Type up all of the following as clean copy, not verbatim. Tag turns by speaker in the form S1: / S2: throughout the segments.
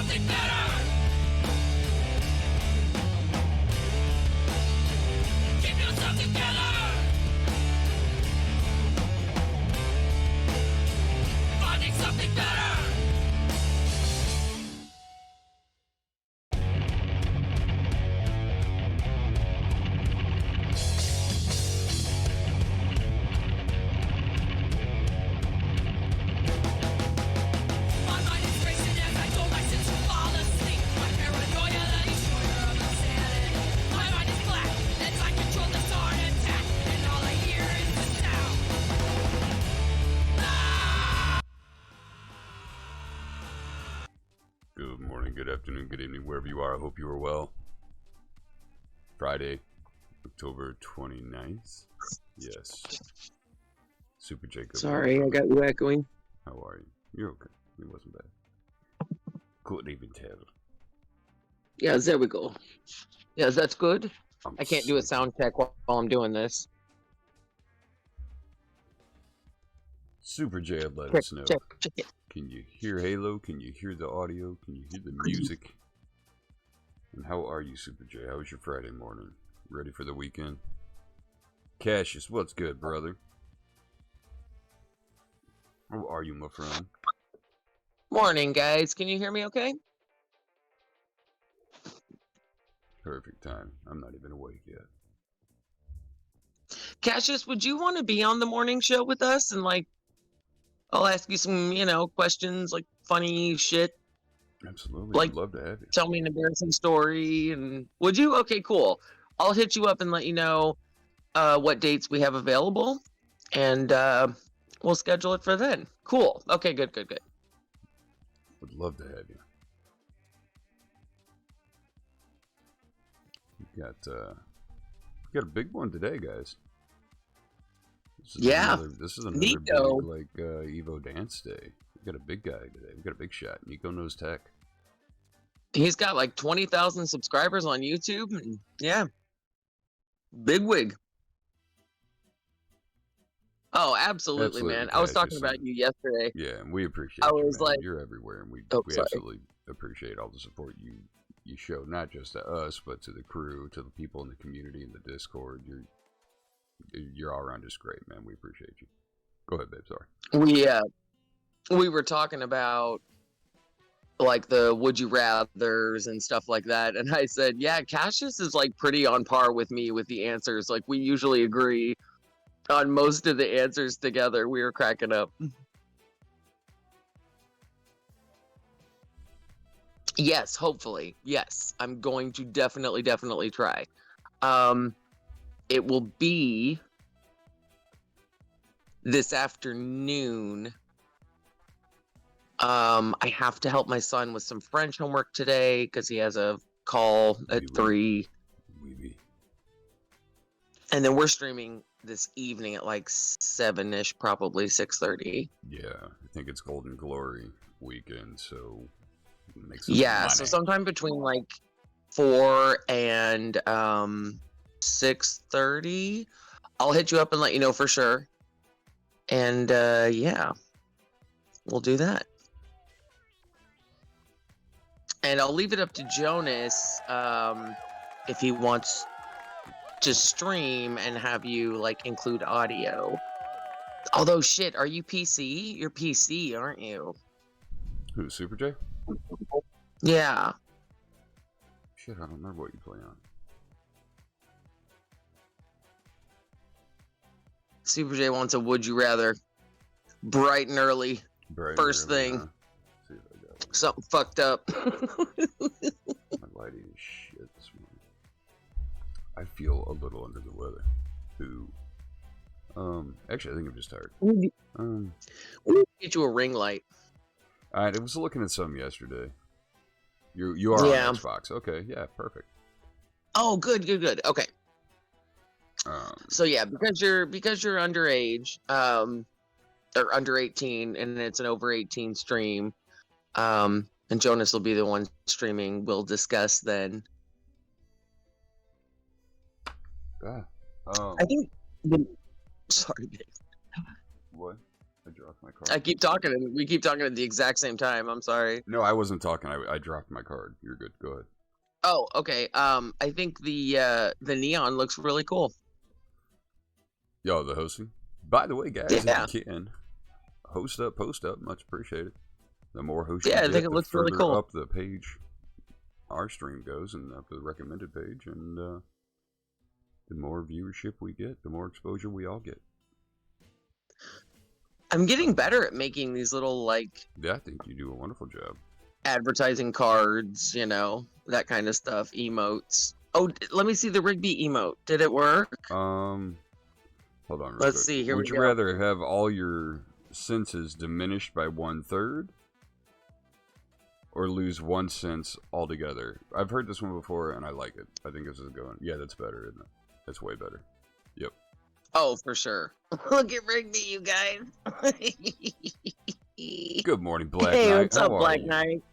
S1: something better. Keep yourself together. Finding something better. My mind is racing as I told myself to fall asleep. My paranoia that each corner of insanity. My mind is black as I control this heart attack, and all I hear is the sound.
S2: Good morning, good afternoon, good evening, wherever you are. I hope you are well. Friday, October 29th. Yes. Super Jacob.
S3: Sorry, I got you echoing.
S2: How are you? You're okay. It wasn't bad. Couldn't even tell.
S3: Yes, there we go. Yes, that's good.
S2: I'm
S3: I can't do a
S2: sick.
S3: sound check while I'm doing this.
S2: Super J, let
S3: Check,
S2: us know.
S3: check it.
S2: Can you hear Halo? Can you hear the audio? Can you hear the music? And how are you, Super J? How was your Friday morning? Ready for the weekend? Cassius, what's good, brother? How are you, my friend?
S3: Morning, guys. Can you hear me okay?
S2: Perfect time. I'm not even awake yet.
S3: Cassius, would you want to be on the morning show with us? And, like, I'll ask you some, questions, like funny shit.
S2: Absolutely.
S3: Like-
S2: I'd love to have you.
S3: Tell me an embarrassing story. And would you? Okay, cool. I'll hit you up and let you know what dates we have available. And we'll schedule it for then. Cool. Okay, good.
S2: Would love to have you. We got a big one today, guys. This is another
S3: Nico.
S2: big, Evo Dance Day. We got a big guy today. We got a big shot. NicoKnowsTech.
S3: He's got like 20,000 subscribers on YouTube. And yeah. Big wig. Oh, absolutely, man. I was talking about you yesterday.
S2: Yeah, and we appreciate
S3: I
S2: you,
S3: was
S2: man.
S3: like-
S2: You're everywhere, and we
S3: sorry.
S2: absolutely appreciate all the support you show, not just to us, but to the crew, to the people in the community, in the Discord. You're all around just great, man. We appreciate you. Go ahead, babe. Sorry.
S3: We were talking about like the would you rathers and stuff like that, and I said, yeah, Cassius is like pretty on par with me with the answers. Like we usually agree on most of the answers together. We were cracking up. Yes, hopefully. Yes, I'm going to definitely try. It will be this afternoon. I have to help my son with some French homework today because he has a call at 3. And then we're streaming this evening at like 7-ish, probably 6:30.
S2: Yeah, I think it's Golden Glory weekend, so it makes
S3: Yeah, so sometime between like 4 and 6:30, I'll hit you up and let you know for sure. And yeah, we'll do that. And I'll leave it up to Jonus if he wants to stream and have you like include audio. Although shit, are you PC? You're PC, aren't you?
S2: Who, Super J?
S3: Yeah.
S2: Shit, I don't remember what you play on.
S3: Super J wants a would you rather. Bright and early. First thing.
S2: See if I got one.
S3: Something fucked up.
S2: My lighting is shit this morning. I feel a little under the weather. Ooh. Actually, I think I'm just tired.
S3: We'll get you a ring light.
S2: I was looking at some yesterday. You are
S3: Yeah.
S2: on Xbox. Okay, yeah, perfect.
S3: Oh, good. Okay. So yeah, because you're underage, or under 18, and it's an over 18 stream, and Jonus will be the one streaming. We'll discuss then.
S2: I
S3: I think. Sorry, babe.
S2: What? I dropped dropped my card.
S3: I keep talking, and we keep talking at the exact same time. I'm sorry.
S2: No, I wasn't talking. I dropped my card. You're good. Go ahead.
S3: Oh, okay. I think the neon looks really cool.
S2: Yo, the hosting. By the way, guys,
S3: Yeah.
S2: if you can, host up, post up. Much appreciated. The more hosts
S3: Yeah,
S2: you
S3: I
S2: get,
S3: think it
S2: the
S3: looks really
S2: further
S3: cool.
S2: up the page our stream goes and up the recommended page, and the more viewership we get, the more exposure we all get.
S3: I'm getting better at making these little, like,
S2: Yeah, I think you do a wonderful job.
S3: advertising cards, you know, that kind of stuff, emotes. Oh, let me see the Rigby emote. Did it work?
S2: Hold on real
S3: Let's
S2: quick.
S3: see, here
S2: Would
S3: we
S2: you
S3: go.
S2: rather have all your senses diminished by 1/3 or lose 1 sense altogether? I've heard this one before and I like it. I think this is going. Yeah, that's better, isn't it? That's way better. Yep.
S3: Oh, for sure. Look at Rigby, you guys.
S2: Good morning, Black
S3: Hey,
S2: Knight.
S3: what's
S2: How
S3: up,
S2: are
S3: Black
S2: you?
S3: Knight?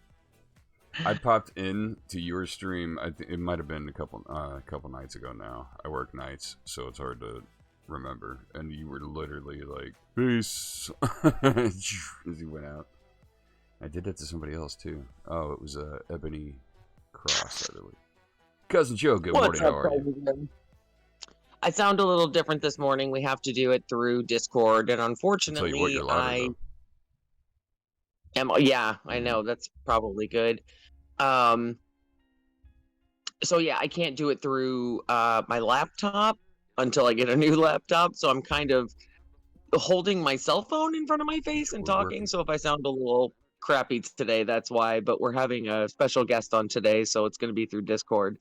S2: I popped in to your stream. I think it might have been a couple nights ago now. I work nights, so it's hard to remember. And you were literally like, "Peace," as you went out. I did that to somebody else too. Oh, it was Ebony Cross, I believe. Cousin Joe, good morning. How are you?
S3: President? I sound a little different this morning. We have to do it through Discord, and
S2: I'll tell you what,
S3: unfortunately,
S2: you're louder,
S3: I
S2: though.
S3: am. Yeah, I know that's probably good. So yeah, I can't do it through my laptop until I get a new laptop. So I'm kind of holding my cell phone in front of my face and
S2: We're
S3: talking.
S2: working.
S3: So if I sound a little crappy today, that's why. But we're having a special guest on today, so it's going to be through Discord.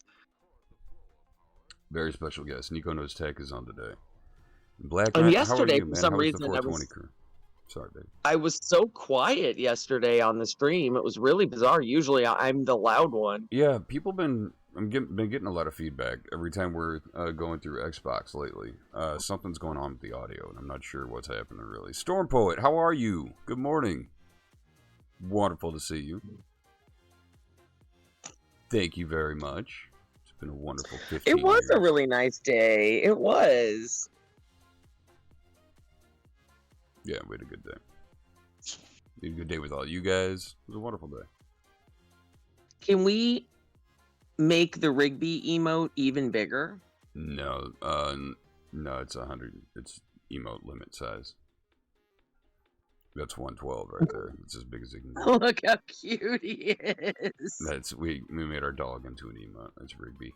S2: Very special guest. NicoKnowsTech is on today. Black
S3: And
S2: Knight, how are
S3: yesterday,
S2: you,
S3: for
S2: man?
S3: some
S2: How was the
S3: reason,
S2: 420 crew? Sorry, babe.
S3: I was so quiet yesterday on the stream. It was really bizarre. Usually, I'm the loud one.
S2: Yeah, people been getting a lot of feedback every time we're going through Xbox lately. Something's going on with the audio, and I'm not sure what's happening really. Storm Poet, how are you? Good morning. Wonderful to see you. Thank you very much. It's been a wonderful 15
S3: It was
S2: years.
S3: a really nice day. It was.
S2: Yeah, we had a good day. We had a good day with all you guys. It was a wonderful day.
S3: Can we make the Rigby emote even bigger?
S2: No, no, it's 100. It's emote limit size. That's 112 right there. It's as big as it can get.
S3: Look how cute he is.
S2: That's we made our dog into an emote. That's Rigby.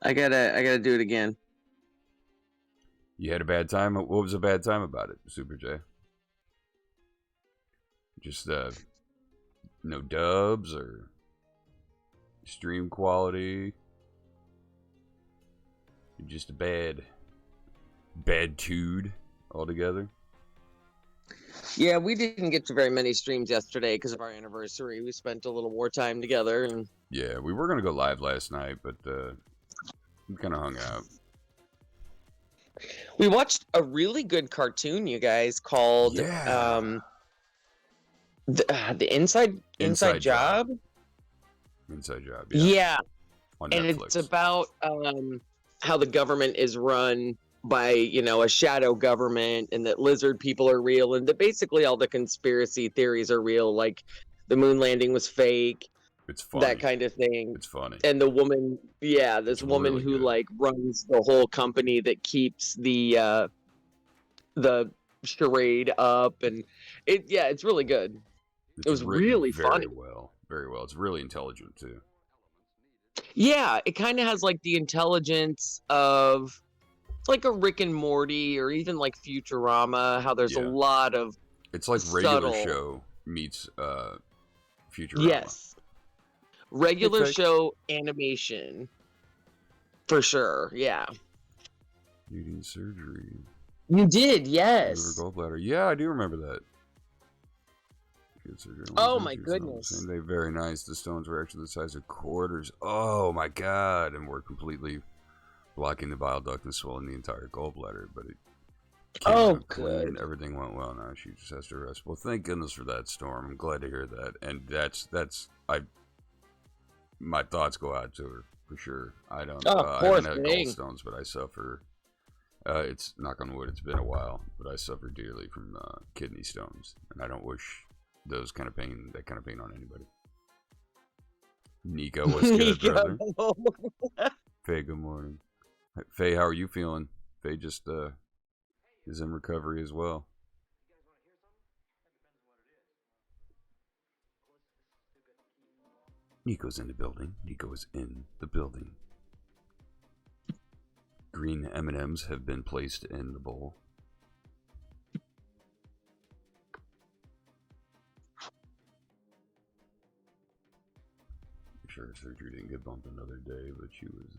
S3: I gotta do it again.
S2: You had a bad time. What was a bad time about it, Super J? Just no dubs or stream quality. Just a bad tude altogether.
S3: Yeah, we didn't get to very many streams yesterday because of our anniversary. We spent a little more time together, and
S2: Yeah, we were gonna go live last night, but we kind of hung out.
S3: we watched a really good cartoon, you guys, called
S2: Yeah.
S3: the Inside Job.
S2: Inside Job.
S3: Yeah,
S2: On
S3: and
S2: Netflix.
S3: it's about how the government is run by, you know, a shadow government, and that lizard people are real, and that basically all the conspiracy theories are real, like the moon landing was fake,
S2: It's funny.
S3: that kind of thing.
S2: It's funny.
S3: And the woman, yeah, this
S2: It's
S3: woman
S2: really
S3: who
S2: good.
S3: like runs the whole company that keeps the charade up, and it's really good.
S2: It's
S3: It was
S2: written
S3: really
S2: very
S3: funny.
S2: well. Very well. It's really intelligent too.
S3: Yeah, it kind of has like the intelligence of like a Rick and Morty, or even like Futurama, how there's a
S2: Yeah.
S3: lot of
S2: It's like regular
S3: subtle.
S2: show meets Futurama.
S3: Yes, regular
S2: It's like-
S3: show animation for sure. Yeah,
S2: Needing surgery.
S3: you did.
S2: Liver
S3: Yes.
S2: gallbladder. Yeah, I do remember that. Good surgery.
S3: Oh,
S2: Liver
S3: my
S2: cancer on the
S3: goodness.
S2: same day. Very nice. The stones were actually the size of quarters. Oh my god! And we're completely blocking the bile duct and swelling the entire gallbladder. But it came
S3: Oh,
S2: out clean.
S3: good.
S2: Everything went well. Now she just has to rest. Well, thank goodness for that, Storm. I'm glad to hear that. And my thoughts go out to her for sure. I don't.
S3: Oh,
S2: I
S3: poor
S2: haven't had
S3: thing.
S2: gallstones, but I suffer It's, knock on wood, it's been a while, but I suffer dearly from kidney stones, and I don't wish that kind of pain on anybody. Nico, what's good, brother? Faye, good morning. Faye, how are you feeling? Faye just is in recovery as well. Nico's in the building. Nico is in the building. Green M&Ms have been placed in the bowl. Sure, surgery didn't get bumped another day, but she was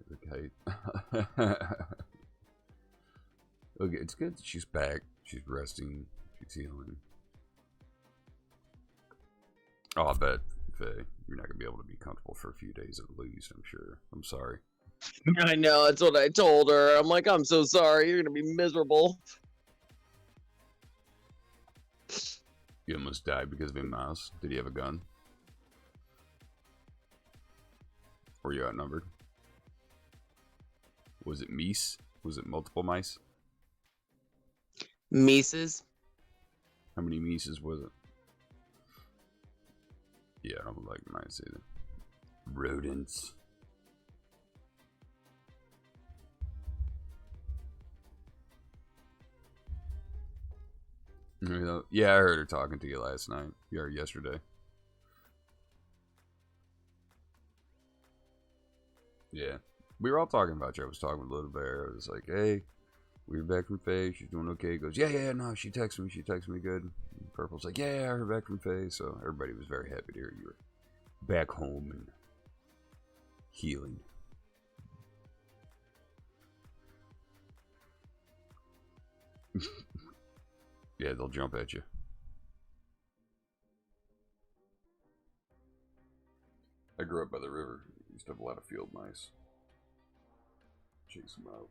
S2: the kite. Okay, it's good. She's back. She's resting. She's healing. Oh, I bet, Faye, you're not gonna be able to be comfortable for a few days at least. I'm sure. I'm sorry.
S3: I know, that's what I told her. I'm like, I'm so sorry. You're gonna be miserable.
S2: You almost died because of a mouse. Did he have a gun? Were you outnumbered? Was it meese? Was it multiple mice?
S3: Mises?
S2: How many mices was it? Yeah, I don't like mice either. Rodents. Yeah, I heard her talking to you last night. Or yesterday. Yeah. We were all talking about you. I was talking with Little Bear. I was like, hey, we were back from Faye. She's doing okay. He goes, yeah, no, she texted me. She texted me good. And Purple's like, yeah, I heard back from Faye. So everybody was very happy to hear you were back home and healing. Yeah, they'll jump at you. I grew up by the river. Used to have a lot of field mice. Chase them out.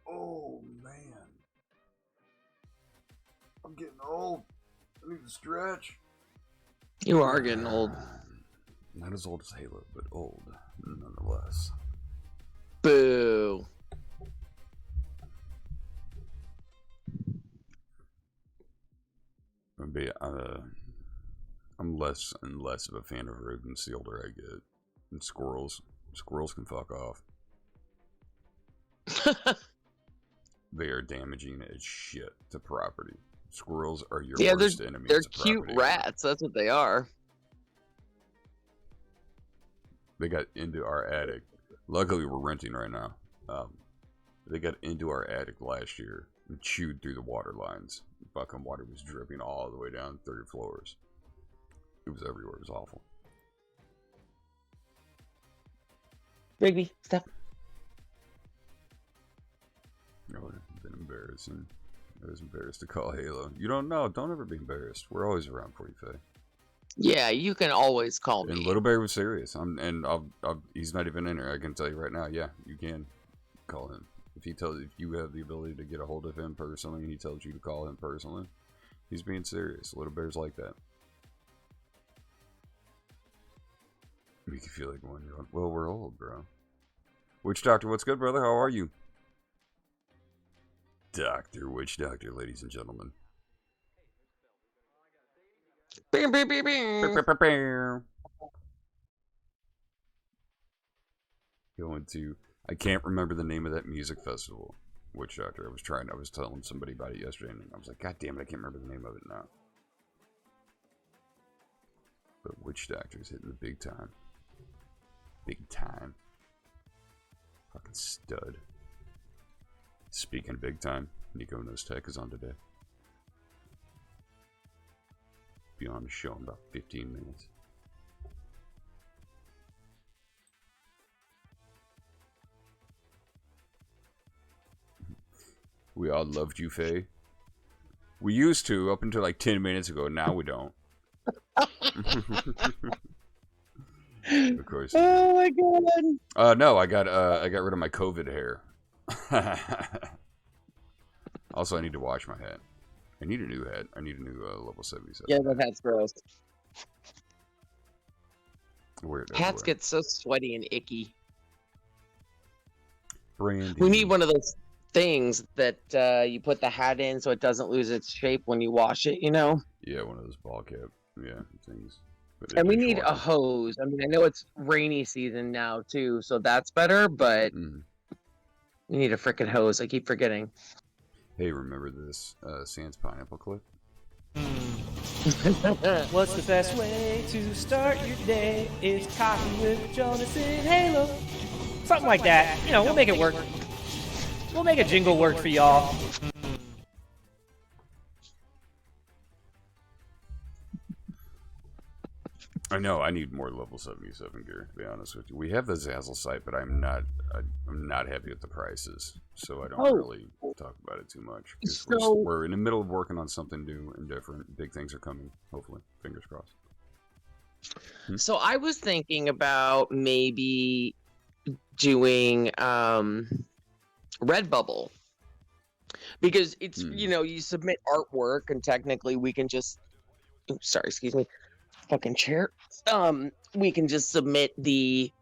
S2: Oh, man. I'm getting old. I need to stretch.
S3: You are getting old.
S2: Not as old as Halo, but old nonetheless.
S3: Boo.
S2: I'm less and less of a fan of rodents the older I get. And squirrels. Squirrels can fuck off. They are damaging as shit to property. Squirrels are your worst enemies.
S3: They're cute rats. That's what they are.
S2: They got into our attic. Luckily, we're renting right now. They got into our attic last year and chewed through the water lines. Fucking water was dripping all the way down 3 floors. It was everywhere. It was awful.
S3: Rigby, stop.
S2: No, it's been embarrassing. I was embarrassed to call Halo. You don't know. Don't ever be embarrassed. We're always around for you, Faye.
S3: Yeah, you can always call me.
S2: And Little Bear was serious. He's not even in here. I can tell you right now. Yeah, you can call him. If you have the ability to get a hold of him personally, and he tells you to call him personally, he's being serious. Little Bear's like that. Make you feel like one. You're like, well, we're old, bro. Witch Doctor, what's good, brother? How are you? Witch Doctor, ladies and gentlemen.
S3: Bing, bing, bing, bing.
S2: Going to, I can't remember the name of that music festival. Witch Doctor. I was telling somebody about it yesterday, and I was like, God damn it, I can't remember the name of it now. But Witch Doctor's hitting the big time. Big time. Fucking stud. Speaking of big time, NicoKnowsTech is on today. Be on the show in about 15 minutes. We all loved you, Faye. We used to up until like 10 minutes ago. Now we don't. Of course.
S3: Oh my god.
S2: No, I got rid of my COVID hair. Also, I need to wash my hat. I need a new hat. I need a new level 77.
S3: Yeah, that hat's gross.
S2: Weird.
S3: Hats get so sweaty and icky.
S2: Brandy.
S3: We need one of those things that you put the hat in so it doesn't lose its shape when you wash it, you know?
S2: Yeah, one of those ball cap. Yeah, things.
S3: And we need a hose. I mean, I know it's rainy season now too, so that's better, but we need a freaking hose. I keep forgetting.
S2: Hey, remember this Sans Pineapple clip?
S4: What's the best way to start your day? It's coffee with Jonus and Halo. Something like that. You know, we'll make it work. We'll make a jingle work for y'all.
S2: I know I need more level 77 gear, to be honest with you. We have the Zazzle site, but I'm not happy with the prices, so I don't really talk about it too much.
S3: So,
S2: we're in the middle of working on something new and different. Big things are coming, hopefully. Fingers crossed.
S3: So I was thinking about maybe doing Redbubble, because it's you know, you submit artwork and technically we can just sorry, excuse me, fucking chair. We can just submit the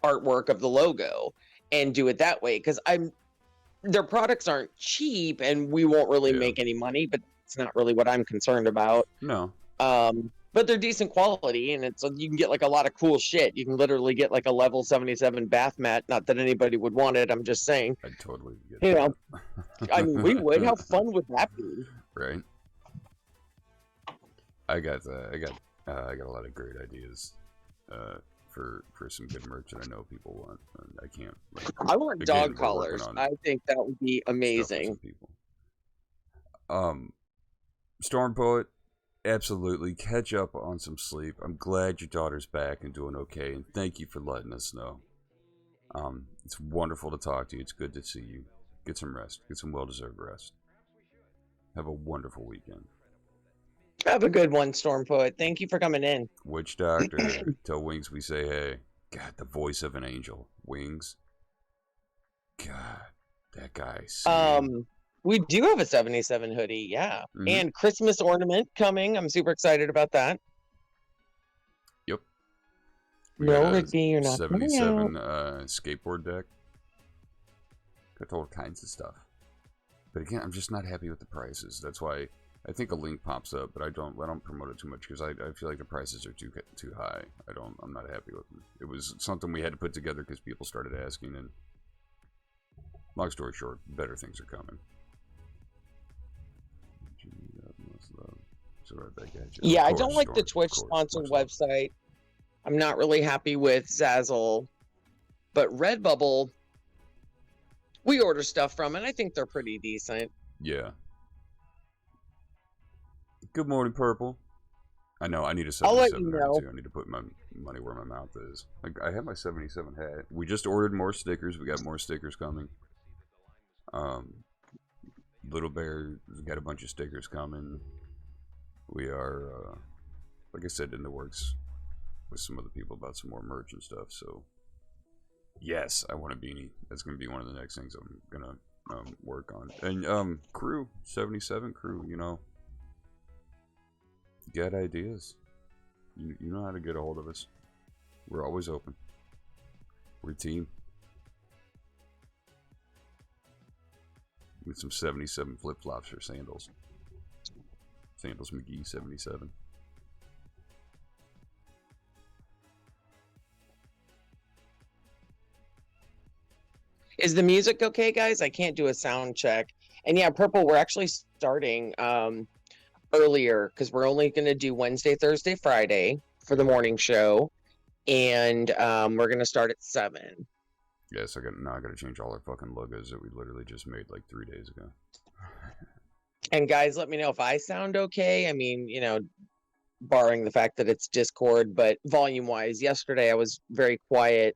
S3: artwork of the logo and do it that way, because their products aren't cheap and we won't really make any money, but it's not really what I'm concerned about.
S2: No.
S3: But they're decent quality, and it's you can get like a lot of cool shit. You can literally get like a level 77 bath mat. Not that anybody would want it. I'm just saying.
S2: I'd totally get
S3: you
S2: that.
S3: know, I mean, we would. How fun would that be?
S2: Right. I got a lot of great ideas for some good merch that I know people want. And I can't.
S3: I want dog collars. I think that would be amazing.
S2: Storm Poet, absolutely. Catch up on some sleep. I'm glad your daughter's back and doing okay, and thank you for letting us know. It's wonderful to talk to you. It's good to see you. Get some rest. Get some well-deserved rest. Have a wonderful weekend.
S3: Have a good one, Storm Poet. Thank you for coming in.
S2: Witch Doctor, tell Wings we say hey. God, the voice of an angel. Wings. God, that guy.
S3: We do have a 77 hoodie, yeah. And Christmas ornament coming. I'm super excited about that.
S2: Yep.
S3: No, Rigby, you're not
S2: 77 skateboard deck. Got all kinds of stuff. But again, I'm just not happy with the prices. That's why I think a link pops up, but I don't promote it too much because I feel like the prices are too high. I'm not happy with them. It was something we had to put together because people started asking, and long story short, better things are coming.
S3: Yeah, I don't like the Twitch sponsored website. I'm not really happy with Zazzle, but Redbubble, we order stuff from, and I think they're pretty decent.
S2: Yeah. Good morning, Purple. I know, I need a 77
S3: I'll let you know.
S2: too. I need to put my money where my mouth is. Like, I have my 77 hat. We just ordered more stickers. We got more stickers coming. Little Bear got a bunch of stickers coming. We are, like I said, in the works with some other people about some more merch and stuff. So, yes, I want a beanie. That's going to be one of the next things I'm going to work on. And crew, 77 crew, you know. Got ideas. You know how to get a hold of us. We're always open. We're a team. With some 77 flip-flops or sandals. Sandals McGee 77.
S3: Is the music okay, guys? I can't do a sound check. And yeah, Purple, we're actually starting earlier because we're only going to do Wednesday, Thursday, Friday for the morning show. And we're going to start at 7.
S2: Yes, I got to change all our fucking logos that we literally just made like 3 days ago.
S3: And guys, let me know if I sound okay. I mean, you know, barring the fact that it's Discord, but volume-wise, yesterday I was very quiet.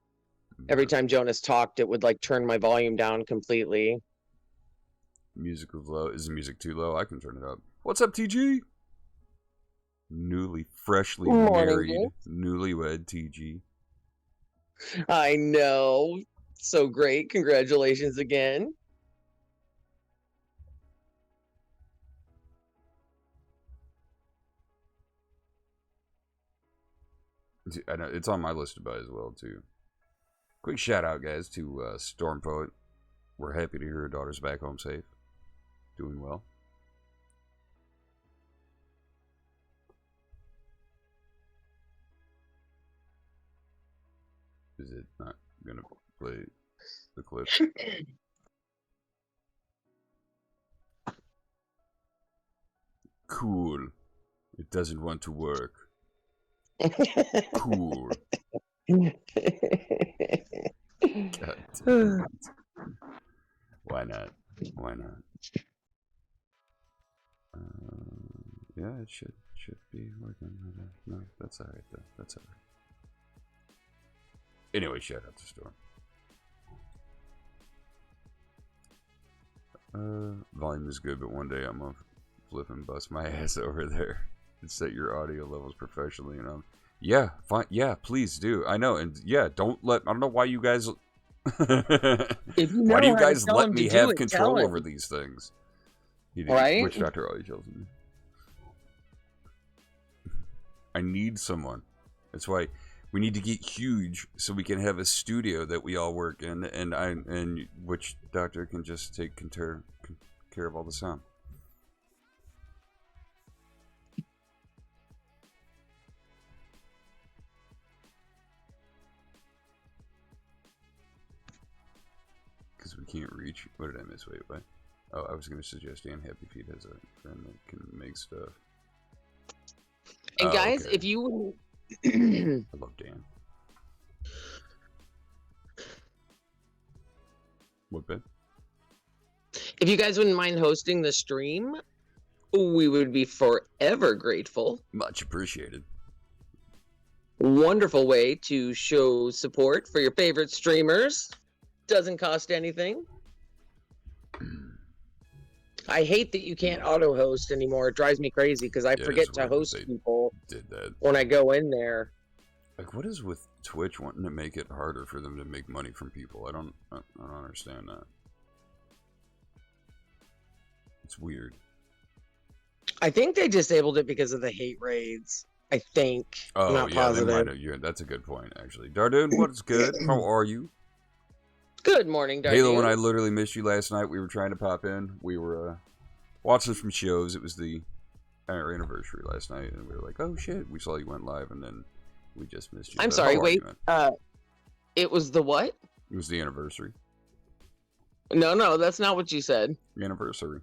S3: Every time Jonus talked, it would like turn my volume down completely.
S2: Music was low. Is the music too low? I can turn it up. What's up, TG? Freshly married, newlywed TG.
S3: I know. So great. Congratulations again.
S2: I know it's on my list to buy as well too. Quick shout out, guys, to Storm Poet. We're happy to hear her daughter's back home safe. Doing well. Is it not gonna play the clip? Cool. It doesn't want to work. Cool. God damn it. Why not? Why not? Yeah, it should be working. No, that's alright though. That's alright. Anyway, shout out to Storm. Volume is good, but one day I'm gonna flip and bust my ass over there and set your audio levels professionally. You know, yeah, fine, yeah, please do. I know, and yeah, don't let. I don't know why you guys.
S3: If you know
S2: why do you
S3: how to
S2: guys
S3: tell
S2: let
S3: him
S2: me
S3: to do
S2: have
S3: it,
S2: control
S3: tell him.
S2: over these things?
S3: Right?
S2: Which Dr. always yells at me. I need someone. That's why we need to get huge so we can have a studio that we all work in, and which doctor can just take care of all the sound. Because we can't reach. What did I miss? Wait, what? Oh, I was going to suggest Dan Happy Feet has a friend that can make stuff.
S3: And guys,
S2: okay.
S3: if you
S2: I love Dan. What, Ben?
S3: if you guys wouldn't mind hosting the stream, we would be forever grateful.
S2: Much appreciated.
S3: Wonderful way to show support for your favorite streamers. Doesn't cost anything. I hate that you can't auto host anymore. It drives me crazy because I forget
S2: it's
S3: to
S2: weird
S3: host
S2: that they
S3: people
S2: did that.
S3: when I go in there.
S2: Like, what is with Twitch wanting to make it harder for them to make money from people? I don't understand that. It's weird.
S3: I think they disabled it because of the hate raids. I think. I'm
S2: Oh,
S3: not
S2: yeah,
S3: positive.
S2: they might have. Yeah, that's a good point, actually. Dardude, what's good? How are you?
S3: Good morning, Darcy.
S2: Halo, and I literally missed you last night. We were trying to pop in. We were watching some shows. It was our anniversary last night, and we were like, oh, shit. We saw you went live, and then we just missed you.
S3: I'm
S2: But
S3: sorry,
S2: how are
S3: wait.
S2: you, man?
S3: It was the what?
S2: It was the anniversary.
S3: No, that's not what you said.
S2: Anniversary.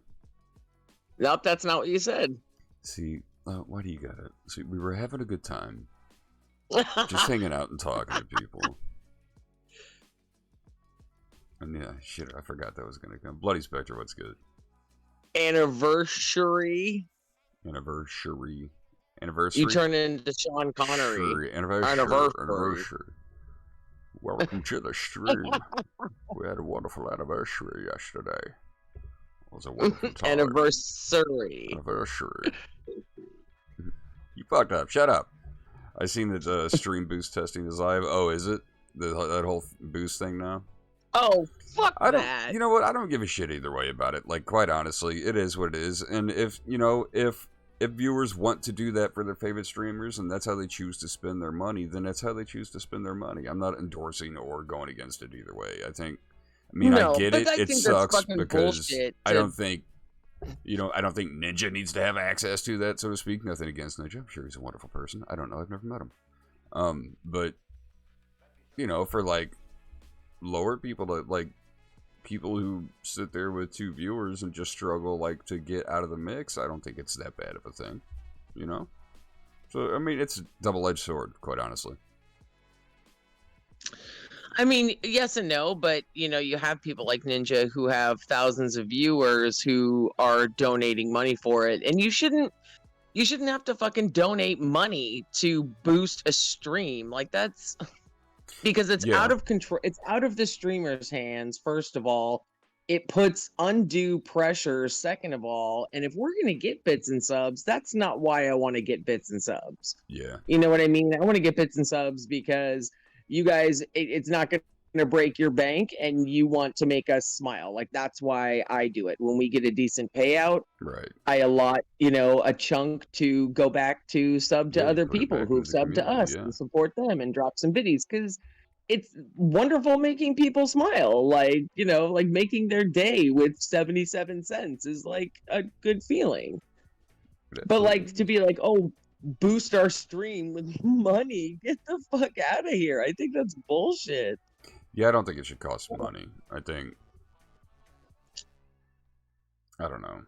S3: Nope, that's not what you said.
S2: See, why do you got it? See, we were having a good time. Just hanging out and talking to people. And yeah, shit, I forgot that was gonna come. Bloody Spectre, what's good?
S3: Anniversary.
S2: Anniversary.
S3: You turn into Sean Connery.
S2: Sure. Anniversary. Welcome to the stream. We had a wonderful anniversary yesterday. It was a wonderful time.
S3: Anniversary.
S2: Anniversary. You fucked up. Shut up. I seen that Stream Boost testing is live. Oh, is it? That whole Boost thing now?
S3: Oh, fuck
S2: I don't.
S3: that.
S2: You know what? I don't give a shit either way about it. Like, quite honestly, it is what it is. And if viewers want to do that for their favorite streamers, and that's how they choose to spend their money, then that's how they choose to spend their money. I'm not endorsing or going against it either way. I get it. It sucks because I don't think, I don't think Ninja needs to have access to that, so to speak. Nothing against Ninja. I'm sure he's a wonderful person. I don't know. I've never met him. But, for like lower people, like people who sit there with 2 viewers and just struggle like to get out of the mix, I don't think it's that bad of a thing, So it's a double-edged sword, quite honestly.
S3: Yes and no, but you have people like Ninja who have thousands of viewers who are donating money for it, and you shouldn't have to fucking donate money to boost a stream. Like, that's because it's out of control. It's out of the streamer's hands. First of all, it puts undue pressure. Second of all, and if we're gonna get bits and subs, that's not why I want to get bits and subs.
S2: Yeah,
S3: you know what I mean. I want to get bits and subs because you guys, it's not going to break your bank, and you want to make us smile. Like, that's why I do it. When we get a decent payout,
S2: right,
S3: I allot a chunk to go back to sub to other people who've subbed to us and support them and drop some biddies, because it's wonderful making people smile. Like, like making their day with 77 cents is like a good feeling. But like to be like, oh, boost our stream with money, get the fuck out of here. I think that's bullshit.
S2: Yeah, I don't think it should cost money. I don't know.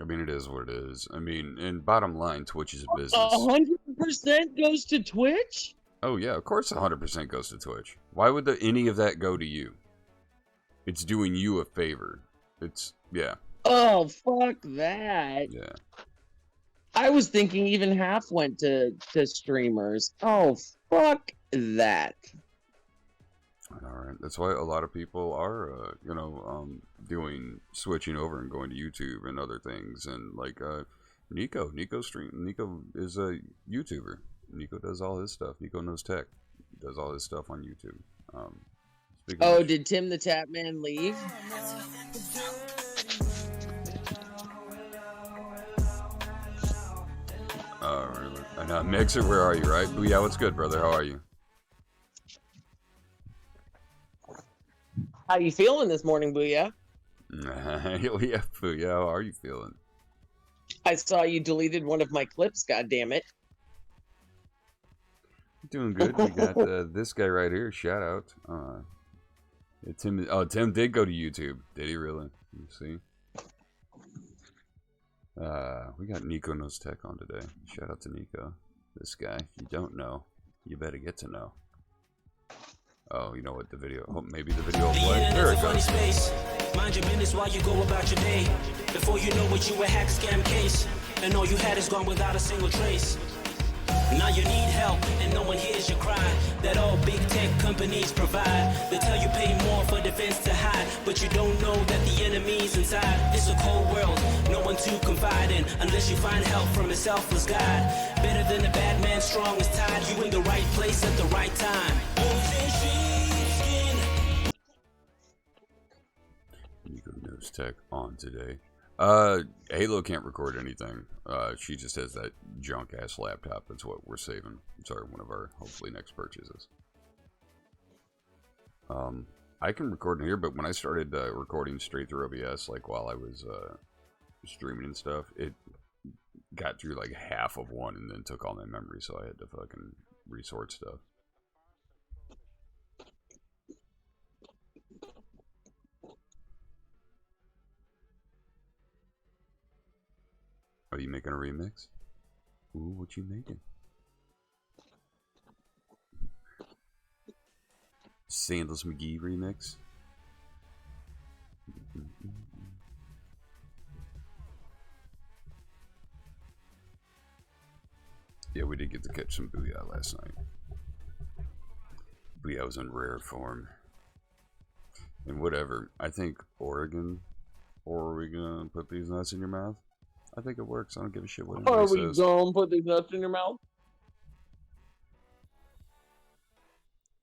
S2: I mean, it is what it is. I mean, and bottom line, Twitch is a business.
S3: 100% goes to Twitch?
S2: Oh, yeah, of course 100% goes to Twitch. Why would any of that go to you? It's doing you a favor. Yeah.
S3: Oh, fuck that.
S2: Yeah.
S3: I was thinking even half went to streamers. Oh, fuck that.
S2: All right. That's why a lot of people are, doing switching over and going to YouTube and other things. And like Nico is a YouTuber. Nico does all his stuff. NicoKnowsTech does all his stuff on YouTube.
S3: Did Tim the Tap Man leave?
S2: Oh, really? I know. Mixer, where are you, right? Booyah, what's good, brother? How are you?
S3: How you feeling this morning, Booyah?
S2: Yeah, Booyah, how are you feeling?
S3: I saw you deleted one of my clips, goddammit.
S2: Doing good. We got this guy right here. Shout out. Tim did go to YouTube. Did he really? Let's see. We got NicoKnowsTech on today. Shout out to Nico. This guy. If you don't know, you better get to know. Oh, you know what? The video. Oh, maybe the video will play. There it goes.
S5: Mind your business while you go about your day. Before you know it, you a hack scam case. And all you had is gone without a single trace. Now you need help, and no one hears your cry. That all big tech companies provide. They tell you pay more for defense to hide, but you don't know that the enemy's inside. It's a cold world, no one to confide in, unless you find help from a selfless God. Better than a bad man, strong as tide. You in the right place at the right time.
S2: NicoKnowsTech on today. Halo can't record anything. She just has that junk ass laptop. That's what we're saving. It's one of our hopefully next purchases. I can record in here, but when I started recording straight through OBS, like while I was streaming and stuff, it got through like half of one and then took all my memory, so I had to fucking resort stuff. Are you making a remix? Ooh, what you making? Sandals McGee remix? Yeah, we did get to catch some Booyah last night. Booyah was in rare form. And whatever. I think Oregon, or are we gonna put these nuts in your mouth? I think it works. I don't give a shit what anybody says.
S3: Are we gonna put these nuts in your mouth?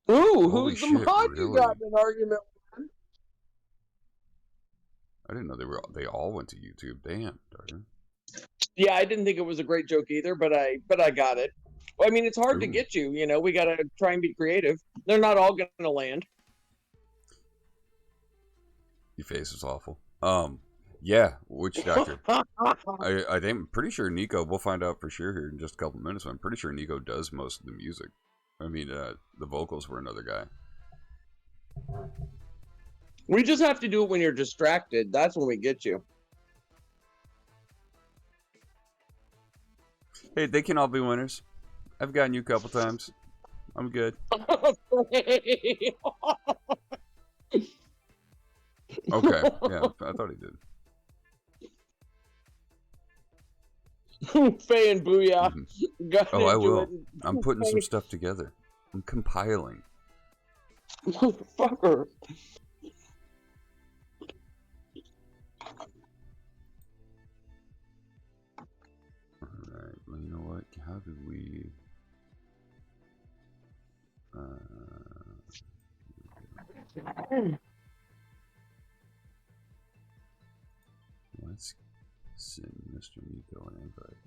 S3: Ooh,
S2: Holy
S3: who's
S2: shit,
S3: the mod
S2: really?
S3: you got in an argument with?
S2: I didn't know they all went to YouTube. Damn, Darker.
S3: Yeah, I didn't think it was a great joke either, but I got it. Well, I mean, it's hard to get you. You know, we gotta try and be creative. They're not all gonna land.
S2: Your face is awful. Yeah, Witch Doctor. I'm pretty sure Nico, we'll find out for sure here in just a couple minutes, but I'm pretty sure Nico does most of the music. I mean, the vocals were another guy.
S3: We just have to do it when you're distracted. That's when we get you.
S2: Hey, they can all be winners. I've gotten you a couple times. I'm good. Okay, yeah, I thought he did.
S3: Faye and Booyah.
S2: Oh, I will. I'm putting some stuff together. I'm compiling.
S3: Fucker.
S2: Alright, well, you know what? How do we... Let's send Mr. Nico an invite.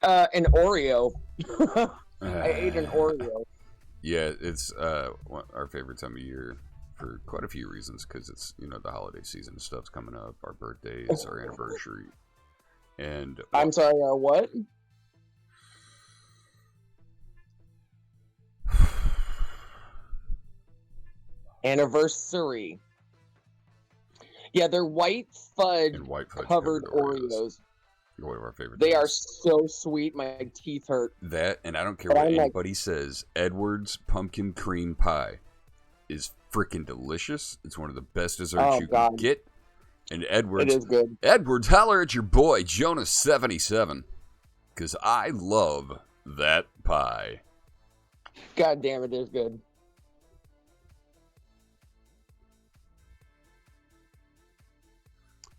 S3: An Oreo. I ate an Oreo.
S2: Yeah, it's our favorite time of year for quite a few reasons, because it's, you know, the holiday season stuff's coming up, our birthdays, our anniversary, and
S3: I'm sorry, what? Anniversary. Yeah, they're white fudge,
S2: and white fudge
S3: covered Oreos.
S2: One of our favorite
S3: They
S2: things.
S3: are so sweet, my teeth hurt.
S2: That, and I don't care
S3: But
S2: what
S3: I'm like-
S2: anybody says, Edwards pumpkin cream pie is freaking delicious. It's one of the best desserts you can get. And Edwards,
S3: It is good.
S2: Edwards, holler at your boy Jonus77, because I love that pie.
S3: God damn, it is good.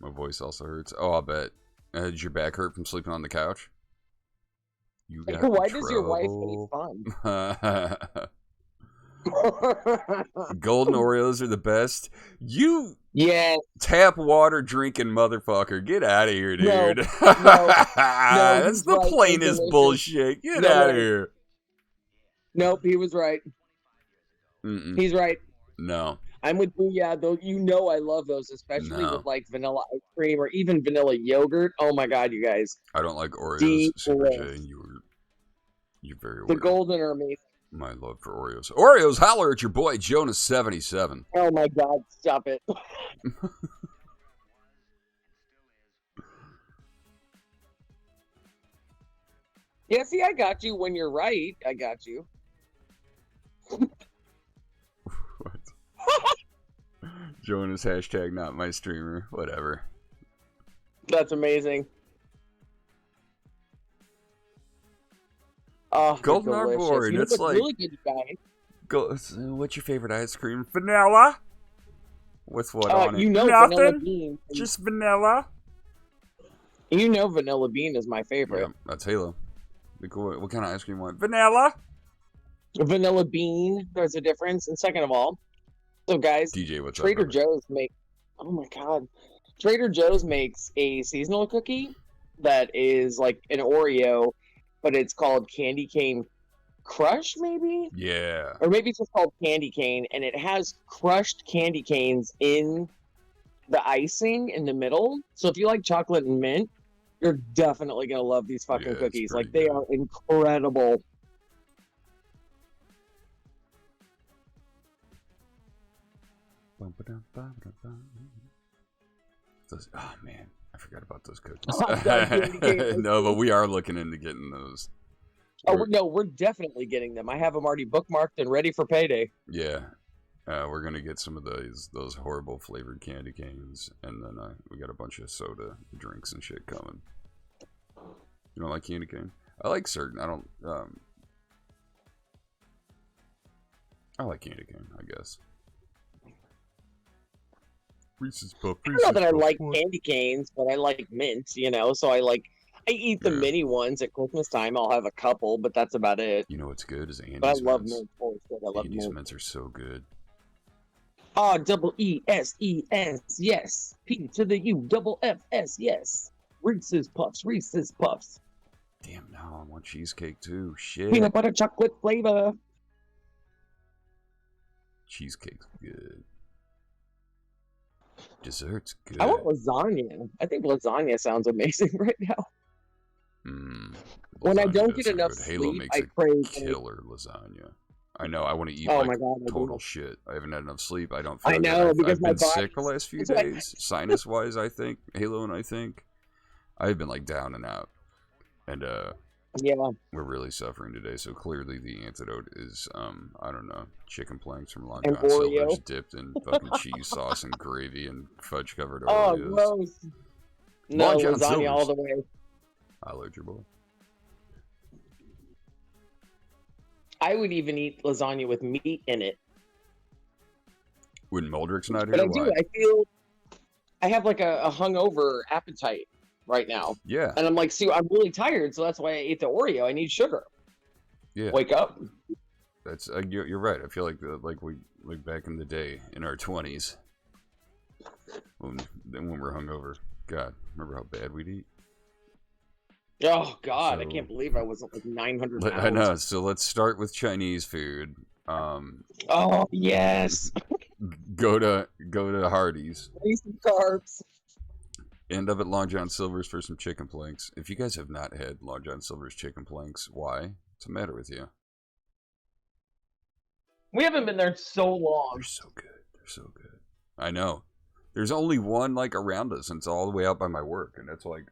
S2: My voice also hurts. Oh, I bet. Did your back hurt from sleeping on the couch? You got
S3: Why does your wife hate fun?
S2: Golden Oreos are the best. You
S3: Yeah.
S2: tap water drinking motherfucker. Get out of here, dude.
S3: No,
S2: That's
S3: he's
S2: the
S3: right,
S2: plainest
S3: they're delicious.
S2: bullshit. Get
S3: No
S2: out of
S3: way.
S2: here.
S3: Nope, he was right.
S2: Mm-mm.
S3: He's right.
S2: No.
S3: I'm with Booyah, though. You know I love those, especially
S2: No.
S3: with like vanilla ice cream or even vanilla yogurt. Oh my god, you guys.
S2: I don't like Oreos,
S3: Deep
S2: Super J.
S3: bliss.
S2: You're very
S3: The
S2: aware.
S3: golden are amazing.
S2: My love for Oreos. Oreos, holler at your boy Jonus77.
S3: Oh my god, stop it. Yeah, see, I got you when you're right. I got you.
S2: What? Jonas hashtag not my streamer. Whatever.
S3: That's amazing. Oh,
S2: Golden
S3: they're delicious.
S2: Arbor,
S3: You know
S2: it's
S3: what's
S2: like-
S3: really good, guys?
S2: What's your favorite ice cream? Vanilla? What's what on it?
S3: You know vanilla
S2: Nothing?
S3: bean.
S2: Just vanilla?
S3: You know vanilla bean is my
S2: Yeah,
S3: favorite.
S2: that's Halo. What kind of ice cream you want? Vanilla?
S3: Vanilla bean, there's a difference. And second of all, so guys,
S2: DJ, what's
S3: Trader
S2: up?
S3: Joe's oh my god. Trader Joe's makes a seasonal cookie that is like an Oreo, but it's called Candy Cane Crush, maybe?
S2: Yeah.
S3: Or maybe it's just called Candy Cane, and it has crushed candy canes in the icing in the middle. So if you like chocolate and mint, you're definitely gonna love these fucking
S2: Yeah, it's
S3: cookies.
S2: pretty
S3: Like, they
S2: good.
S3: are incredible.
S2: Oh man, I forgot about those cookies.
S3: Oh, God, candy canes.
S2: No, but we are looking into getting those.
S3: Oh no, we're definitely getting them. I have them already bookmarked and ready for payday.
S2: Yeah, we're gonna get some of those horrible flavored candy canes, and then we got a bunch of soda drinks and shit coming. You don't like candy cane? I like certain. I don't. I like candy cane, I guess. Reese's Puff.
S3: I don't know that I like
S2: What?
S3: candy canes, but I like mint, you know, so I eat the
S2: Yeah.
S3: mini ones at Christmas time. I'll have a couple, but that's about it.
S2: You know what's good is Andy's
S3: But I love
S2: mints.
S3: mint. Holy shit, I love
S2: Andy's
S3: mint.
S2: mints are so good.
S3: R-double-E-S-E-S, yes. P to the U, double F-S, yes. Reese's Puffs, Reese's Puffs.
S2: Damn, now I want cheesecake too. Shit.
S3: Peanut butter chocolate flavor.
S2: Cheesecake's good. Dessert's good.
S3: I want lasagna. I think lasagna sounds amazing right now. When I
S2: Lasagna
S3: don't
S2: does
S3: get
S2: sound
S3: enough
S2: good. Halo
S3: sleep,
S2: makes
S3: I
S2: a
S3: crave.
S2: killer lasagna. I know. I want to eat
S3: Oh
S2: like
S3: my god, I do.
S2: total shit. I haven't had enough sleep. I don't feel
S3: I
S2: good.
S3: know,
S2: I've
S3: because my
S2: been
S3: body-
S2: sick the last few
S3: That's why-
S2: days, sinus wise. I think Halo and I think I've been like down and out, and
S3: Yeah,
S2: we're really suffering today. So clearly the antidote is I don't know, chicken planks from Long
S3: And
S2: John Silver's
S3: Oreo.
S2: dipped in fucking cheese sauce and gravy and fudge covered
S3: oh,
S2: Oreos.
S3: gross. No,
S2: Long John
S3: lasagna all
S2: Silver's.
S3: the way.
S2: I like your boy.
S3: I would even eat lasagna with meat in it.
S2: When Moldrick's not
S3: But
S2: here,
S3: I do.
S2: why?
S3: I feel I have like a hungover appetite right now.
S2: Yeah,
S3: And I'm like, see, I'm really tired, so that's why I ate the Oreo. I need sugar.
S2: yeah.
S3: Wake up.
S2: That's you're right. I feel like we back in the day in our 20s when we're hungover. God, remember how bad we'd eat?
S3: Oh God, I
S2: So-
S3: can't believe I wasn't like 900 pounds.
S2: I know. So let's start with Chinese food.
S3: Oh yes,
S2: Go to Hardee's.
S3: some carbs.
S2: End up at Long John Silver's for some chicken planks. If you guys have not had Long John Silver's chicken planks, why? What's the matter with you?
S3: We haven't been there in so long.
S2: They're so good. They're so good. I know. There's only one like around us, and it's all the way out by my work, and it's like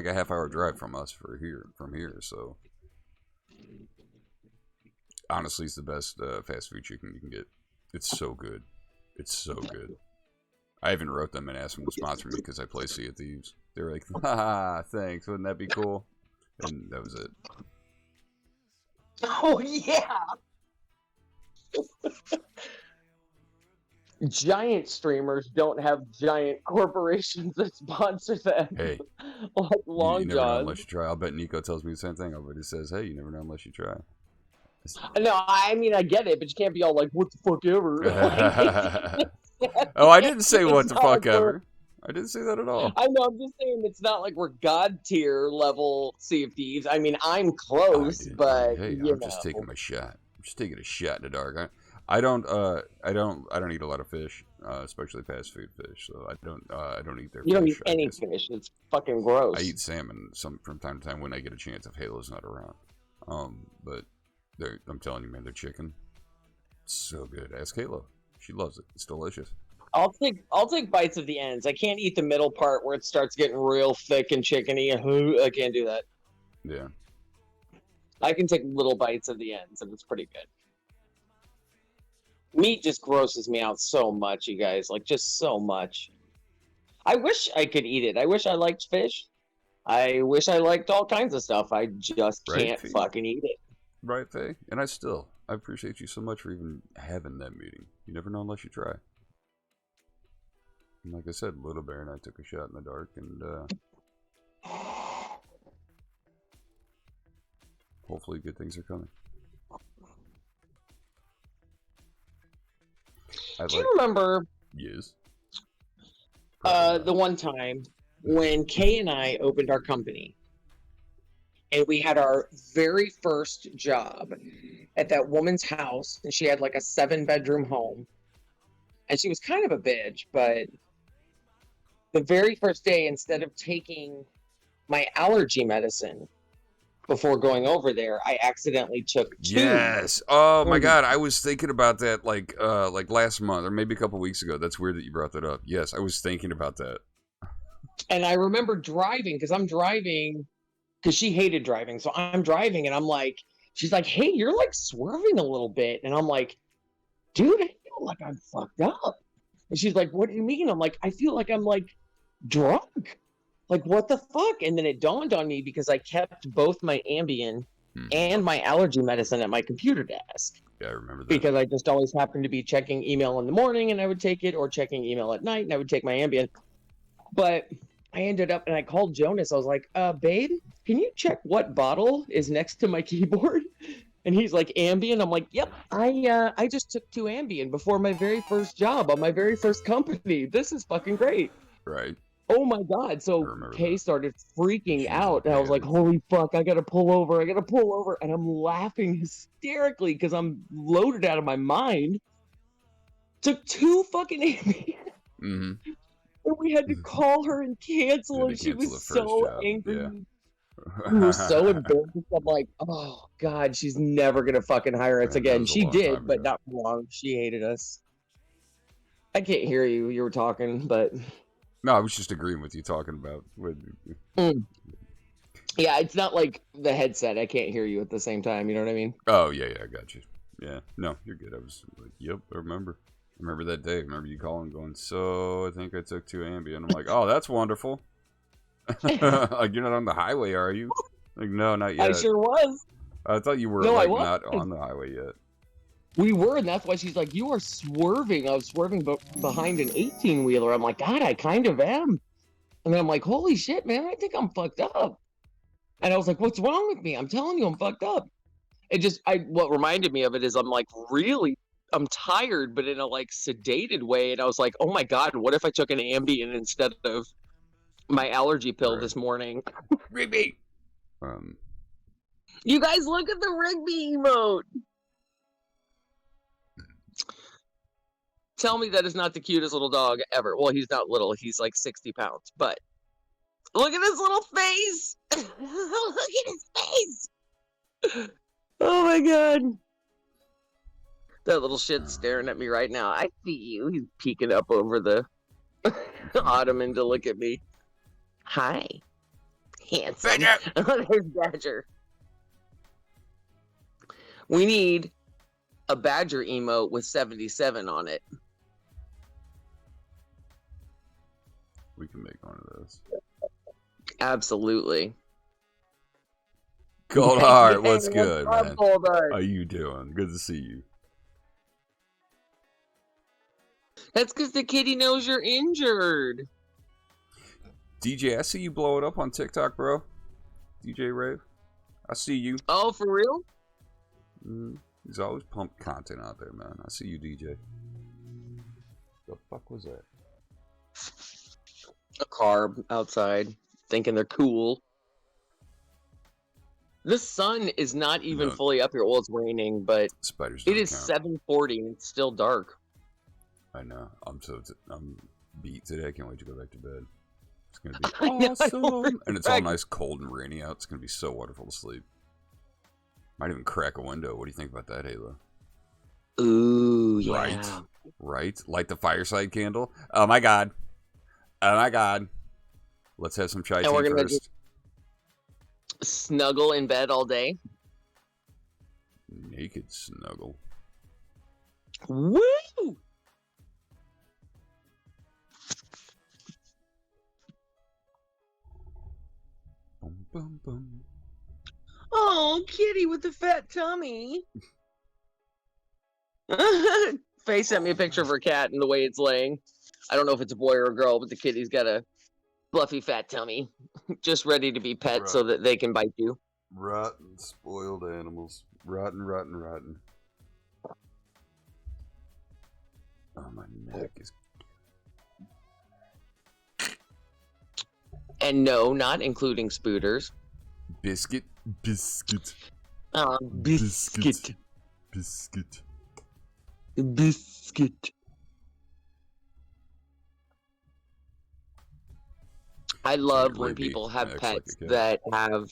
S2: a half-hour drive from us from here. So honestly, it's the best fast food chicken you can get. It's so good. It's so good. I even wrote them and asked them to sponsor me because I play Sea of Thieves. They were like, "Ha, thanks. Wouldn't that be cool?" And that was it.
S3: Oh yeah. Giant streamers don't have giant corporations that sponsor them.
S2: Hey,
S3: like
S2: you
S3: Long
S2: never know
S3: John.
S2: unless you try. I'll bet Nico tells me the same thing. But he says, "Hey, you never know unless you try."
S3: No, I mean I get it, but you can't be all like, "What the fuck ever."
S2: Oh, I didn't say what
S3: It's
S2: the
S3: not
S2: fuck
S3: like we're-
S2: ever. I didn't say that at all.
S3: I know. I'm just saying it's not like we're god tier level Sea of Thieves. I mean, I'm close, but
S2: hey,
S3: you
S2: I'm just
S3: know.
S2: taking my shot. I'm just taking a shot in the dark. I don't eat a lot of fish, especially fast food fish. So I don't eat their
S3: You don't
S2: fish.
S3: eat any fish. It's fucking gross.
S2: I eat salmon from time to time when I get a chance if Halo's not around. But I'm telling you, man, their chicken, so good. Ask Halo. She loves it. It's delicious.
S3: I'll take bites of the ends. I can't eat the middle part where it starts getting real thick and chickeny. I can't do that.
S2: Yeah.
S3: I can take little bites of the ends, and it's pretty good. Meat just grosses me out so much, you guys. Like, just so much. I wish I could eat it. I wish I liked fish. I wish I liked all kinds of stuff. I just
S2: Right,
S3: can't
S2: Faye?
S3: fucking eat it.
S2: Right, Faye? And I appreciate you so much for even having that meeting. You never know unless you try. And like I said, Little Bear and I took a shot in the dark, and hopefully good things are coming.
S3: Do you remember
S2: Yes.
S3: the one time when Kay and I opened our company and we had our very first job at that woman's house, and she had like a 7-bedroom home, and she was kind of a bitch, but the very first day, instead of taking my allergy medicine before going over there, I accidentally took 2.
S2: Yes. Oh my God, I was thinking about that like last month or maybe a couple weeks ago. That's weird that you brought that up. Yes, I was thinking about that.
S3: And I remember driving because she hated driving. So I'm driving and I'm like, she's like, "Hey, you're like swerving a little bit." And I'm like, "Dude, I feel like I'm fucked up." And she's like, "What do you mean?" I'm like, "I feel like I'm like drunk. Like, what the fuck?" And then it dawned on me because I kept both my Ambien and my allergy medicine at my computer desk.
S2: Yeah, I remember that.
S3: Because I just always happened to be checking email in the morning and I would take it, or checking email at night and I would take my Ambien. But I ended up, and I called Jonus. I was like, "Babe, can you check what bottle is next to my keyboard?" And he's like, "Ambien." I'm like, "Yep, I just took 2 Ambien before my very first job on my very first company. This is fucking great."
S2: Right.
S3: Oh my God. So Kay started freaking out, and I was like, "Holy fuck, I gotta pull over. And I'm laughing hysterically because I'm loaded out of my mind. Took 2 fucking Ambien.
S2: Mm-hmm.
S3: And we had to call her and cancel, and she was so angry.
S2: Yeah.
S3: We were so embarrassed. I'm like, "Oh God, she's never gonna fucking hire us again." She did, but not for long. She hated us. I can't hear you. You were talking, but
S2: no, I was just agreeing with you talking about.
S3: Yeah, it's not like the headset. I can't hear you at the same time. You know what I mean?
S2: Oh yeah, I got you. Yeah, no, you're good. I was like, yep, I remember that day. I remember you calling, going, "So I think I took 2 Ambien." I'm like, "Oh, that's wonderful." Like, you're not on the highway, are you? Like, no, not yet.
S3: I sure was.
S2: I thought you were not on the highway yet.
S3: We were, and that's why she's like, "You are swerving." I was swerving behind an 18-wheeler. I'm like, "God, I kind of am." And then I'm like, "Holy shit, man, I think I'm fucked up." And I was like, "What's wrong with me? I'm telling you, I'm fucked up." What reminded me of it is I'm like, I'm tired, but in a like sedated way. And I was like, "Oh my God, what if I took an Ambien instead of my allergy pill this morning?"
S2: Creepy.
S3: You guys look at the Rigby emote. Tell me that is not the cutest little dog ever. Well, he's not little. He's like 60 pounds. But look at his little face. Look at his face. Oh, my God. That little shit's staring at me right now. I see you. He's peeking up over the ottoman to look at me. Hi. Handsome. There's Badger. We need a Badger emote with 77 on it.
S2: We can make one of those.
S3: Absolutely.
S2: Goldheart, what's good,
S3: What's up,
S2: man?
S3: Goldheart?
S2: How you doing? Good to see you.
S3: That's because the kitty knows you're injured.
S2: DJ, I see you blow it up on TikTok, bro. DJ Rave, I see you.
S3: Oh, for real?
S2: He's always pumped content out there, man. I see you, DJ. The fuck was that?
S3: A carb outside, thinking they're cool. The sun is not even fully up here. Well, it's raining, but
S2: Spiders
S3: it
S2: don't
S3: is
S2: count.
S3: 7:40 and it's still dark.
S2: I know. I'm beat today. I can't wait to go back to bed. It's gonna
S3: I
S2: be
S3: know,
S2: awesome, and it's all
S3: correct.
S2: nice, cold, and rainy out. It's gonna be so wonderful to sleep. Might even crack a window. What do you think about that, Halo?
S3: Ooh, yeah.
S2: Right. Light the fireside candle. Oh my god. Oh my god. Let's have some chai tea
S3: we're gonna
S2: first.
S3: Snuggle in bed all day.
S2: Naked snuggle.
S3: Woo!
S2: Boom, boom, boom.
S3: Oh, kitty with the fat tummy. Faye sent me a picture of her cat and the way it's laying. I don't know if it's a boy or a girl, but the kitty's got a fluffy fat tummy. Just ready to be pet so that they can bite you.
S2: Rotten, spoiled animals. Rotten, rotten, rotten. Oh, my neck is...
S3: And no, not including spooters.
S2: Biscuit.
S3: Biscuit.
S2: Biscuit.
S3: Biscuit. I love when people have pets that have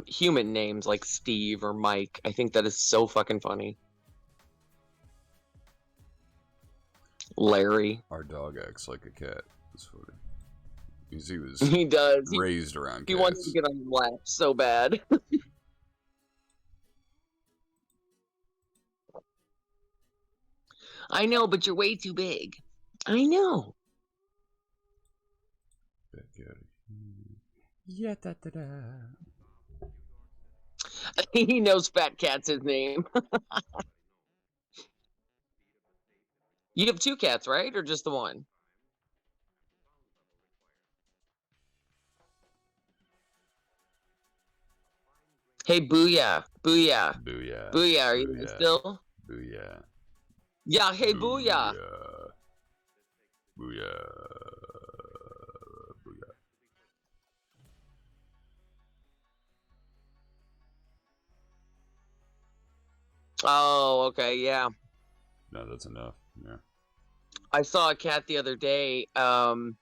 S3: human names like Steve or Mike. I think that is so fucking funny. Larry.
S2: Our dog acts like a cat. It's funny. Because he was
S3: He does.
S2: raised around cats.
S3: He wants to get on your lap so bad. I know, but you're way too big. I know.
S2: Yeah, da, da, da.
S3: He knows Fat Cat's his name. You have 2 cats, right? Or just the one? Hey, Booyah. Booyah.
S2: Booyah.
S3: Booyah, are you there
S2: Booyah.
S3: still?
S2: Booyah.
S3: Yeah, hey, Booyah.
S2: Booyah. Booyah.
S3: Oh, okay, yeah.
S2: No, that's enough. Yeah.
S3: I saw a cat the other day. I'm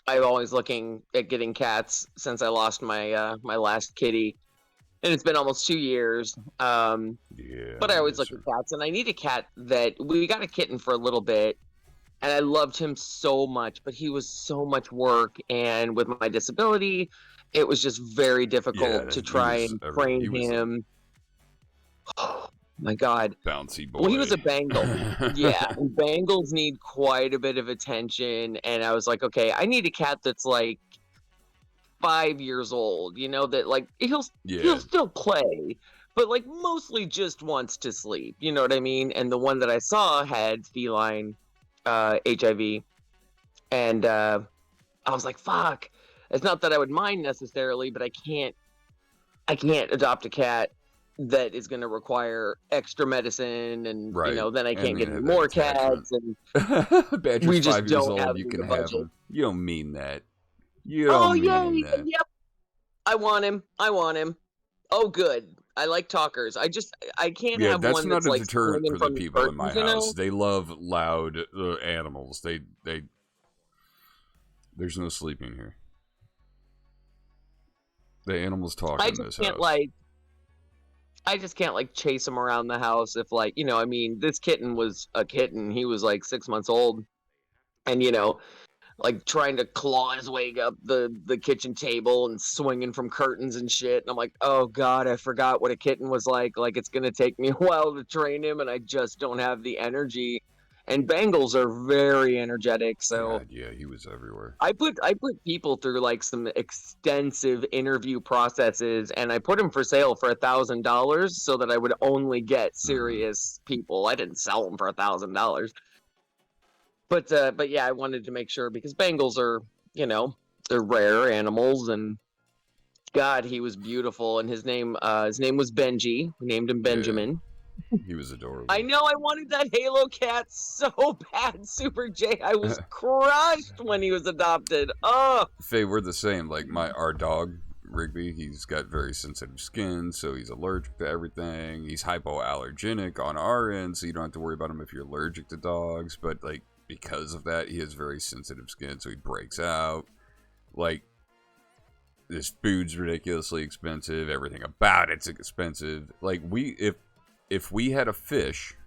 S3: always looking at getting cats since I lost my my last kitty. And it's been almost 2 years.
S2: Yeah.
S3: But I always look at cats, and I need a cat that we got a kitten for a little bit, and I loved him so much, but he was so much work, and with my disability, it was just very difficult to try and train him. Oh my God.
S2: Bouncy boy.
S3: Well, he was a Bengal. Yeah, and Bengals need quite a bit of attention, and I was like, okay, I need a cat that's like 5 years old, you know, that like he'll still play, but like mostly just wants to sleep, you know what I mean? And the one that I saw had feline HIV, and I was like, fuck, it's not that I would mind necessarily, but I can't adopt a cat that is going to require extra medicine, and you know, then I can't get any more cats, and
S2: Badger's
S3: we just
S2: 5 years
S3: don't
S2: old,
S3: have
S2: you
S3: the
S2: can have
S3: budget.
S2: him. You don't mean that. You don't mean that.
S3: Yep. I want him. Oh, good. I like talkers. I can't
S2: Yeah,
S3: have
S2: that's
S3: one
S2: not
S3: that's
S2: a
S3: like
S2: deterrent
S3: swinging
S2: for the
S3: from
S2: people in my
S3: curtains, you
S2: house.
S3: know?
S2: They love loud animals. There's no sleeping here. The animals talk
S3: I
S2: in
S3: just
S2: this
S3: can't
S2: house.
S3: like. I just can't like chase him around the house if like I mean this kitten was a kitten. He was like 6 months old, and like trying to claw his way up the kitchen table and swinging from curtains and shit. And I'm like, oh god, I forgot what a kitten was like. Like it's gonna take me a while to train him, and I just don't have the energy. And Bengals are very energetic, so
S2: God, yeah, he was everywhere.
S3: I put people through like some extensive interview processes, and I put them for sale for $1,000 so that I would only get serious people. I didn't sell them for $1,000. But yeah, I wanted to make sure because Bengals are, they're rare animals, and God, he was beautiful, and his name was Benji. We named him Benjamin.
S2: He was adorable.
S3: I know I wanted that Halo cat so bad, Super J. I was crushed when he was adopted. Oh,
S2: Faye, we're the same. Like our dog Rigby, he's got very sensitive skin, so he's allergic to everything. He's hypoallergenic on our end, so you don't have to worry about him if you're allergic to dogs. But like because of that, he has very sensitive skin, so he breaks out. Like this food's ridiculously expensive. Everything about it's expensive. Like if we had a fish,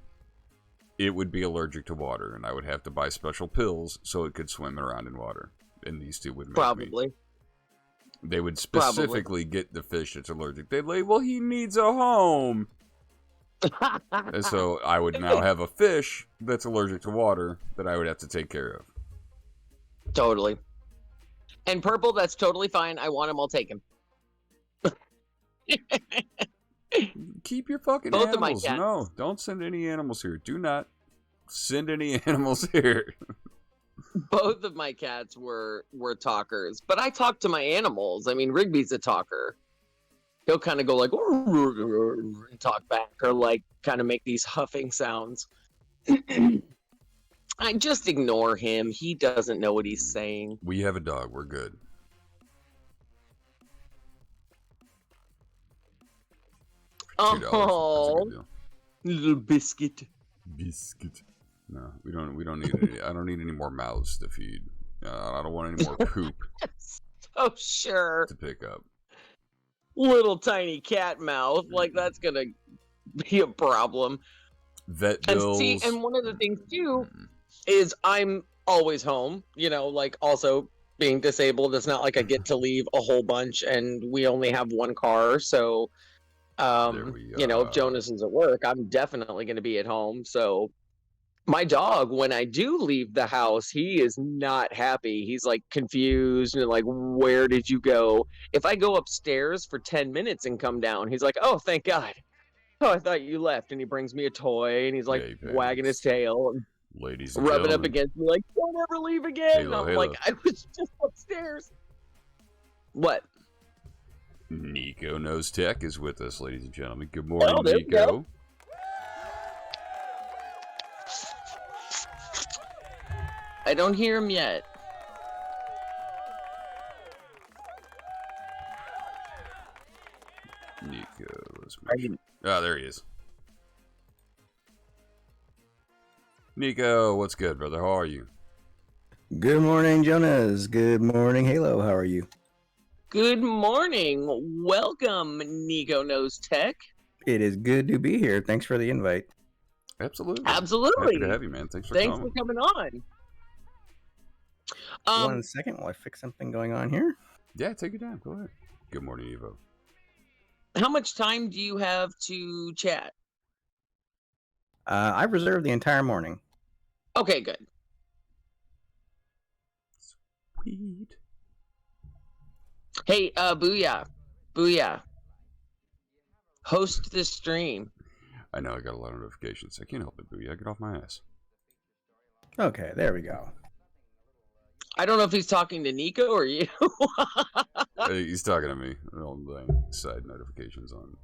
S2: it would be allergic to water, and I would have to buy special pills so it could swim around in water. And these two would make
S3: probably.
S2: me. They would specifically get the fish that's allergic. They'd like, well, he needs a home. And so I would now have a fish that's allergic to water that I would have to take care of.
S3: Totally. And purple, that's totally fine. I want him, I'll take him.
S2: Keep your fucking
S3: Both of my
S2: animals.
S3: cats.
S2: No, don't send any animals here. Do not send any animals here.
S3: Both of my cats were talkers, but I talk to my animals. I mean, Rigby's a talker. He'll kind of go like and talk back, or like kind of make these huffing sounds. I just ignore him. He doesn't know what he's saying.
S2: We have a dog. We're good. $2. That's a
S3: Oh,
S2: good deal.
S3: little biscuit.
S2: Biscuit. No, we don't need any. I don't need any more mouths to feed. I don't want any more poop
S3: Oh, sure.
S2: to pick up.
S3: Little tiny cat mouth. Like, that's gonna be a problem.
S2: Vet
S3: And
S2: bills.
S3: see, and one of the things, too, is I'm always home. Like, also being disabled, it's not like I get to leave a whole bunch, and we only have one car, so... if Jonus is at work, I'm definitely going to be at home. So my dog, when I do leave the house, he is not happy. He's like confused and like, where did you go? If I go upstairs for 10 minutes and come down, he's like, oh, thank God. Oh, I thought you left. And he brings me a toy and he's like wagging his tail and
S2: Ladies and
S3: rubbing up
S2: gentlemen.
S3: against me like, don't ever leave again.
S2: Halo,
S3: I'm
S2: Halo.
S3: like, I was just upstairs. What?
S2: NicoKnowsTech is with us, ladies and gentlemen. Good morning,
S3: there we go.
S2: Nico.
S3: I don't hear him yet.
S2: Nico, let's make sure. Oh, there he is. Nico, what's good, brother? How are you?
S6: Good morning, Jonas. Good morning, Halo. How are you?
S3: Good morning. Welcome, NicoKnowsTech.
S6: It is good to be here. Thanks for the invite.
S2: Absolutely.
S3: Absolutely.
S2: Happy to have you, man. Thanks for
S3: Thanks
S2: coming.
S3: for coming on.
S6: 1 second while I fix something going on here.
S2: Yeah, take your time. Go ahead. Good morning, Evo.
S3: How much time do you have to chat?
S6: I've reserved the entire morning.
S3: Okay, good.
S2: Sweet.
S3: Hey, Booyah. Host this stream.
S2: I know I got a lot of notifications. I can't help it, Booyah. Get off my ass.
S6: Okay, there we go.
S3: I don't know if he's talking to Nico or you.
S2: He's talking to me. All the side notifications on.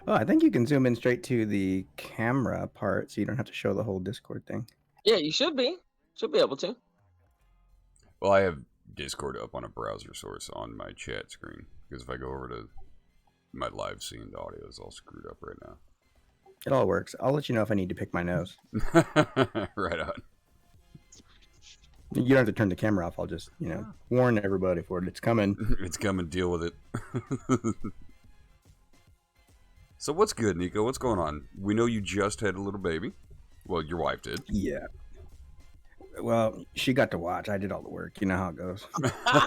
S6: Oh, I think you can zoom in straight to the camera part, so you don't have to show the whole Discord thing.
S3: Yeah, you should be. Should be able to.
S2: Well, I have Discord up on a browser source on my chat screen. Because if I go over to my live scene, the audio is all screwed up right now.
S6: It all works. I'll let you know if I need to pick my nose.
S2: Right on.
S6: You don't have to turn the camera off. I'll just, warn everybody for it. It's coming.
S2: It's coming. Deal with it. So what's good, Nico? What's going on? We know you just had a little baby. Well, your wife did.
S6: Yeah. Well, she got to watch. I did all the work. You know how it goes.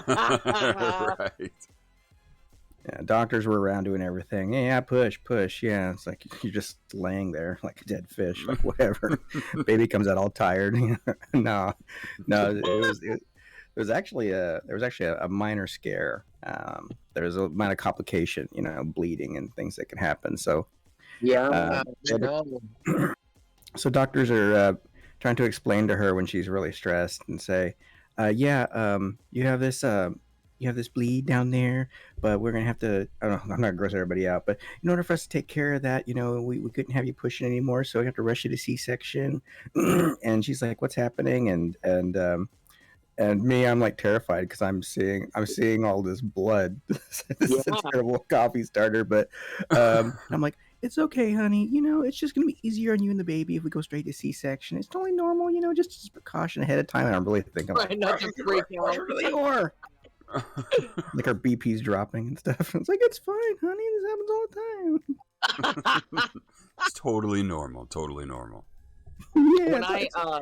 S2: Right.
S6: Yeah, doctors were around doing everything. Yeah, push. Yeah, it's like you're just laying there like a dead fish, like whatever. Baby comes out all tired. No, it was actually a minor scare. There was a minor complication, bleeding and things that could happen. So
S3: Yeah.
S6: so doctors are trying to explain to her when she's really stressed and say, you have this bleed down there, but we're gonna have to. I don't know. I'm not gonna gross everybody out, but in order for us to take care of that, we couldn't have you pushing anymore, so we have to rush you to C-section. And she's like, "What's happening?" And me, I'm like terrified because I'm seeing all this blood. This is a terrible coffee starter, but I'm like, it's okay, honey. It's just gonna be easier on you and the baby if we go straight to C-section. It's totally normal, just as a precaution ahead of time. And I'm really thinking,
S3: Right, not to freak out.
S6: Really are. Like our BP's dropping and stuff. It's like, it's fine, honey. This happens all the time.
S2: It's totally normal. Totally normal.
S6: Yeah,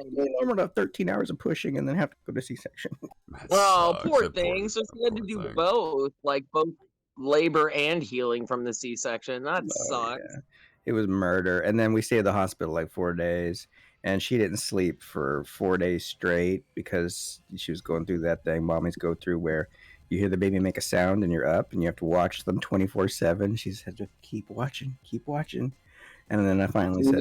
S6: normal to have 13 hours of pushing and then have to go to C-section.
S3: Well, poor thing. So she had to do both labor and healing from the C-section. That sucks.
S6: Yeah. It was murder. And then we stayed at the hospital like 4 days. And she didn't sleep for 4 days straight because she was going through that thing mommies go through where you hear the baby make a sound and you're up and you have to watch them 24/7. She said, just keep watching. And then I finally said,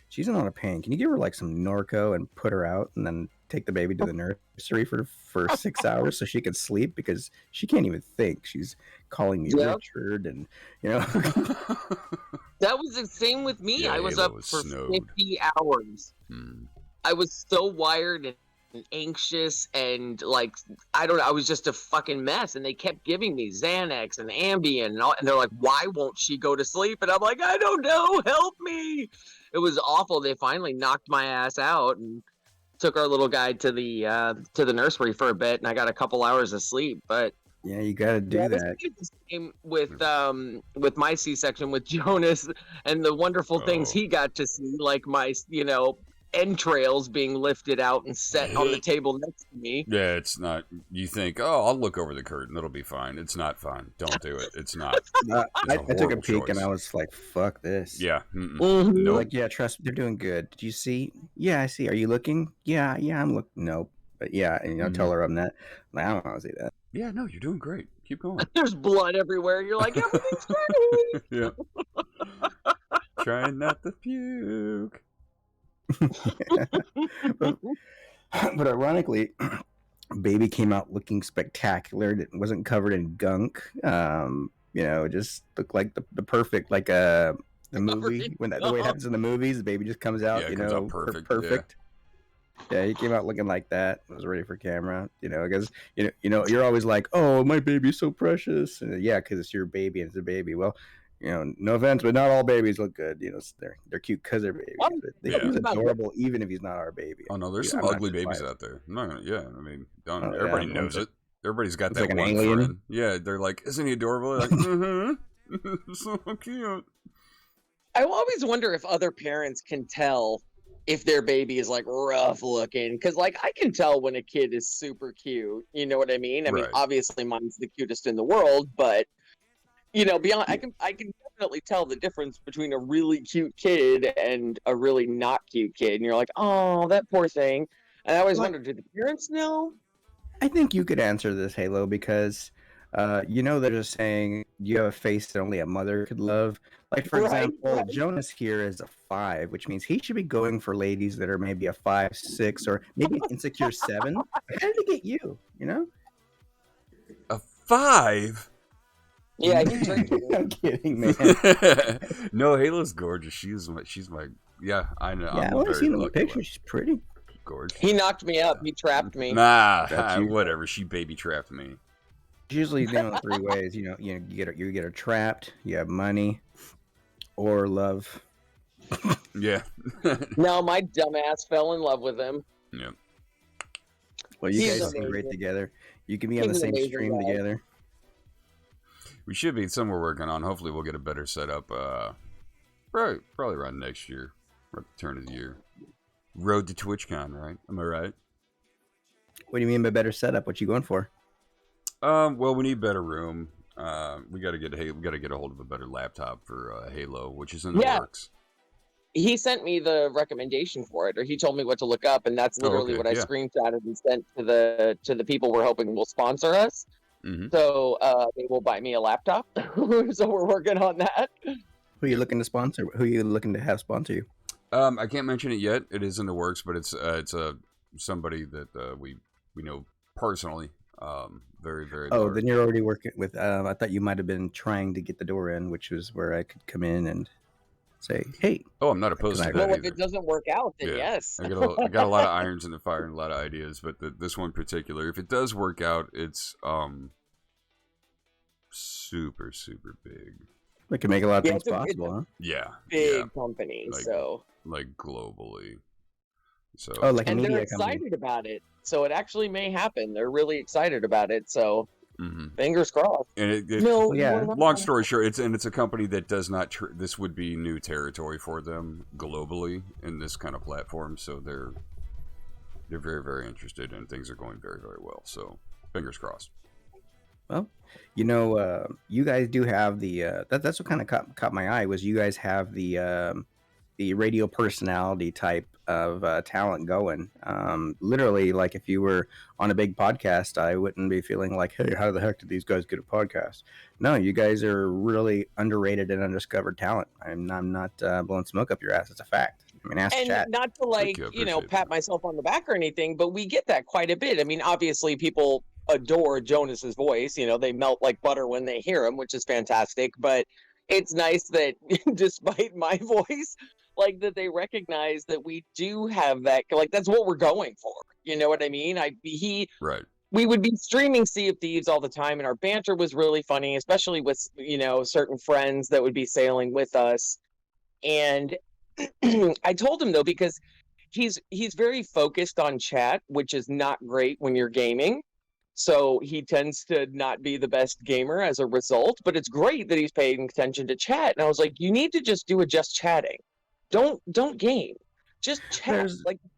S6: she's in a lot of pain. Can you give her like some Norco and put her out and then take the baby to the nursery for 6 hours so she can sleep because she can't even think. She's calling me Richard and,
S3: That was the same with me.
S2: Yeah,
S3: I was up for 50 hours. I was so wired and anxious and I was just a fucking mess. And they kept giving me Xanax and Ambien and they're like, why won't she go to sleep? And I'm like, I don't know. Help me. It was awful. They finally knocked my ass out and took our little guy to the nursery for a bit. And I got a couple hours of sleep, but
S6: yeah, you got to do that.
S3: The same with my C-section with Jonus and the wonderful things he got to see, like my entrails being lifted out and set on the table next to me.
S2: Yeah, it's not. You think, I'll look over the curtain, it'll be fine. It's not fine. Don't do it. It's not.
S6: I took a peek and I was like, fuck this.
S2: Yeah.
S6: Nope. Like, yeah, trust me, they're doing good. Did you see? Yeah, I see. Are you looking? Yeah, I'm looking. Nope. But yeah, and tell her I'm that. Like, I don't want to see that.
S2: Yeah, no, you're doing great. Keep going.
S3: There's blood everywhere. You're like, everything's great.
S2: Yeah. Trying not to puke.
S6: But ironically, baby came out looking spectacular. It wasn't covered in gunk. It just looked like the perfect, like the movie when the way it happens in the movies. The baby just comes out,
S2: comes out perfect.
S6: Perfect. Yeah, he came out looking like that. Was ready for camera. Because you're always like, oh, my baby's so precious. And yeah, because it's your baby and it's a baby. Well, no offense, but not all babies look good. They're cute because they're babies. But he's adorable even if he's not our baby.
S2: Oh no, there's some ugly babies out there. Everybody knows it. Everybody's got that like one friend. Yeah, they're like, isn't he adorable? They're like, so cute.
S3: I always wonder if other parents can tell if their baby is like rough looking, because I can tell when a kid is super cute. You know what I mean? I mean, obviously mine's the cutest in the world, but beyond, I can definitely tell the difference between a really cute kid and a really not cute kid. And you're like, oh, that poor thing. And I always wondered, do the parents know?
S6: I think you could answer this, Halo, because they're just saying you have a face that only a mother could love. Like, for example, Jonus here is a 5, which means he should be going for ladies that are maybe a 5, 6, or maybe an insecure 7. How did he get you?
S2: A 5?
S3: Yeah,
S6: I'm kidding, man.
S2: No, Halo's gorgeous. She's my. Yeah, I know.
S6: Yeah, I've only seen the picture. She's pretty.
S2: Gorgeous.
S3: He knocked me up. He trapped me.
S2: Nah, whatever. She baby trapped me.
S6: usually three ways. You get her trapped. You have money or love.
S2: Yeah.
S3: No, my dumbass fell in love with him.
S2: Yeah.
S6: Well, you
S3: He's
S6: guys seem great
S3: amazing.
S6: together. You can be on the
S3: He's an
S6: same
S3: amazing
S6: stream
S3: guy.
S6: together.
S2: We should be. Some we're working on. Hopefully, we'll get a better setup. Probably around next year, or at the turn of the year. Road to TwitchCon, right? Am I right?
S6: What do you mean by better setup? What you going for?
S2: Well, we need better room. We got to get a hold of a better laptop for Halo, which is in the works.
S3: He sent me the recommendation for it, or he told me what to look up, and that's literally what I screenshotted and sent to the people we're hoping will sponsor us.
S2: Mm-hmm.
S3: So they will buy me a laptop. So we're working on that.
S6: Who are you looking to sponsor? Who are you looking to have sponsor you?
S2: I can't mention it yet. It is in the works, but it's somebody that we know personally. Very, very.
S6: Oh,
S2: large.
S6: then you're already working with. I thought you might have been trying to get the door in, which was where I could come in and say, "Hey."
S2: Oh, I'm not opposed to that
S3: Well,
S2: either.
S3: if it doesn't work out, then yes.
S2: I got a lot of irons in the fire and a lot of ideas, but this one in particular, if it does work out, it's super, super big.
S6: We can make a lot of things possible, huh?
S2: Yeah,
S3: big company,
S2: like globally. So
S6: like a
S3: and
S6: media
S3: they're excited
S6: company.
S3: about it, so it actually may happen. They're really excited about it, so fingers crossed.
S2: And long story short, it's a company that does not. This would be new territory for them globally in this kind of platform. So they're very, very interested, and things are going very, very well. So fingers crossed.
S6: Well, you guys do have the. That's what kind of caught my eye was you guys have the radio personality type of talent going. Literally, like if you were on a big podcast, I wouldn't be feeling like, hey, how the heck did these guys get a podcast? No, you guys are really underrated and undiscovered talent. I'm not blowing smoke up your ass. It's a fact. I mean, ask chat.
S3: Not to pat myself on the back or anything, but we get that quite a bit. I mean, obviously people adore Jonus's voice. They melt like butter when they hear him, which is fantastic. But it's nice that despite my voice, like that they recognize that we do have that, like that's what we're going for. You know what I mean?
S2: Right.
S3: We would be streaming Sea of Thieves all the time, and our banter was really funny, especially with certain friends that would be sailing with us. And I told him though, because he's very focused on chat, which is not great when you're gaming. So he tends to not be the best gamer as a result, but it's great that he's paying attention to chat. And I was like, you need to just do just chatting. Don't game. Just chat.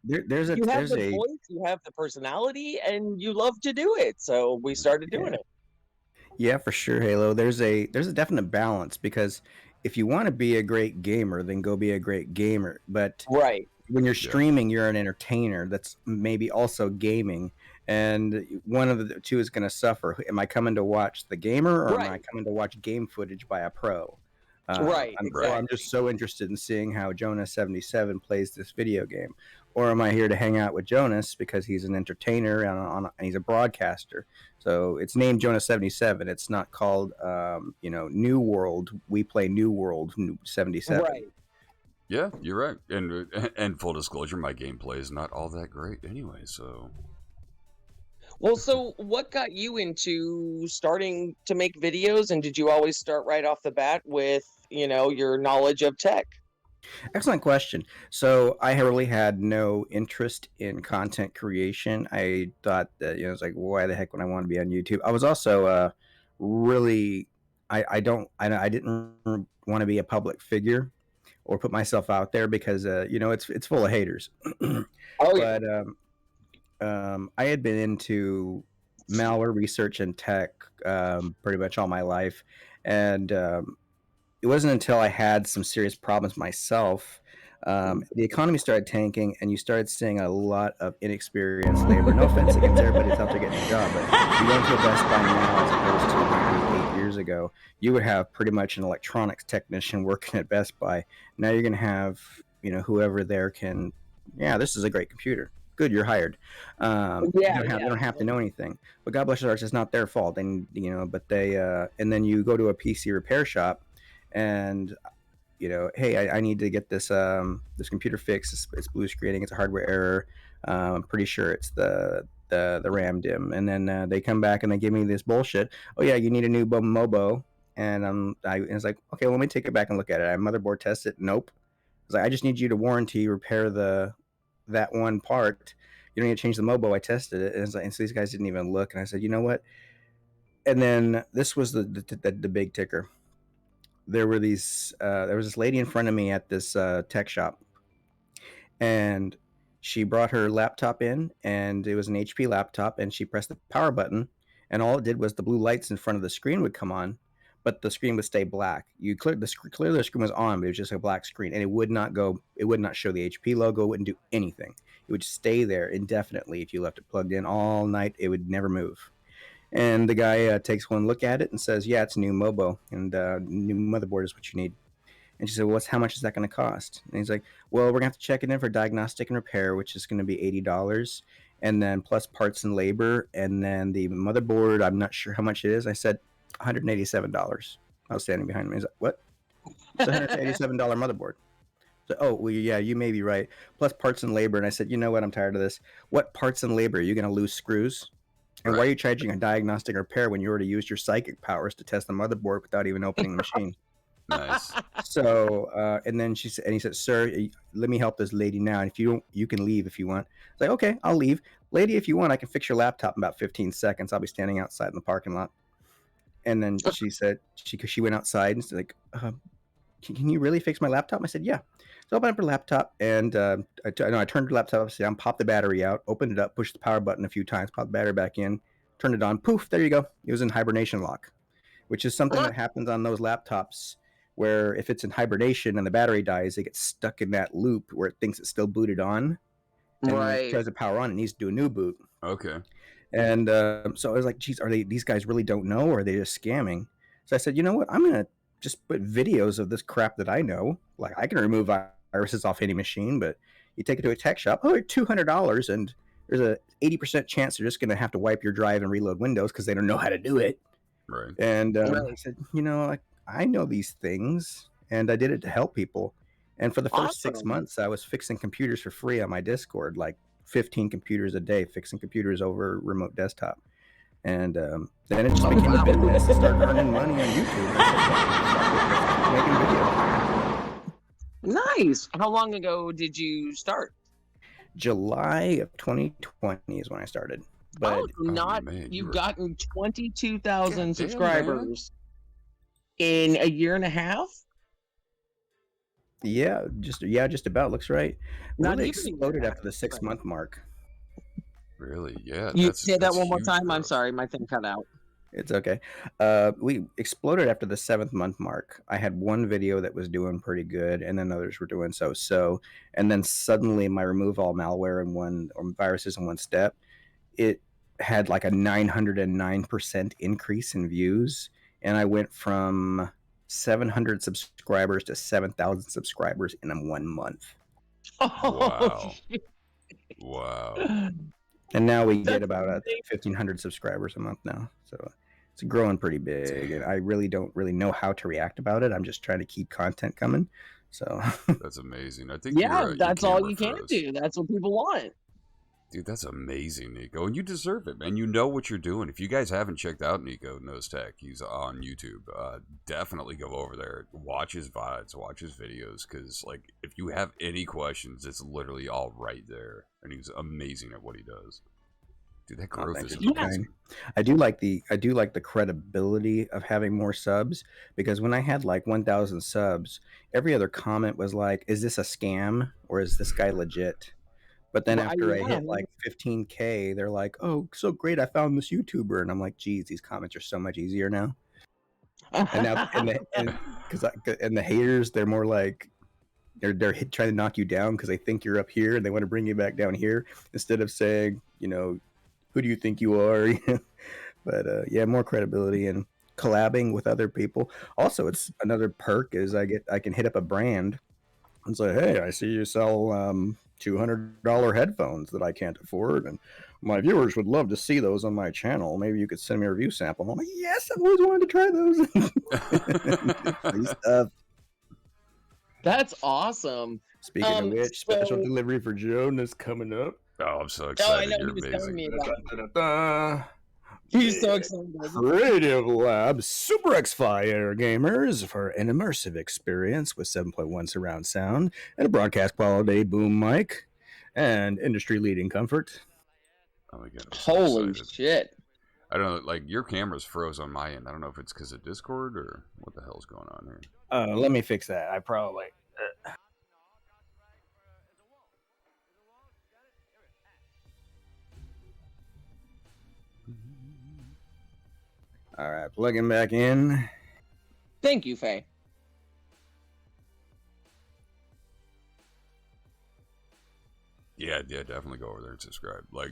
S3: You have the voice, you have the personality, and you love to do it. So we started doing it.
S6: Yeah, for sure, Halo. There's a definite balance, because if you want to be a great gamer, then go be a great gamer. But when you're streaming, you're an entertainer that's maybe also gaming, and one of the two is going to suffer. Am I coming to watch the gamer, or am I coming to watch game footage by a pro? I'm just so interested in seeing how Jonus77 plays this video game. Or am I here to hang out with Jonus because he's an entertainer and he's a broadcaster? So it's named Jonus77. It's not called, New World. We play New World 77.
S3: Right.
S2: Yeah, you're right. And full disclosure, my gameplay is not all that great anyway, so...
S3: Well, so what got you into starting to make videos, and did you always start right off the bat with, your knowledge of tech?
S6: Excellent question. So I really had no interest in content creation. I thought that, it's like, why the heck would I want to be on YouTube? I was also really, I didn't want to be a public figure or put myself out there because, it's full of haters. But I had been into malware research and tech pretty much all my life. And it wasn't until I had some serious problems myself, the economy started tanking, and you started seeing a lot of inexperienced labor. No offense against everybody that's out there getting a job, but you go into a Best Buy now as opposed to maybe 8 years ago, you would have pretty much an electronics technician working at Best Buy. Now you're going to have, whoever there can, this is a great computer. Good, you're hired. They don't have to know anything. But God bless their hearts, it's not their fault. And but they and then you go to a PC repair shop, and hey, I need to get this this computer fixed. It's blue screening. It's a hardware error. I'm pretty sure it's the the RAM DIMM, and then they come back and they give me this bullshit. Oh yeah, you need a new Mobo, and I was like, okay, well, let me take it back and look at it. I motherboard test it. Nope. I was like, I just need you to warranty repair that one part. You don't need to change the Mobo. I tested it, and, it's like, and so these guys didn't even look. And I said, you know what? And then this was the big ticker. There was this lady in front of me at this tech shop, and she brought her laptop in, and it was an HP laptop, and she pressed the power button, and all it did was the blue lights in front of the screen would come on, but the screen would stay black. You clearly the screen was on, but it was just a black screen, and it would not show the HP logo. It wouldn't do anything. It would stay there indefinitely if you left it plugged in all night. It would never move. And the guy takes one look at it and says, yeah, it's a new Mobo, and new motherboard is what you need. And she said, well, how much is that going to cost? And he's like, well, we're going to have to check it in for diagnostic and repair, which is going to be $80, and then plus parts and labor, and then the motherboard, I'm not sure how much it is. I said $187. I was standing behind him. He's like, what? It's a $187 motherboard. So, oh, well, yeah, you may be right. Plus parts and labor. And I said, you know what? I'm tired of this. What parts and labor? Are you going to lose screws? And why are you charging a diagnostic repair when you already used your psychic powers to test the motherboard without even opening the machine?
S2: Nice.
S6: So, and then he said, sir, let me help this lady now. And if you don't, you can leave if you want. I was like, okay, I'll leave. Lady, if you want, I can fix your laptop in about 15 seconds. I'll be standing outside in the parking lot. And then she said, she went outside and said, like, can you really fix my laptop? I said, yeah. So I opened up her laptop, and I turned her laptop upside down, popped the battery out, opened it up, pushed the power button a few times, popped the battery back in, turned it on. Poof, there you go. It was in hibernation lock, which is something that happens on those laptops where if it's in hibernation and the battery dies, it gets stuck in that loop where it thinks it's still booted on. And when it tries to power on, it needs to do a new boot.
S2: Okay.
S6: And so I was like, geez, these guys really don't know, or are they just scamming? So I said, you know what? I'm going to just put videos of this crap that I know. Like, I can remove viruses off any machine, but you take it to a tech shop, $200, and there's a 80% chance they're just going to have to wipe your drive and reload Windows because they don't know how to do it.
S2: Right.
S6: And I said, you know, I know these things, and I did it to help people. And for the first 6 months, I was fixing computers for free on my Discord, like 15 computers a day, fixing computers over remote desktop. And then it just became a business to start earning money on YouTube. Making videos.
S3: Nice. How long ago did you start?
S6: July of 2020 is when I started. But
S3: you've gotten 22,000 subscribers in a year and a half.
S6: Yeah, just about looks right. Really exploded after the 6 month mark.
S2: Really? Yeah.
S3: You say that one more time. I'm sorry, my thing cut out.
S6: It's okay. We exploded after the 7th month mark. I had one video that was doing pretty good, and then others were doing so. And then suddenly, my remove all malware or viruses in one step, it had like a 909% increase in views, and I went from 700 subscribers to 7,000 subscribers in 1 month.
S2: Wow. Wow.
S6: And now we get about 1,500 subscribers a month now. So it's growing pretty big. And I really don't know how to react about it. I'm just trying to keep content coming. So
S2: that's amazing. I think
S3: that's all you can do. That's what people want.
S2: Dude, that's amazing, Nico. And you deserve it, man. You know what you're doing. If you guys haven't checked out NicoKnowsTech, he's on YouTube. Definitely go over there. Watch his VODs, watch his videos, because like if you have any questions, it's literally all right there. And he's amazing at what he does. Dude, that growth is amazing.
S6: I do like the credibility of having more subs, because when I had like 1,000 subs, every other comment was like, is this a scam or is this guy legit? But then after I hit like 15K, they're like, oh, so great, I found this YouTuber. And I'm like, geez, these comments are so much easier now. And now, and the haters, they're more like, they're trying to knock you down because they think you're up here and they want to bring you back down here instead of saying, you know, who do you think you are? But yeah, more credibility and collabing with other people. Also, it's another perk is I can hit up a brand and say, hey, I see you sell $200 headphones that I can't afford, and my viewers would love to see those on my channel. Maybe you could send me a review sample. I'm like, yes, I've always wanted to try those. Free stuff.
S3: That's awesome.
S6: Speaking of which, special delivery for Jonus coming up.
S2: Oh, Oh, I'm so
S3: Oh, I
S2: excited.
S3: know.
S2: You're
S3: He was telling
S2: amazing.
S3: me about it.
S6: Da-da-da-da.
S3: He's so excited.
S6: Creative Lab Super X-Fire gamers for an immersive experience with 7.1 surround sound and a broadcast quality boom mic and industry-leading comfort.
S2: Oh my god, I'm so
S3: Holy
S2: excited.
S3: shit.
S2: I don't know, like your camera's froze on my end. I don't know if it's because of Discord or what the hell's going on here.
S6: Let me fix that. I probably. All right, plugging back in.
S3: Thank you, Faye.
S2: Yeah, definitely go over there and subscribe. Like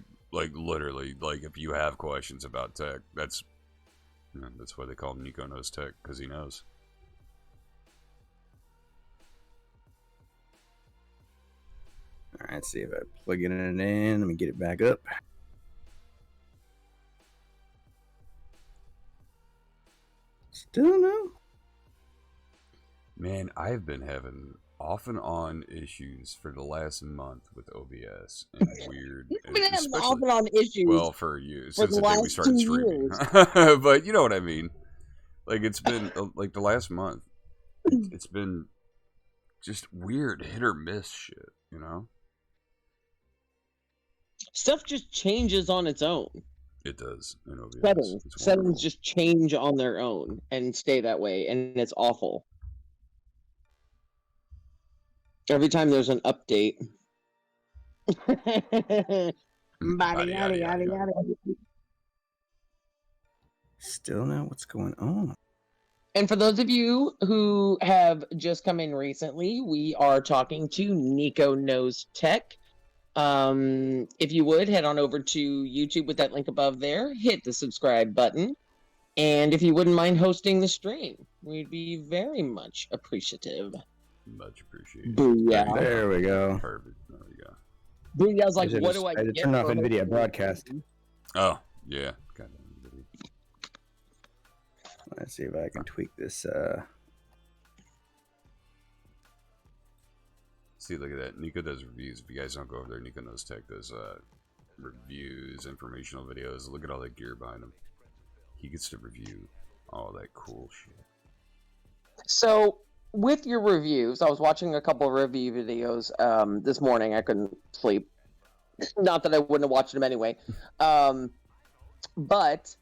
S2: literally, like if you have questions about tech, that's why they call him NicoKnowsTech, because he knows.
S6: All right, let's see if I plug it in. Let me get it back up. Still no.
S2: Man, I've been having off and on issues for the last month with OBS and weird.
S3: We've been having off and on issues.
S2: Well, for you
S3: for
S2: since
S3: the
S2: the day we
S3: last
S2: started
S3: 2
S2: streaming,
S3: years.
S2: but you know what I mean. Like it's been like the last month. It's been just weird hit or miss shit, you know.
S3: Stuff just changes on its own.
S2: It does. In OBS.
S3: Settings.
S2: It's
S3: Settings
S2: wonderful.
S3: just change on their own and stay that way, and it's awful. Every time there's an update. Body, yada, yada, yada.
S6: Still no. What's going on?
S3: And for those of you who have just come in recently, we are talking to NicoKnowsTech. If you would, head on over to YouTube with that link above there, hit the subscribe button, and if you wouldn't mind hosting the stream, we'd be very much appreciative.
S2: Much appreciated.
S3: Booyah.
S6: There we go.
S2: Perfect. There we go.
S3: Booyah's like,
S6: I
S3: what
S6: just-
S3: do I
S6: I just
S3: get
S6: turned off
S3: for
S6: NVIDIA
S3: hosting
S6: broadcast.
S3: the stream?
S2: Oh yeah. Kind of.
S6: Let's see if I can tweak this.
S2: See, look at that. Nico does reviews. If you guys don't go over there, NicoKnowsTech does reviews, informational videos. Look at all that gear behind him. He gets to review all that cool shit.
S3: So, with your reviews, I was watching a couple of review videos this morning. I couldn't sleep. Not that I wouldn't have watched them anyway. But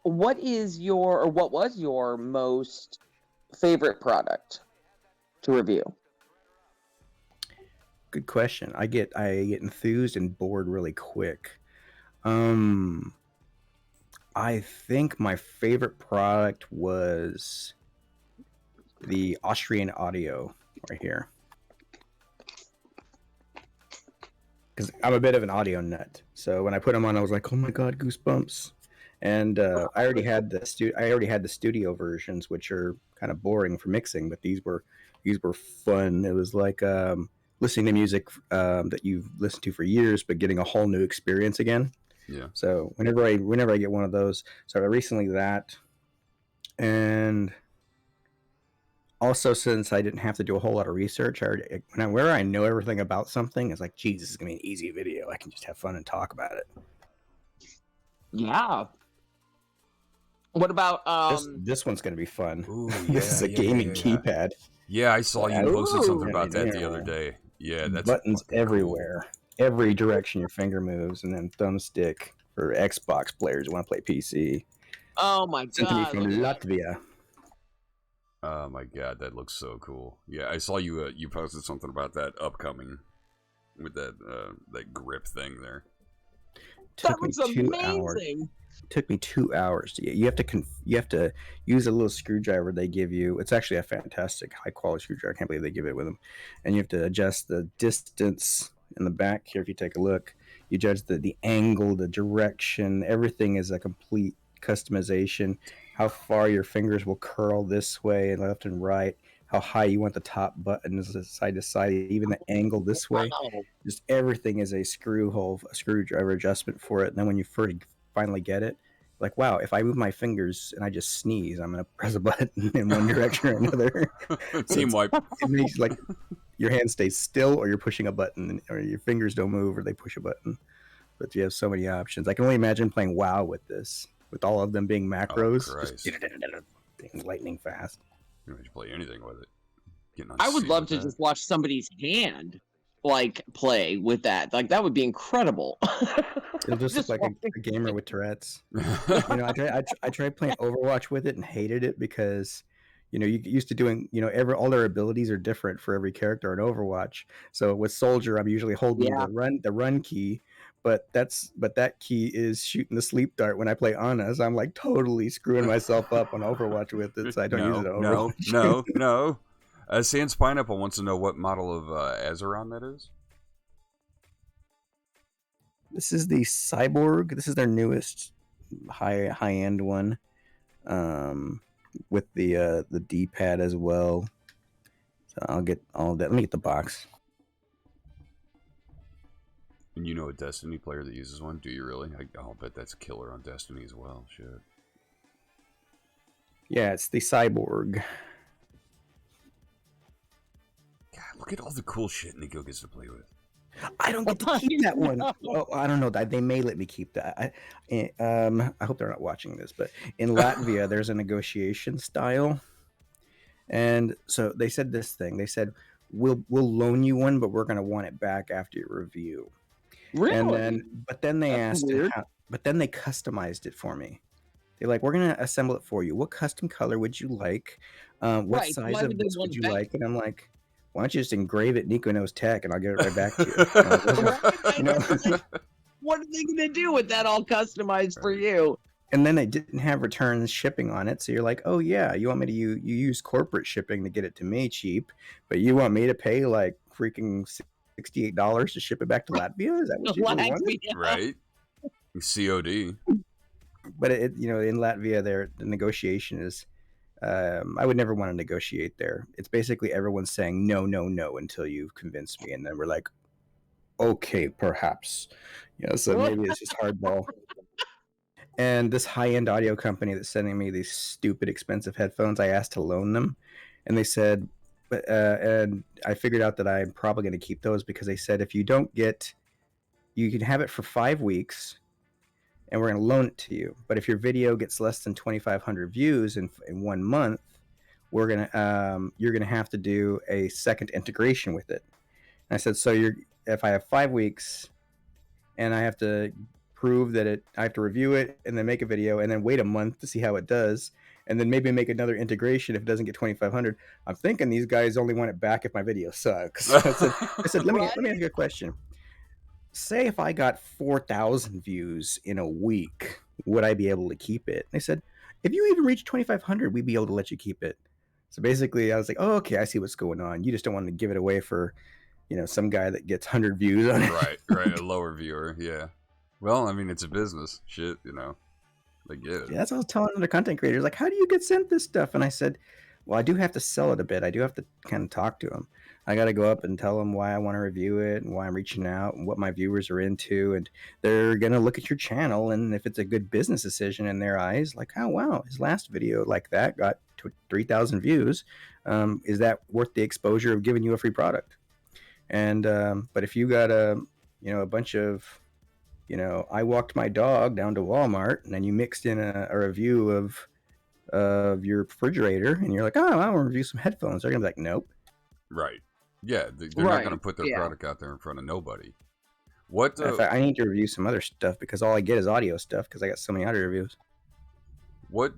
S3: what is what was your most favorite product to review?
S6: Good question. I get enthused and bored really quick. I think my favorite product was the Austrian Audio right here. Because I'm a bit of an audio nut. So when I put them on, I was like, oh my God, goosebumps. And I already had the studio versions, which are kind of boring for mixing, but these were fun. It was like listening to music that you've listened to for years, but getting a whole new experience again.
S2: Yeah.
S6: So whenever I get one of those, so I recently that, and also since I didn't have to do a whole lot of research, where I know everything about something, it's like, geez, this is gonna be an easy video. I can just have fun and talk about it.
S3: Yeah. What about
S6: this one's gonna be fun.
S2: Ooh,
S6: This is a gaming keypad.
S2: Yeah, I saw you
S6: Ooh.
S2: posted something about that the
S6: Yeah.
S2: other day. Yeah, that's
S6: Buttons
S2: fucking
S6: everywhere, every direction your finger moves, and then thumbstick for Xbox players who want to play PC.
S3: oh my
S6: Sent to me
S3: god,
S6: from
S3: look at that.
S6: Latvia.
S2: Oh my god, that looks so cool. Yeah, I saw you. You posted something about that upcoming with that that grip thing there.
S3: That
S6: Took me
S3: looks
S6: 2 hours.
S3: amazing.
S6: Took me 2 hours to get. You have to use a little screwdriver they give you. It's actually a fantastic high quality screwdriver. I can't believe they give it with them. And you have to adjust the distance in the back here. If you take a look, you judge the angle, the direction. Everything is a complete customization. How far your fingers will curl this way and left and right. How high you want the top buttons side to side. Even the angle this way.
S3: Wow.
S6: Just everything is a screwdriver adjustment for it. And then when you finally get it, like, wow, if I move my fingers and I just sneeze, I'm gonna press a button in one direction or another.
S2: Team wipe.
S6: It makes like your hand stays still, or you're pushing a button, or your fingers don't move, or they push a button. But you have so many options. I can only imagine playing WoW with this, with all of them being macros,
S2: Christ.
S6: just being lightning fast.
S2: You can play anything with it.
S3: I would love to just watch somebody's hand like play with that. Like that would be incredible.
S6: It'll just look like a gamer with Tourette's. You know, I tried playing Overwatch with it and hated it because, you know, you get used to doing, you know, all their abilities are different for every character in Overwatch. So with Soldier, I'm usually holding the run key, but that key is shooting the sleep dart when I play Ana. So I'm like totally screwing myself up on Overwatch with it. So I don't use it on Overwatch.
S2: No. Sans Pineapple wants to know what model of Azeron that is.
S6: This is the Cyborg. This is their newest high end one, with the D-pad as well. So I'll get all of that. Let me get the box.
S2: And you know a Destiny player that uses one? Do you really? I'll bet that's killer on Destiny as well. Shit.
S6: Yeah, it's the Cyborg.
S2: God, look at all the cool shit Nico gets to play with.
S6: I don't get to keep that one. Oh, I don't know. They may let me keep that. I hope they're not watching this, but in Latvia, there's a negotiation style. And so they said this thing. They said, we'll loan you one, but we're going to want it back after your review.
S3: Really?
S6: But then they asked, but then they customized it for me. They're like, we're going to assemble it for you. What custom color would you like? What size of this would you like? And I'm like, why don't you just engrave it NicoKnowsTech and I'll get it right back to you? You know?
S3: What are they going to do with that all customized for you?
S6: And then they didn't have returns shipping on it. So you're like, oh, yeah, you want me to you use corporate shipping to get it to me cheap, but you want me to pay like freaking $68 to ship it back to Latvia? Is that what you wanted?
S2: Right. COD.
S6: But you know, in Latvia, the negotiation is, I would never want to negotiate there. It's basically everyone's saying no until you've convinced me, and then we're like, okay, perhaps, you know. So maybe it's just hardball. And this high-end audio company that's sending me these stupid expensive headphones, I asked to loan them, and they said, but and I figured out that I'm probably going to keep those because they said if you don't get, you can have it for 5 weeks. And we're going to loan it to you. But if your video gets less than 2,500 views in 1 month, you're going to have to do a second integration with it. And I said, so if I have 5 weeks, and I have to prove that I have to review it, and then make a video, and then wait a month to see how it does, and then maybe make another integration if it doesn't get 2,500. I'm thinking these guys only want it back if my video sucks. So I said, let me ask you a question. Say if I got 4,000 views in a week, would I be able to keep it? They said, if you even reach 2,500, we'd be able to let you keep it. So basically, I was like, oh, okay, I see what's going on. You just don't want to give it away for, you know, some guy that gets 100 views on it.
S2: Right, a lower viewer, yeah. Well, I mean, it's a business, shit, you know. They get it.
S6: Yeah, that's what I was telling other content creators. Like, how do you get sent this stuff? And I said, well, I do have to sell it a bit. I do have to kind of talk to them. I got to go up and tell them why I want to review it and why I'm reaching out and what my viewers are into. And they're going to look at your channel. And if it's a good business decision in their eyes, like, oh, wow, his last video like that got 3,000 views. Is that worth the exposure of giving you a free product? And but if you got a bunch of, you know, I walked my dog down to Walmart and then you mixed in a review of your refrigerator and you're like, oh, I want to review some headphones. They're going to be like, nope.
S2: Right. Yeah, they're not going to put their product out there in front of nobody. What?
S6: In fact, I need to review some other stuff because all I get is audio stuff because I got so many audio reviews.
S2: What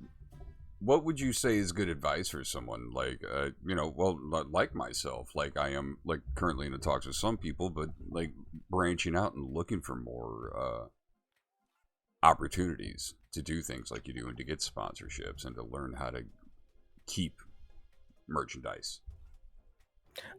S2: would you say is good advice for someone like, like myself? Like I am like currently in the talks with some people, but like branching out and looking for more opportunities to do things like you do and to get sponsorships and to learn how to keep merchandise.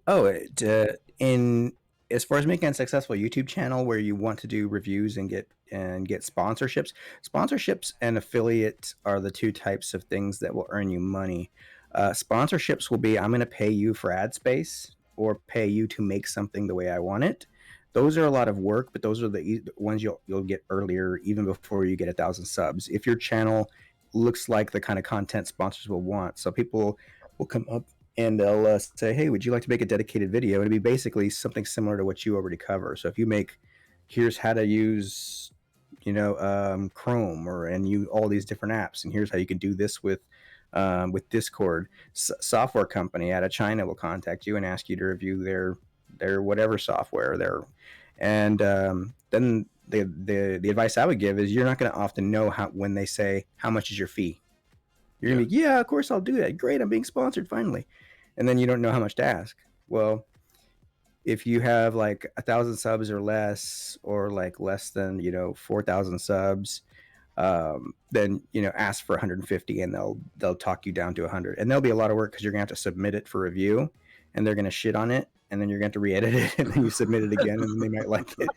S6: Oh, as far as making a successful YouTube channel where you want to do reviews and get sponsorships and affiliates are the two types of things that will earn you money. Sponsorships will be, I'm going to pay you for ad space or pay you to make something the way I want it. Those are a lot of work, but those are the ones you'll get earlier, even before you get 1,000 subs. If your channel looks like the kind of content sponsors will want, so people will come up and they'll say, "Hey, would you like to make a dedicated video?" It'd be basically something similar to what you already cover. So if you make, here's how to use, Chrome, and you all these different apps, and here's how you can do this with Discord. Software company out of China will contact you and ask you to review their whatever software and then the advice I would give is you're not going to often know when they say how much is your fee. You're gonna be, yeah, of course I'll do that. Great, I'm being sponsored finally, and then you don't know how much to ask. Well, if you have like 1,000 subs or less, or like less than 4,000 subs, then ask for 150, and they'll talk you down to 100, and there'll be a lot of work because you're gonna have to submit it for review, and they're gonna shit on it, and then you're gonna have to re-edit it, and then you submit it again, and they might like it.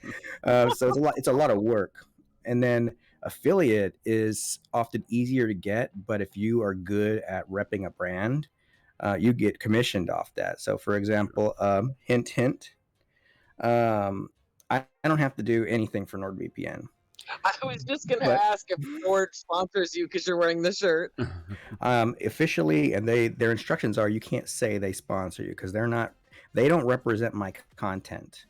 S6: So it's a lot of work, and then affiliate is often easier to get, but if you are good at repping a brand, you get commissioned off that. So for example, hint, I don't have to do anything for NordVPN.
S3: I was just gonna ask if Nord sponsors you because you're wearing the shirt.
S6: Officially, and their instructions are you can't say they sponsor you because they don't represent my content.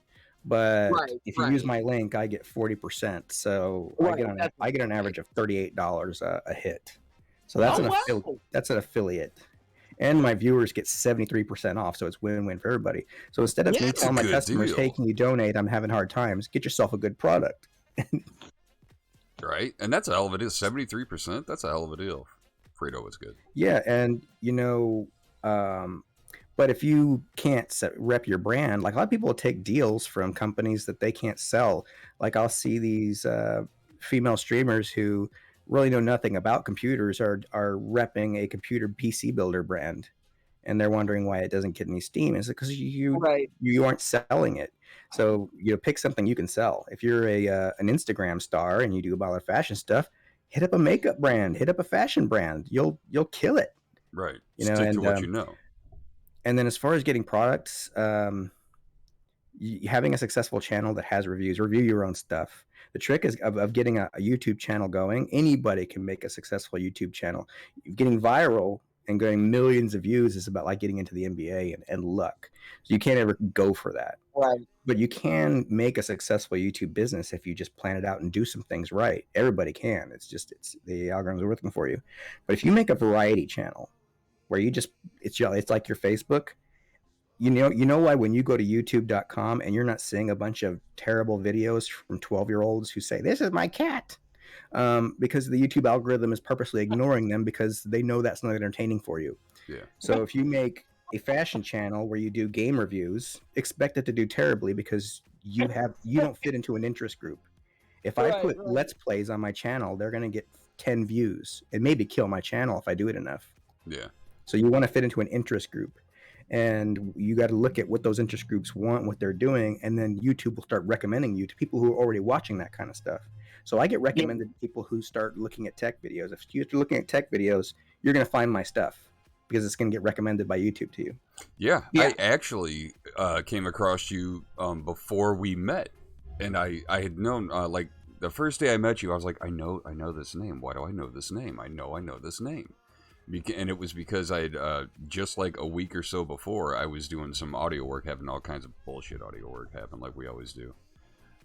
S6: But if you use my link, I get 40%. So I get an average of $38 a hit. So that's that's an affiliate. And my viewers get 73% off, so it's win-win for everybody. So instead of me telling my customers, "Hey, can you donate? I'm having hard times," get yourself a good product.
S2: Right, and that's a hell of a deal. 73%. That's a hell of a deal. Frito is good.
S6: Yeah, and but if you can't rep your brand, like a lot of people will take deals from companies that they can't sell. Like I'll see these female streamers who really know nothing about computers are repping a computer PC builder brand, and they're wondering why it doesn't get any steam. Is it because you aren't selling it? So pick something you can sell. If you're an Instagram star and you do a lot of fashion stuff, hit up a makeup brand, hit up a fashion brand. You'll kill it.
S2: Right. Stick to what you know.
S6: And then as far as getting products, having a successful channel that has reviews, review your own stuff. The trick is of getting a YouTube channel going. Anybody can make a successful YouTube channel. Getting viral and getting millions of views is about like getting into the NBA and luck. So you can't ever go for that.
S3: Right.
S6: But you can make a successful YouTube business if you just plan it out and do some things right. Everybody can. It's the algorithms are working for you. But if you make a variety channel where you just it's like your Facebook, you know why when you go to youtube.com and you're not seeing a bunch of terrible videos from 12-year-olds who say this is my cat, because the YouTube algorithm is purposely ignoring them because they know that's not entertaining for you.
S2: Yeah.
S6: So if you make a fashion channel where you do game reviews, expect it to do terribly because you don't fit into an interest group. If I put Let's Plays on my channel, they're going to get 10 views and maybe kill my channel if I do it enough.
S2: Yeah.
S6: So you want to fit into an interest group, and you got to look at what those interest groups want, what they're doing, and then YouTube will start recommending you to people who are already watching that kind of stuff. So I get recommended to people who start looking at tech videos. If you're looking at tech videos, you're going to find my stuff because it's going to get recommended by YouTube to you.
S2: Yeah. I actually came across you before we met, and I had known like the first day I met you, I was like, I know this name. Why do I know this name? I know this name. And it was because I had just like a week or so before, I was doing some audio work, having all kinds of bullshit audio work happen, like we always do.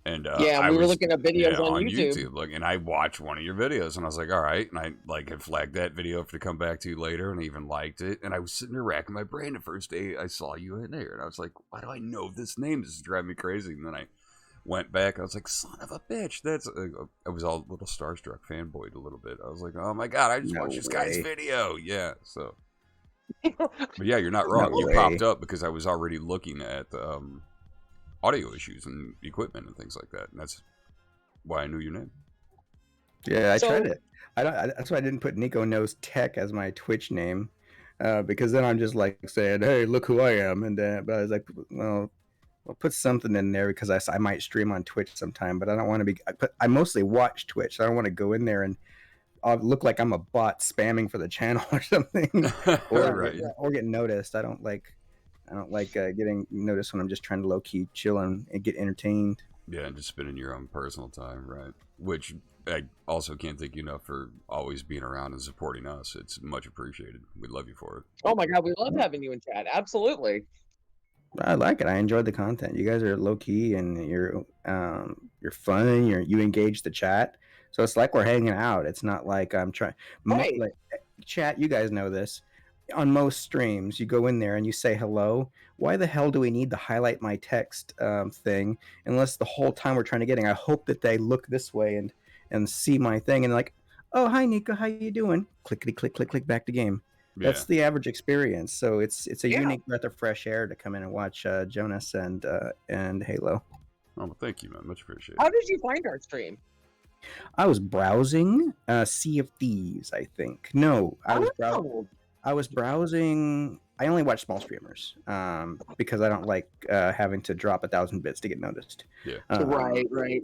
S2: And
S3: we were looking at videos on YouTube.
S2: Like, and I watched one of your videos, and I was like, all right. And I like had flagged that video to come back to later, and I even liked it. And I was sitting there racking my brain the first day I saw you in there, and I was like, why do I know this name? This is driving me crazy. And then I went back. I was like, son of a bitch. I was all a little starstruck, fanboyed a little bit. I was like, oh my God, I just watched this guy's video. Yeah. So, but yeah, you're not wrong. You popped up because I was already looking at audio issues and equipment and things like that. And that's why I knew your name.
S6: Yeah, I tried it. That's why I didn't put NicoKnowsTech as my Twitch name, because then I'm just like saying, hey, look who I am. And but I was like, well, I'll put something in there because I might stream on Twitch sometime, but I don't want to be. I mostly watch Twitch. So I don't want to go in there and I'll look like I'm a bot spamming for the channel or something, or get noticed. I don't like getting noticed when I'm just trying to low key chill and get entertained.
S2: Yeah, and just spending your own personal time, right? Which I also can't thank you enough for always being around and supporting us. It's much appreciated. We love you for it.
S3: Oh my god, we love having you in chat. Absolutely.
S6: I like it. I enjoyed the content. You guys are low key and you're fun. You engage the chat, so it's like we're hanging out. It's not like I'm trying.
S3: Right.
S6: Like chat, you guys know this. On most streams, you go in there and you say hello. Why the hell do we need to highlight my text thing unless the whole time we're trying to get in? I hope that they look this way and see my thing and like, oh hi Nico, how you doing? Clickety click click click back to game.
S2: Yeah.
S6: That's the average experience. So it's a
S3: Yeah.
S6: unique breath of fresh air to come in and watch Jonus and Halo.
S2: Oh, well, thank you, man. Much appreciated.
S3: How did you find our stream?
S6: I was browsing Sea of Thieves, I think. No,
S3: Oh.
S6: I was browsing. I only watch small streamers because I don't like having to drop 1,000 bits to get noticed.
S2: Yeah.
S3: Right.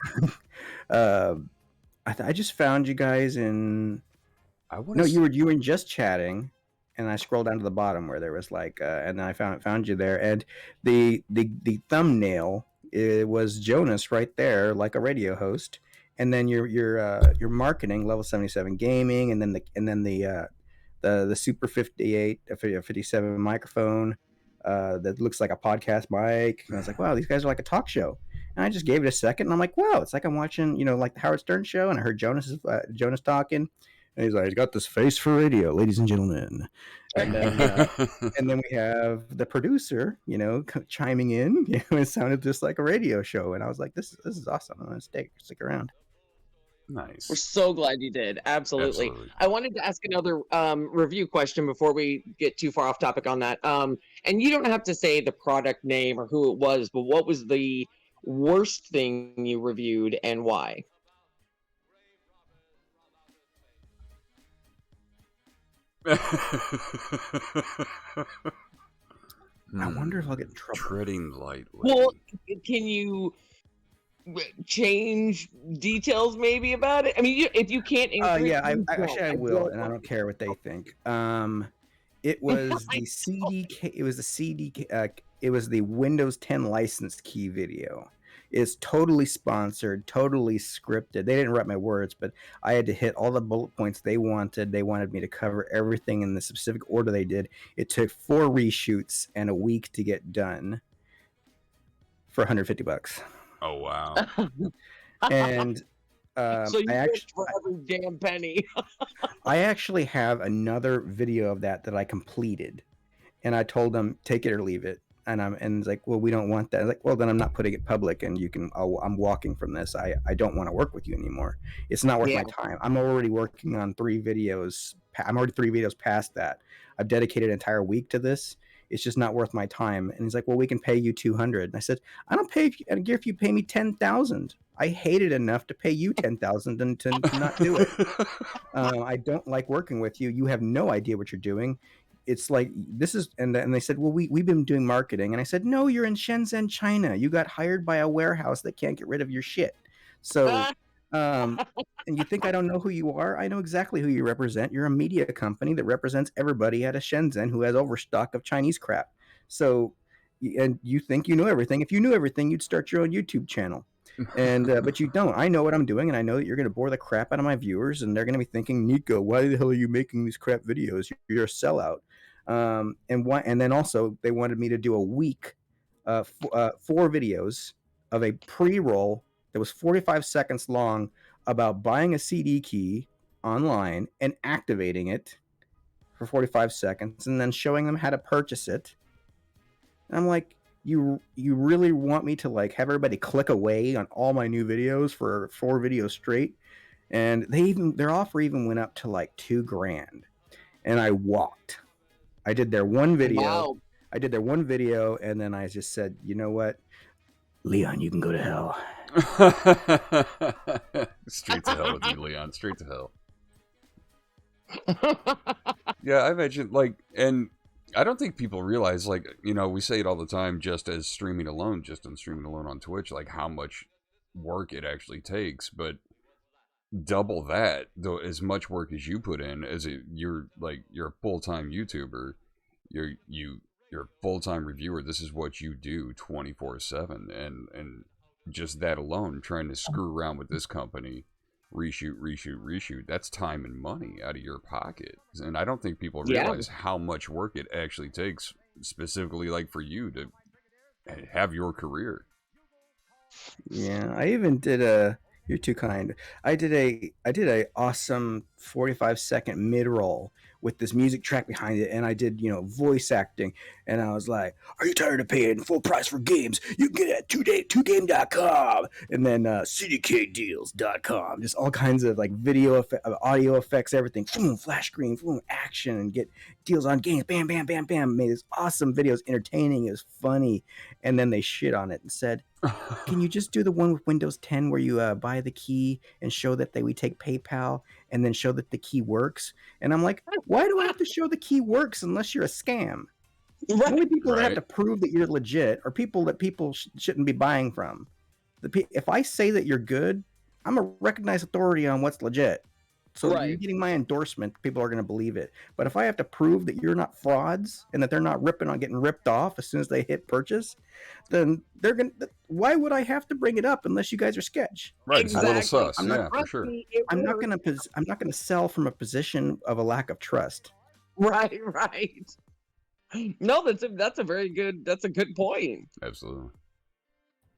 S6: I just found you guys in.
S2: No,
S6: you were just chatting, and I scrolled down to the bottom where there was like, and then I found you there, and the thumbnail it was Jonus right there, like a radio host, and then your marketing level 77 gaming, and then the Super 57 microphone that looks like a podcast mic. And I was like, wow, these guys are like a talk show. And I just gave it a second, and I'm like, wow, it's like I'm watching, like the Howard Stern show. And I heard Jonus talking, and he's like, he's got this face for radio, ladies and gentlemen. And then and then we have the producer, chiming in. It sounded just like a radio show, and I was like, this is awesome. I'm gonna stick around.
S2: Nice.
S3: We're so glad you did. Absolutely. I wanted to ask another review question before we get too far off topic on that. And you don't have to say the product name or who it was, but what was the worst thing you reviewed and why?
S6: I wonder if I'll get in trouble.
S2: Treading lightly.
S3: Well, can you change details maybe about it? I mean, if you can't
S6: yeah, I will, and I don't care what they think. It was the CDK. It was the CDK. It was the Windows 10 license key video. It's totally sponsored, totally scripted. They didn't write my words, but I had to hit all the bullet points they wanted. They wanted me to cover everything in the specific order they did. It took 4 reshoots and a week to get done for $150.
S2: Oh wow!
S6: And
S3: so you actually for every damn penny.
S6: I actually have another video of that I completed, and I told them take it or leave it. And it's like, well, we don't want that. I was like, well, then I'm not putting it public, and I'm walking from this. I don't want to work with you anymore. It's not worth my time. I'm already working on 3 videos. I'm already 3 videos past that. I've dedicated an entire week to this. It's just not worth my time. And he's like, well, we can pay you $200. And I said, I don't pay if you pay me $10,000. I hate it enough to pay you $10,000 and to not do it. I don't like working with you. You have no idea what you're doing. It's like this is, and they said, well, we've been doing marketing. And I said, no, you're in Shenzhen, China. You got hired by a warehouse that can't get rid of your shit. So, and you think I don't know who you are? I know exactly who you represent. You're a media company that represents everybody at a Shenzhen who has overstock of Chinese crap. So, and you think you know everything. If you knew everything, you'd start your own YouTube channel. And but you don't. I know what I'm doing, and I know that you're going to bore the crap out of my viewers, and they're going to be thinking, Nico, why the hell are you making these crap videos? You're a sellout. And then also they wanted me to do a week, 4 videos of a pre-roll that was 45 seconds long about buying a CD key online and activating it for 45 seconds, and then showing them how to purchase it. And I'm like, you really want me to like have everybody click away on all my new videos for 4 videos straight? And their offer even went up to like $2,000, and I walked. I did their one video.
S3: Wow.
S6: I did their one video, and then I just said, you know what, Leon, you can go to hell.
S2: Straight to hell with you, Leon. Straight to hell. Yeah, I imagine and I don't think people realize, we say it all the time, just on streaming alone on Twitch, like how much work it actually takes. But double that, though, as much work as you put in, you're a full-time YouTuber, you're a full-time reviewer. This is what you do 24/7, and just that alone, trying to screw around with this company, reshoot, that's time and money out of your pocket. And I don't think people realize how much work it actually takes, specifically like for you to have your career.
S6: Yeah, I even did a. You're too kind. I did a awesome 45-second mid roll with this music track behind it, and I did voice acting, and I was like, "Are you tired of paying full price for games? You can get it at 2game.com, and then cdkdeals.com. Just all kinds of like audio effects, everything. Boom, flash screen, boom, action, and get deals on games. Bam, bam, bam, bam. Made this awesome videos, entertaining. It was funny, and then they shit on it and said, "Can you just do the one with Windows 10 where you buy the key and show that we take PayPal and then show that the key works?" And I'm like, why do I have to show the key works unless you're a scam? The only people that have to prove that you're legit are people that people shouldn't be buying from. If I say that you're good, I'm a recognized authority on what's legit. So you're getting my endorsement, people are going to believe it. But if I have to prove that you're not frauds and that they're not getting ripped off as soon as they hit purchase, then they're going to, why would I have to bring it up unless you guys are sketch?
S2: Right, it's a little sus. For sure.
S6: I'm not going to sell from a position of a lack of trust.
S3: Right. No, that's a good point.
S2: Absolutely.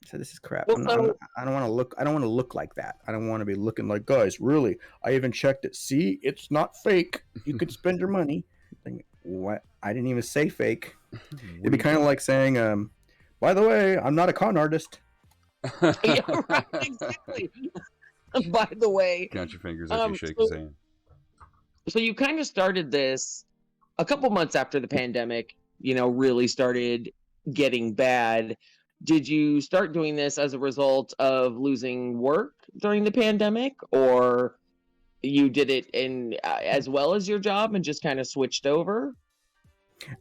S6: So this is crap.
S3: Well,
S6: I don't want to look like that. I don't want to be looking like, guys, really, I even checked it. See, it's not fake. You could spend your money. Like, what? I didn't even say fake. It'd be kind of like saying, by the way, I'm not a con artist.
S3: Yeah, right, exactly. By the way,
S2: count your fingers as you shake his hand.
S3: So you kind of started this a couple months after the pandemic, really started getting bad. Did you start doing this as a result of losing work during the pandemic, or you did it as well as your job and just kind of switched over?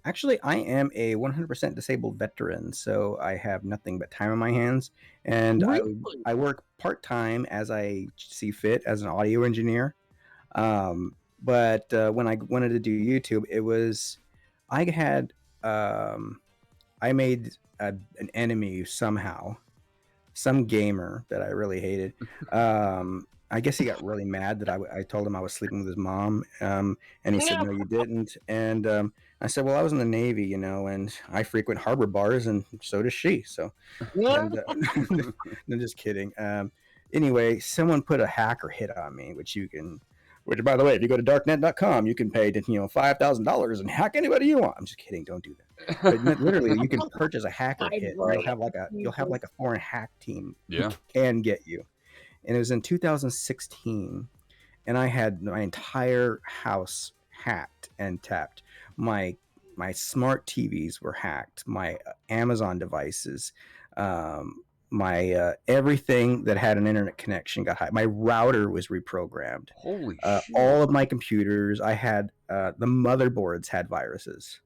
S6: Actually, I am a 100% disabled veteran, so I have nothing but time on my hands, and
S3: Really?
S6: I work part-time as I see fit as an audio engineer. But when I wanted to do YouTube, I made an enemy somehow, some gamer that I really hated. I guess he got really mad that I told him I was sleeping with his mom, and he said, "No, you didn't." And I said, "Well, I was in the Navy, and I frequent harbor bars, and so does she." So, and, no, just kidding. Anyway, someone put a hacker hit on me, which, by the way, if you go to darknet.com, you can pay $5,000 and hack anybody you want. I'm just kidding. Don't do that. But literally, you can purchase a hacker hit. You'll have like a foreign hack team who can get you. And it was in 2016, and I had my entire house hacked and tapped. My smart TVs were hacked. My Amazon devices, my everything that had an internet connection got hacked. My router was reprogrammed.
S2: Holy shit!
S6: All of my computers, I had the motherboards had viruses.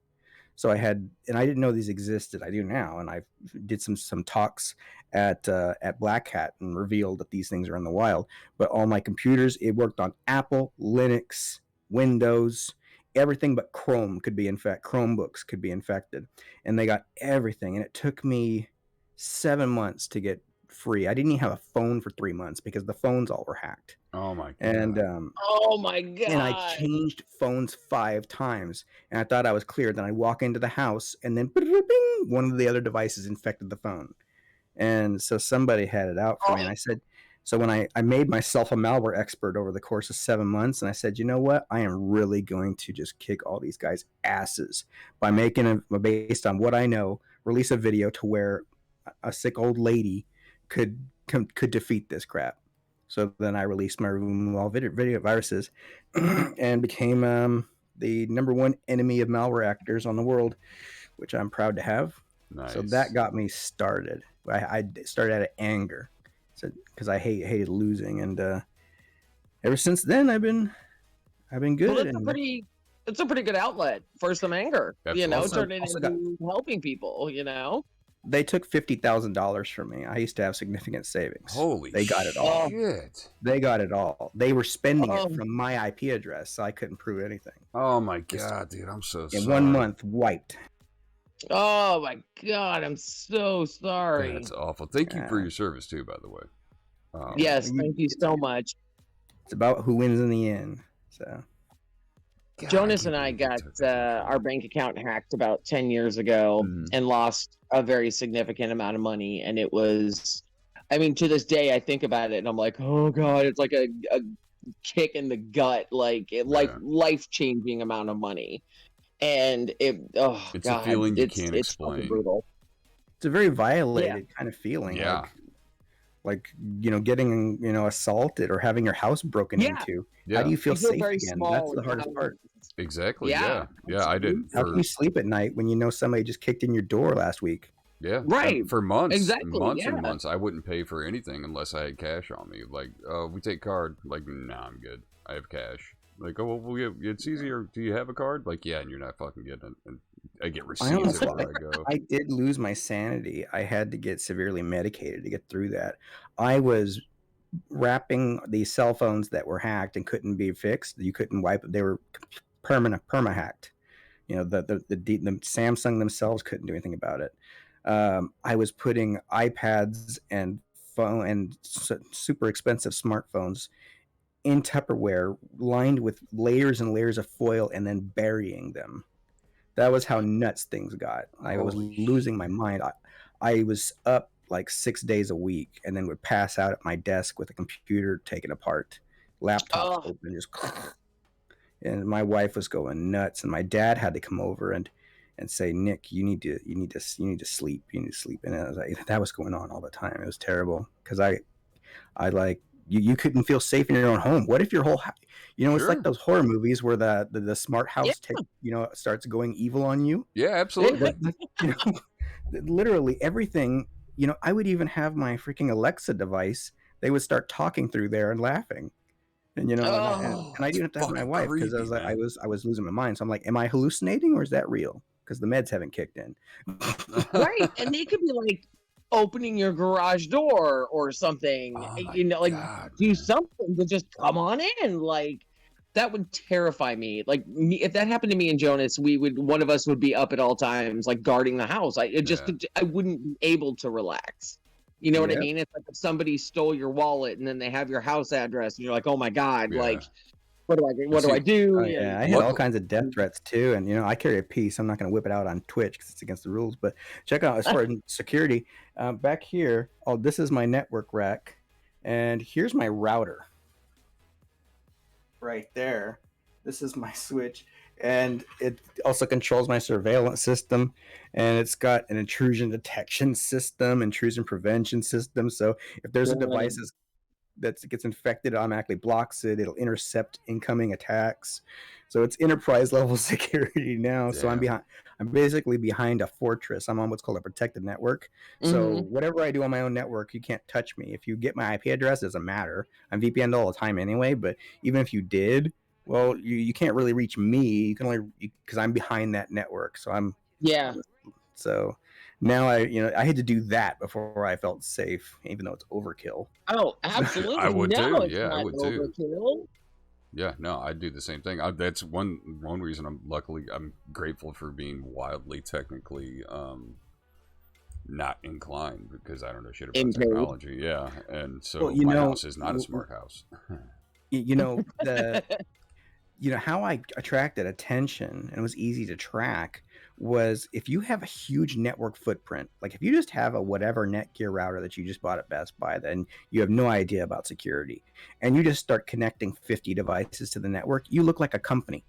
S6: So I didn't know these existed. I do now, and I did some talks at Black Hat and revealed that these things are in the wild. But all my computers, it worked on Apple, Linux, Windows, everything but Chrome could be infected. Chromebooks could be infected, and they got everything. And it took me 7 months to get free. I didn't even have a phone for 3 months because the phones all were hacked.
S2: Oh my god!
S6: And
S3: oh my god!
S6: And I changed phones 5 times, and I thought I was clear. Then I walk into the house, and then bing, one of the other devices infected the phone, and so somebody had it out for me. And I said, so when I made myself a malware expert over the course of 7 months, and I said, you know what? I am really going to just kick all these guys' asses by making based on what I know, release a video to where a sick old lady could defeat this crap. So then I released my remove all video viruses and became the #1 enemy of malware actors on the world, which I'm proud to have.
S2: Nice.
S6: So that got me started. I started out of anger, because I hated losing, and ever since then I've been good.
S3: Well, it's a pretty good outlet for some anger.
S2: Absolutely.
S3: Turn it into helping people.
S6: They took $50,000 from me. I used to have significant savings.
S2: Holy
S6: They got it all.
S2: Shit.
S6: They got it all. They were spending it from my IP address, so I couldn't prove anything.
S2: Oh my god, dude, I'm so sorry.
S6: In 1 month, wiped.
S3: Oh my God, I'm so sorry.
S2: That's awful. Thank you for your service too, by the way.
S3: Yes, thank you so much.
S6: It's about who wins in the end. So
S2: God,
S3: Jonas
S2: can't
S3: and I
S2: believe you
S3: got
S2: took that from
S3: our bank account hacked about 10 years ago
S2: Mhm.
S3: and lost a very significant amount of money. And it was, I mean, to this day, I think about it and I'm like, oh God, it's like a kick in the gut, like life changing amount of money. And oh
S2: It's a
S3: God,
S2: feeling you
S3: it's
S2: can't
S3: it's fucking
S2: explain.
S3: brutal.
S6: it's a very violated kind of feeling.
S2: Yeah.
S6: Like getting assaulted or having your house broken
S3: Yeah.
S6: into.
S2: Yeah.
S6: How do you feel
S3: You feel
S6: safe
S3: very
S6: again?
S3: small.
S6: That's the
S3: and
S6: hardest
S3: kind of-
S6: part.
S2: Exactly.
S3: Yeah.
S2: Yeah. I did
S6: How can
S2: for
S6: you sleep at night when you know somebody just kicked in your door last week?
S3: Right.
S2: for months,
S3: Exactly.
S2: and
S3: Yeah.
S2: months. I wouldn't pay for anything unless I had cash on me. Like, we take card. Like, nah, I'm good. I have cash. Like, oh well, it's easier. Do you have a card? Like, yeah, and you're not fucking getting it. And I get receipts everywhere I go.
S6: I did lose my sanity. I had to get severely medicated to get through that. I was wrapping these cell phones that were hacked and couldn't be fixed. You couldn't wipe it. They were perma hacked. The Samsung themselves couldn't do anything about it. I was putting iPads and phone and super expensive smartphones in Tupperware lined with layers and layers of foil and then burying them. That was how nuts things got. I was losing my mind. I was up like 6 days a week and then would pass out at my desk with a computer taken apart, laptop open, just and my wife was going nuts and my dad had to come over and say, Nick, you need to sleep. You need to sleep. And I was like, that was going on all the time. It was terrible because I like you couldn't feel safe in your own home. What if your whole it's like those horror movies where the smart house starts going evil on you.
S2: Yeah, absolutely.
S6: Literally everything. I would even have my freaking Alexa device. They would start talking through there and laughing. And and I didn't have to have my wife because I was like, I was losing my mind. So I'm like, am I hallucinating or is that real? Because the meds haven't kicked in.
S3: Right, and they could be like opening your garage door or something.
S2: God,
S3: do something to just come on in. Like that would terrify me. Like if that happened to me and Jonas, one of us would be up at all times, like guarding the house. I wouldn't be able to relax. You know what I mean? It's like if somebody stole your wallet and then they have your house address and you're like, oh my God, like what do I do?
S6: I had all kinds of death threats too, and I carry a piece. I'm not going to whip it out on Twitch because it's against the rules. But check out as far as security. Back here, this is my network rack, and here's my router. Right there, this is my switch, and it also controls my surveillance system, and it's got an intrusion detection system, intrusion prevention system. So if there's a device that gets infected, it automatically blocks it. It'll intercept incoming attacks. So it's enterprise level security now. So I'm basically behind a fortress. I'm on what's called a protected network. So whatever I do on my own network, you can't touch me. If you get my IP address, it doesn't matter. I'm VPN'd all the time anyway, but even if you did, well, you can't really reach me. You can only because I'm behind that network. So so now I had to do that before I felt safe, even though it's overkill.
S3: Oh, absolutely.
S2: I would
S3: no,
S2: too. Yeah, I would
S3: overkill.
S2: too. Yeah, no, I do the same thing. That's one reason I'm grateful for being wildly technically not inclined because I don't know shit about technology. Yeah, and so my house is not a smart house.
S6: How I attracted attention and it was easy to track was if you have a huge network footprint, like if you just have a whatever Netgear router that you just bought at Best Buy, then you have no idea about security, and you just start connecting 50 devices to the network, you look like a company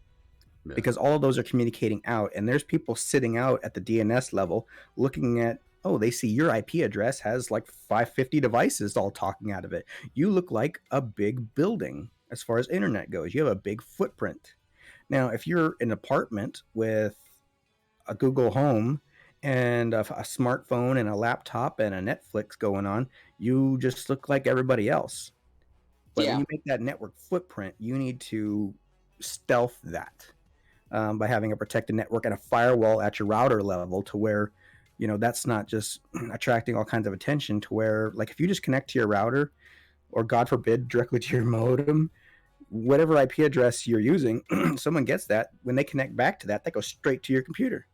S6: because all of those are communicating out, and there's people sitting out at the DNS level looking at, oh, they see your IP address has like 550 devices all talking out of it. You look like a big building as far as internet goes. You have a big footprint. Now, if you're an apartment with a Google Home and a smartphone and a laptop and a Netflix going on, you just look like everybody else. But when you make that network footprint, you need to stealth that by having a protected network and a firewall at your router level to where, that's not just attracting all kinds of attention to where, like, if you just connect to your router or God forbid directly to your modem, whatever IP address you're using, someone gets that. When they connect back to that, that goes straight to your computer.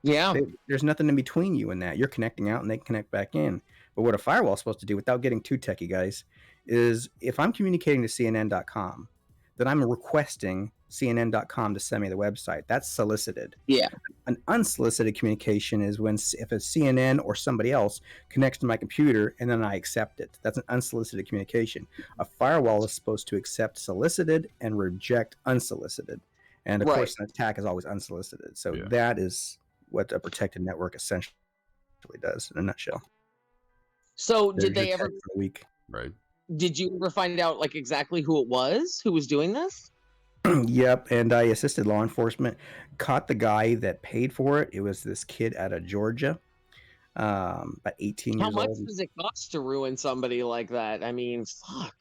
S3: Yeah.
S6: There's nothing in between you and that. You're connecting out and they connect back in. But what a firewall is supposed to do, without getting too techie, guys, is if I'm communicating to CNN.com, then I'm requesting CNN.com to send me the website. That's solicited.
S3: Yeah.
S6: An unsolicited communication is when if a CNN or somebody else connects to my computer and then I accept it. That's an unsolicited communication. A firewall is supposed to accept solicited and reject unsolicited. And of
S3: Right.
S6: course, an attack is always unsolicited. So
S2: Yeah.
S6: that is what a protected network essentially does in a nutshell.
S3: So
S6: There's
S3: did they
S6: your
S3: ever?
S6: tech for the week.
S2: Right.
S3: Did you ever find out like exactly who it was who was doing this?
S6: Yep, and I assisted law enforcement, caught the guy that paid for it. It was this kid out of Georgia, about 18
S3: How
S6: years
S3: much
S6: old.
S3: does it cost to ruin somebody like that? I mean, fuck.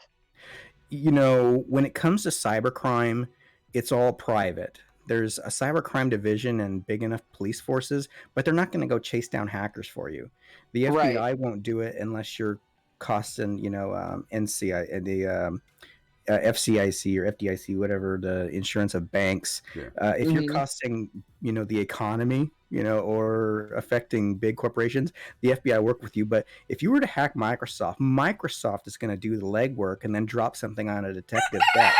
S6: You know, when it comes to cybercrime, it's all private. There's a cybercrime division and big enough police forces, but they're not going to go chase down hackers for you. The
S3: Right.
S6: FBI won't do it unless you're costing, NCI, the FCIC or FDIC, whatever, the insurance of banks.
S2: Yeah.
S6: If you're
S3: Mhm.
S6: costing, the economy, or affecting big corporations, the FBI work with you. But if you were to hack Microsoft is going to do the legwork and then drop something on a detective's desk.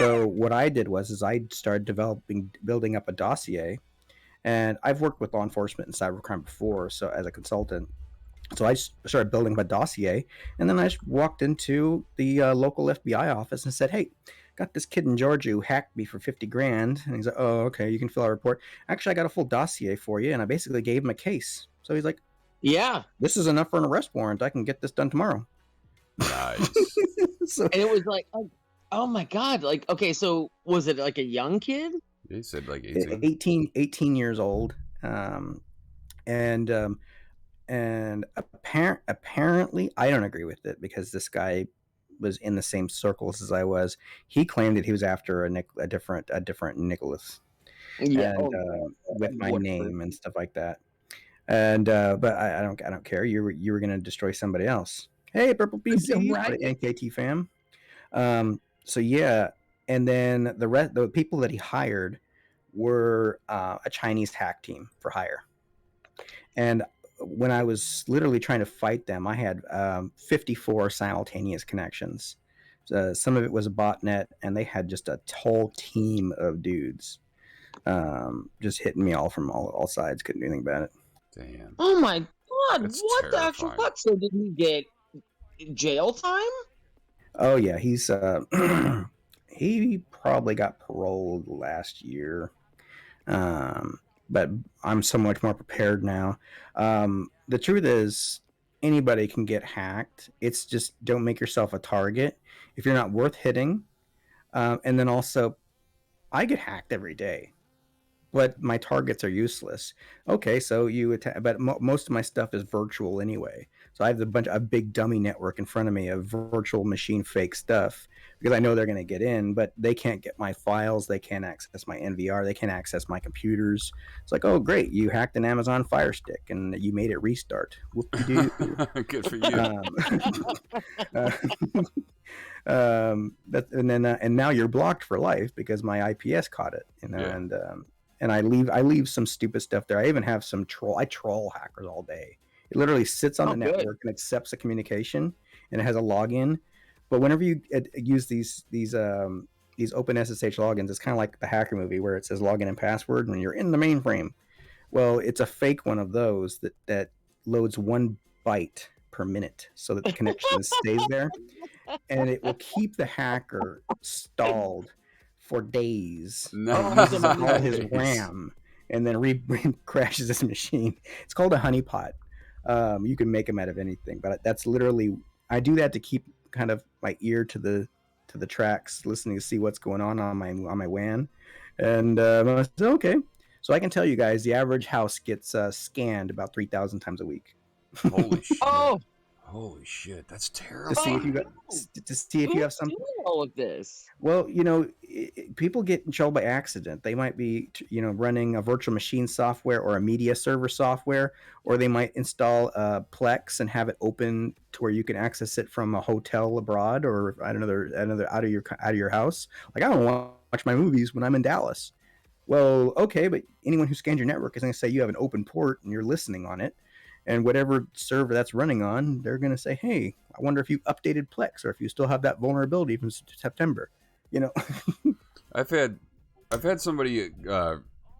S6: So what I did was I started building up a dossier, and I've worked with law enforcement and cybercrime before, so as a consultant. So I started building my dossier, and then I just walked into the local FBI office and said, "Hey, got this kid in Georgia who hacked me for 50 grand." And he's like, "Oh, okay, you can fill out a report. Actually, I got a full dossier for you." And I basically gave him a case. So he's like,
S3: Yeah.
S6: "This is enough for an arrest warrant. I can get this done tomorrow."
S2: Nice.
S6: So
S3: And it was like, oh my God. Like, okay, so was it like a young kid?
S2: He said like 18.
S6: 18 years old, and apparently I don't agree with it because this guy was in the same circles as I was. He claimed that he was after a different Nicholas,
S3: Yeah.
S6: and with my name and stuff like that. And but I don't care. You were going to destroy somebody else. Hey, Purple PC,
S3: Right.
S6: NKT fam. So yeah, and then the people that he hired were a Chinese hack team for hire. And when I was literally trying to fight them, I had 54 simultaneous connections. Some of it was a botnet, and they had just a whole team of dudes just hitting me all from all sides. Couldn't do anything about it.
S2: Damn.
S3: Oh my God.
S2: That's
S3: What the actual
S2: terrifying.
S3: fuck? So did he get jail time?
S6: Oh yeah, he's he probably got paroled last year. But I'm so much more prepared now. The truth is, anybody can get hacked. It's just don't make yourself a target if you're not worth hitting. And then also, I get hacked every day, but my targets are useless. Okay, so you attack, but most of my stuff is virtual anyway. So I have a big dummy network in front of me of virtual machine fake stuff because I know they're going to get in, but they can't get my files. They can't access my NVR. They can't access my computers. It's like, oh, great, you hacked an Amazon Fire Stick and you made it restart. Whoop-de-doo.
S2: Good for you.
S6: And now you're blocked for life because my IPS caught it.
S2: Yeah.
S6: And I leave some stupid stuff there. I even have some troll hackers all day. It literally sits on the
S3: good.
S6: network and accepts the communication, and it has a login. But whenever you use these open SSH logins, it's kind of like the hacker movie where it says login and password when you're in the mainframe. Well, it's a fake one of those that loads 1 byte per minute so that the connection stays there, and it will keep the hacker stalled for days.
S2: Nice.
S6: Uses all his RAM and then crashes his machine. It's called a honeypot. You can make them out of anything, but that's literally, I do that to keep kind of my ear to the tracks, listening to see what's going on my WAN. And I said, okay, so I can tell you guys the average house gets scanned about 3,000 times a week.
S2: Holy shit.
S3: Oh,
S2: Holy shit. That's
S6: to
S2: terrible.
S6: see if you have some.
S3: doing all of this?
S6: Well, people get in trouble by accident. They might be, running a virtual machine software or a media server software, or they might install Plex and have it open to where you can access it from a hotel abroad or another out of your house. Like, I don't want to watch my movies when I'm in Dallas. Well, okay, but anyone who scans your network is going to say you have an open port and you're listening on it. And whatever server that's running on, they're going to say, hey, I wonder if you updated Plex or if you still have that vulnerability from September. You know,
S2: I've had somebody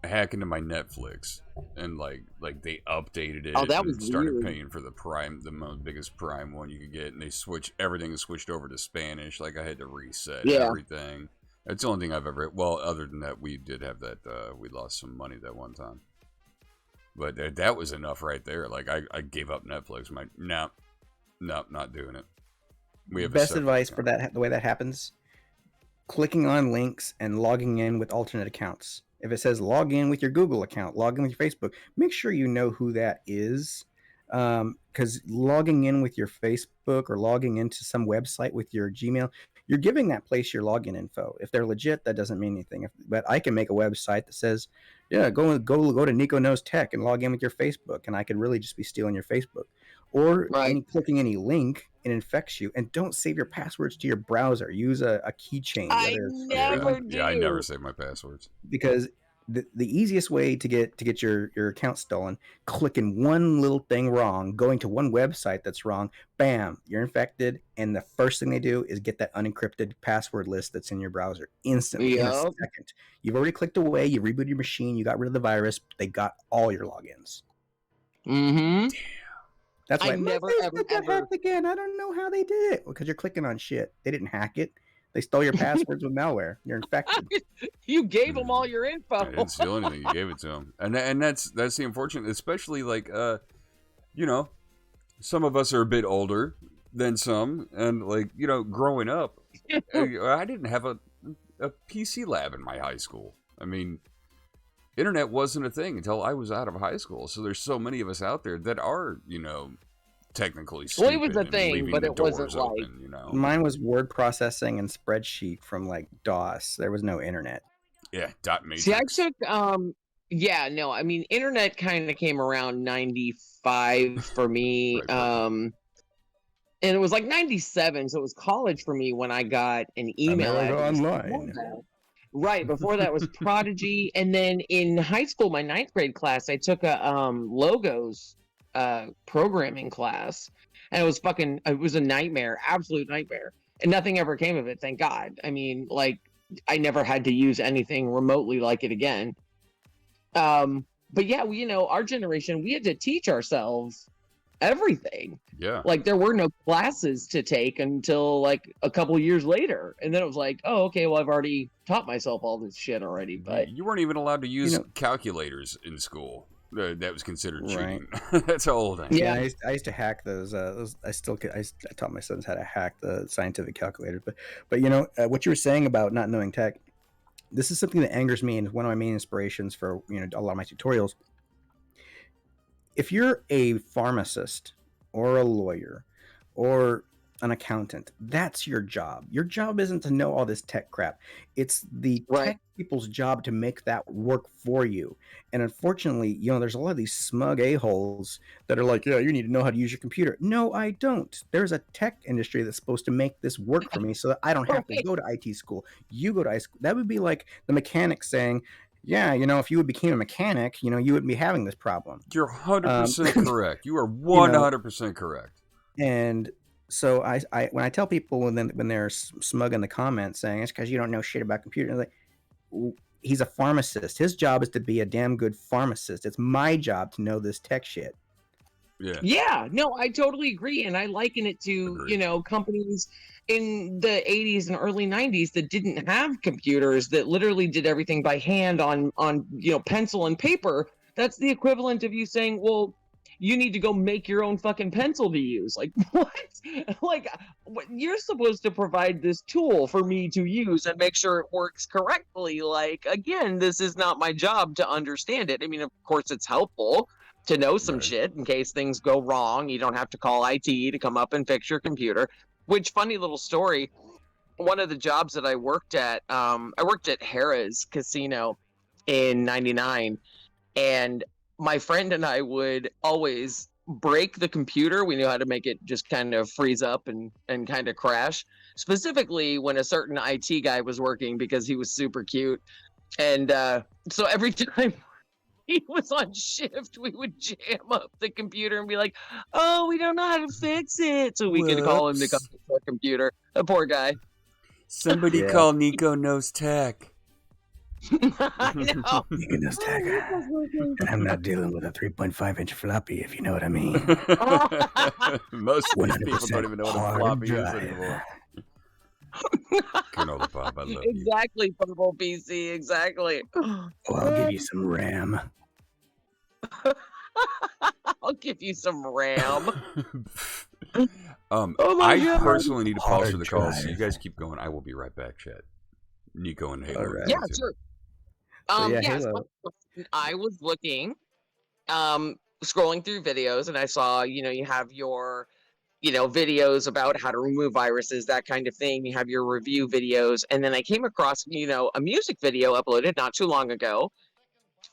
S2: hack into my Netflix and like they updated it
S3: Oh, that
S2: and
S3: was
S2: started
S3: weird.
S2: paying for the Prime, biggest Prime one you could get, and everything switched over to Spanish. Like I had to reset
S3: Yeah.
S2: everything. That's the only thing I've ever. Well, other than that, we did have that. We lost some money that one time, but that was enough right there. Like I gave up Netflix. No, not doing it. We have
S6: best advice for that, the way that happens, clicking on links and logging in with alternate accounts. If it says log in with your Google account, log in with your Facebook, make sure you know who that is. Because logging in with your Facebook or logging into some website with your Gmail, you're giving that place your login info. If they're legit, that doesn't mean anything. But I can make a website that says, yeah, go to NicoKnowsTech and log in with your Facebook, and I could really just be stealing your Facebook. Or
S3: Right.
S6: clicking any link, it infects you. And don't save your passwords to your browser. Use a keychain.
S3: I never do.
S2: Yeah, I never save my passwords.
S6: Because the easiest way to get your account stolen, clicking one little thing wrong, going to one website that's wrong, bam, you're infected, and the first thing they do is get that unencrypted password list that's in your browser instantly in a
S3: Yup.
S6: second. You've already clicked away, you rebooted your machine, you got rid of the virus, they got all your logins.
S3: Mm-hmm.
S6: That's why
S3: I
S6: my
S3: never,
S6: Facebook
S3: ever,
S6: got
S3: ever.
S6: hacked again. I don't know how they did it. Because you're clicking on shit. They didn't hack it. They stole your passwords with malware. You're infected.
S3: You gave them all your
S2: I
S3: info.
S2: didn't steal anything. You gave it to them, and that's the unfortunate. Especially like you know, some of us are a bit older than some, and like growing up, I didn't have a PC lab in my high school. I mean, internet wasn't a thing until I was out of high school. So there's so many of us out there that are technically stupid.
S3: Well, it was a
S2: and
S3: thing,
S2: leaving
S3: but
S2: the
S3: it wasn't
S2: doors
S3: like.
S2: open,
S6: Mine was word processing and spreadsheet from like DOS. There was no internet.
S2: Yeah, dot matrix.
S3: See, I took yeah, no, I mean, internet kind of came around 95 for me.
S2: Right.
S3: And it was like 97, so it was college for me when I got an email
S6: America
S3: address.
S6: Online.
S3: Right, before that was Prodigy, and then in high school, my 9th grade class, I took a logos programming class, and it was a nightmare, absolute nightmare, and nothing ever came of it, thank God. I mean, like, I never had to use anything remotely like it again. But yeah, our generation, we had to teach ourselves everything.
S2: Yeah.
S3: Like there were no classes to take until like a couple years later. And then it was like, oh, okay, well, I've already taught myself all this shit already. But
S2: you weren't even allowed to use calculators in school. That was considered cheating.
S6: Right.
S2: That's how old I am.
S6: Yeah, I used to hack those. I taught my sons how to hack the scientific calculator. But what you were saying about not knowing tech, this is something that angers me, and is one of my main inspirations for a lot of my tutorials. If you're a pharmacist or a lawyer or an accountant, that's your job. Your job isn't to know all this tech crap. It's the tech people's job to make that work for you. And unfortunately, there's a lot of these smug a-holes that are like, yeah, you need to know how to use your computer. No, I don't. There's a tech industry that's supposed to make this work for me so that I don't have to go to IT school. You go to IT school. That would be like the mechanic saying, yeah, if you became a mechanic, you wouldn't be having this problem.
S2: You're 100% correct. You are 100% correct.
S6: And so I when I tell people when they're smug in the comments saying it's because you don't know shit about computers, like, he's a pharmacist. His job is to be a damn good pharmacist. It's my job to know this tech shit.
S3: Yeah, no, I totally agree, and I liken it to companies in the 80s and early 90s that didn't have computers, that literally did everything by hand on pencil and paper. That's the equivalent of you saying, well, you need to go make your own fucking pencil to use. Like, what? Like, you're supposed to provide this tool for me to use and make sure it works correctly. Like, again, this is not my job to understand it. I mean, of course, it's helpful to know some shit in case things go wrong. You don't have to call IT to come up and fix your computer. Which, funny little story, one of the jobs that I worked at Harrah's Casino in 99, and my friend and I would always break the computer. We knew how to make it just kind of freeze up and kind of crash, specifically when a certain IT guy was working because he was super cute. And So every time he was on shift, we would jam up the computer and be like, "Oh, we don't know how to fix it," so we could call him to come
S2: Whoops.
S3: fix our computer. The poor guy.
S2: Somebody
S6: Yeah.
S2: call NicoKnowsTech.
S3: I know.
S6: And I'm not dealing with a 3.5-inch floppy, if you know what I mean.
S2: Most of these people
S6: 100%
S2: don't even know what a
S6: hard
S2: floppy is
S6: drive.
S2: anymore. Canola Pop, I love you.
S3: Exactly, Purple PC. Exactly.
S6: Oh, I'll give you some RAM.
S3: I'll give you some RAM. Oh my
S2: I
S3: God.
S2: personally need to pause
S6: Hard
S2: for the call, so you
S6: drive.
S2: guys keep going. I will be right back, chat. Nico and Halo.
S6: All right.
S3: Yeah, sure.
S6: yeah,
S3: yes,
S6: Halo.
S3: I was looking, scrolling through videos, and I saw, you have your, videos about how to remove viruses, that kind of thing. You have your review videos, and then I came across, a music video uploaded not too long ago.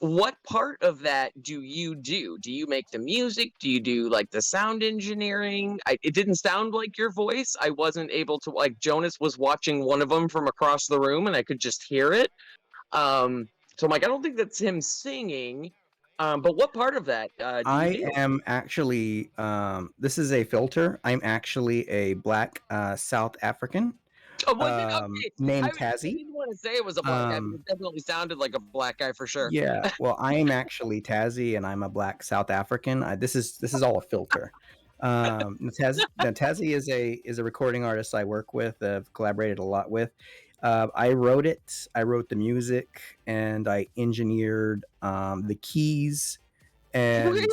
S3: What part of that do you do? Do you make the music? Do you do like the sound engineering? It didn't sound like your voice. I wasn't able to, like, Jonus was watching one of them from across the room, and I could just hear it. So I'm like, I don't think that's him singing. But what part of that do you
S6: I
S3: do?
S6: am actually, this is a filter. I'm actually a black South African
S3: Oh, was it? Okay.
S6: named
S3: I
S6: Tazzy.
S3: didn't want to say it was a black guy, but
S6: Um,
S3: it definitely sounded like a black guy for sure.
S6: Yeah, well, I am actually Tazzy, and I'm a black South African. This is all a filter. Tazzy is a recording artist I work with. I've collaborated a lot with. I wrote it. I wrote the music, and I engineered the keys, and
S3: Really?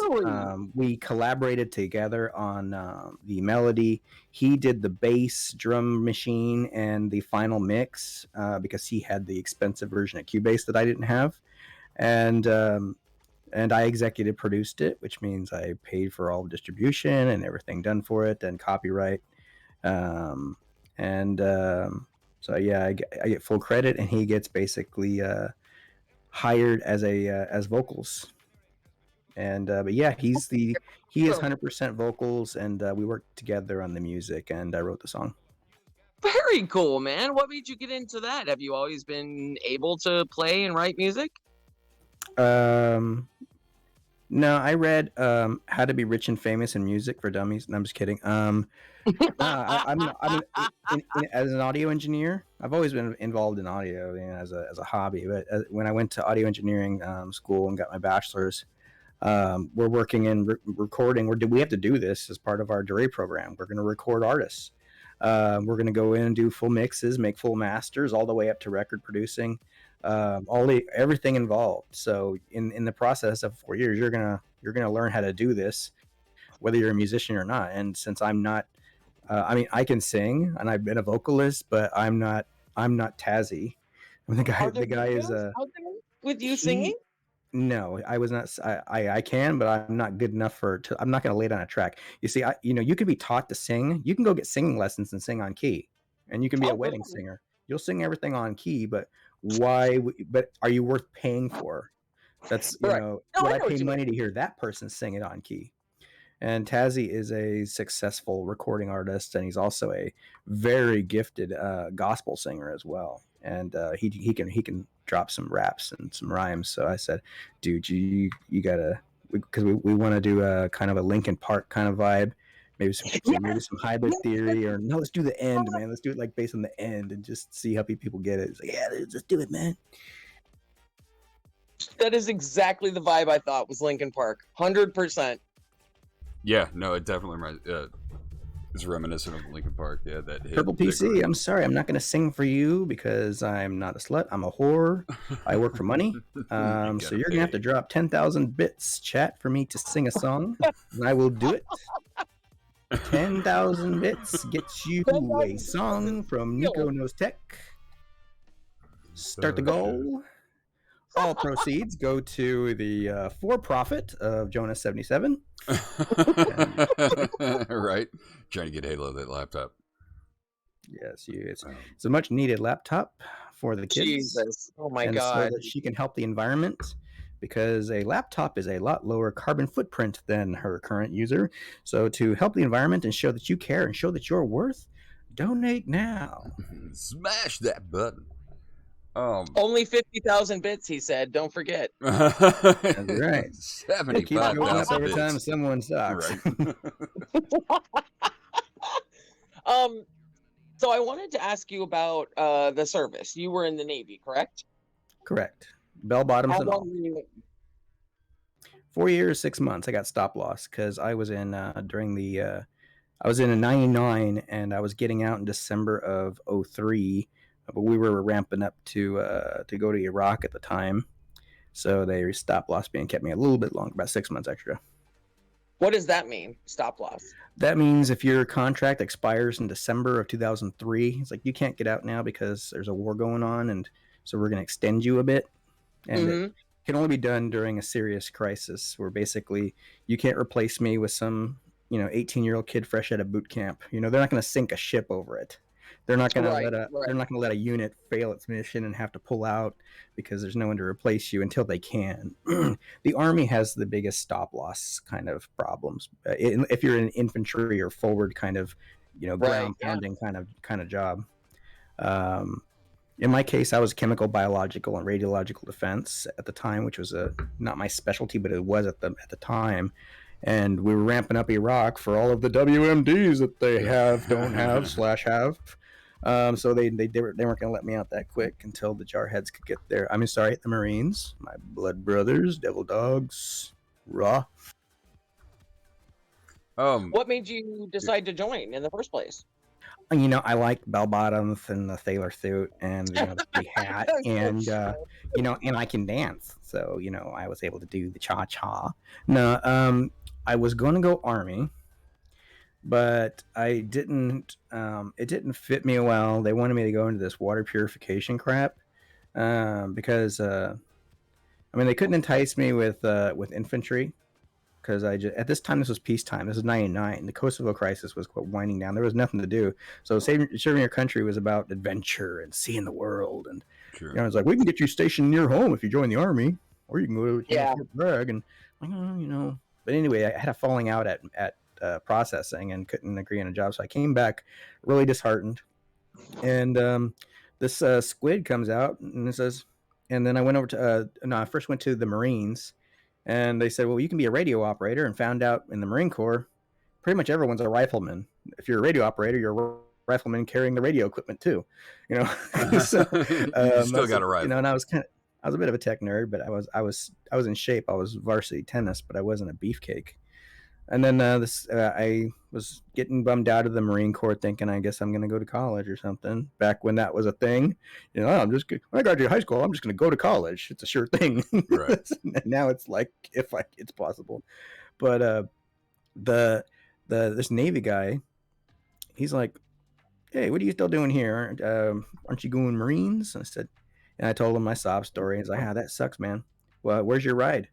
S6: we collaborated together on the melody. He did the bass drum machine and the final mix because he had the expensive version of Cubase that I didn't have, and I executive produced it, which means I paid for all distribution and everything done for it, and copyright. Um, and So yeah, I get full credit, and he gets basically hired as as vocals. And but yeah, he is 100% vocals, and we worked together on the music, and I wrote the song.
S3: Very cool, man. What made you get into that? Have you always been able to play and write music?
S6: No, I read How to Be Rich and Famous in Music for Dummies. No, I'm just kidding. As an audio engineer, I've always been involved in audio, as a hobby. But when I went to audio engineering school and got my bachelor's, we're working in recording. We have to do this as part of our degree program. We're going to record artists. We're going to go in and do full mixes, make full masters, all the way up to record producing. Everything involved. So in the process of 4 years, you're gonna learn how to do this, whether you're a musician or not. And since I'm not, I can sing and I've been a vocalist, but I'm not Tazzy. I mean, the guy is
S3: with you singing.
S6: No, I was not. I can, but I'm not good enough I'm not going to lay down a track. You see, you can be taught to sing. You can go get singing lessons and sing on key, and you can be a wedding singer. You'll sing everything on key, but why? But are you worth paying for? That's
S3: Right.
S6: would I pay money to hear that person sing it on key? And Tazzy is a successful recording artist, and he's also a very gifted gospel singer as well. And he can drop some raps and some rhymes. So I said, dude, you gotta, because we want to do a kind of a Linkin Park kind of vibe, maybe some hybrid theory, or no, let's do the end, man. Let's do it like based on the end and just see how people get it. It's like, yeah, let's do it, man.
S3: That is exactly the vibe I thought was Linkin Park, 100%.
S2: Yeah, no, it definitely it's reminiscent of Linkin Park. Yeah, that hit.
S6: Purple PC, I'm sorry, I'm not going to sing for you because I'm not a slut. I'm a whore. I work for money. So you're going to have to drop 10,000 bits, chat, for me to sing a song, and I will do it. 10,000 bits gets you a song from NicoKnowsTech. Start the goal. All proceeds go to the for-profit of Jonus 77.
S2: Right, trying to get Halo that laptop.
S6: Yes, it's a much needed laptop for the kids.
S3: Jesus, oh my
S6: and
S3: God!
S6: So that she can help the environment, because a laptop is a lot lower carbon footprint than her current user. So to help the environment and show that you care and show that you're worth, donate now.
S2: Smash that button.
S3: Only 50,000 bits, he said. Don't forget.
S6: That's right. It keeps going up
S2: 75,000
S6: every time
S2: bits.
S6: someone sucks.
S2: Right.
S3: So I wanted to ask you about the service. You were in the Navy, correct?
S6: Correct. Bell bottoms
S3: How
S6: and all.
S3: long were you?
S6: 4 years, 6 months. I got stop loss because I was in during the I was in '99 and I was getting out in December of '03, but we were ramping up to go to Iraq at the time, so they stop loss me and kept me a little bit longer, about 6 months extra.
S3: What does that mean? Stop loss.
S6: That means if your contract expires in December of 2003, it's like you can't get out now because there's a war going on, and so we're going to extend you a bit. And it can only be done during a serious crisis where basically you can't replace me with some 18-year-old kid fresh out of boot camp. They're not going to sink a ship over it. They're not going to they're not going to let a unit fail its mission and have to pull out because there's no one to replace you until they can. The Army has the biggest stop loss kind of problems. If you're an infantry or forward kind of, ground pounding kind of job. In my case, I was chemical, biological, and radiological defense at the time, which was not my specialty, but it was at the time. And we were ramping up Iraq for all of the WMDs that they don't have /have. So they weren't going to let me out that quick until the jarheads could get there. I'm sorry, the Marines, my blood brothers, devil dogs, raw.
S3: What made you decide to join in the first place?
S6: I like bell bottoms and the sailor suit and the hat and and I can dance, so I was able to do the cha cha. No, I was going to go Army, but I didn't. It didn't fit me well. They wanted me to go into this water purification crap because they couldn't entice me with infantry. Because at this time, this was peacetime. This was '99. The Kosovo crisis was winding down. There was nothing to do. So serving your country was about adventure and seeing the world. And it's like, we can get you stationed near home if you join the Army, or you can go to Bragg. And But anyway, I had a falling out at processing and couldn't agree on a job. So I came back really disheartened. And this squid comes out and it says, and then I went over to I first went to the Marines. And they said, well, you can be a radio operator, and found out in the Marine Corps, pretty much everyone's a rifleman. If you're a radio operator, you're a rifleman carrying the radio equipment too. So,
S2: you still got a rifle.
S6: And I was a bit of a tech nerd, but I was in shape. I was varsity tennis, but I wasn't a beefcake. And then I was getting bummed out of the Marine Corps, thinking I guess I'm going to go to college or something. Back when that was a thing, when I graduate high school, I'm just going to go to college. It's a sure thing.
S2: Right.
S6: Now it's like it's possible. But this Navy guy, he's like, "Hey, what are you still doing here? Aren't you going Marines?" And I told him my sob story. He's like, that sucks, man. Well, where's your ride?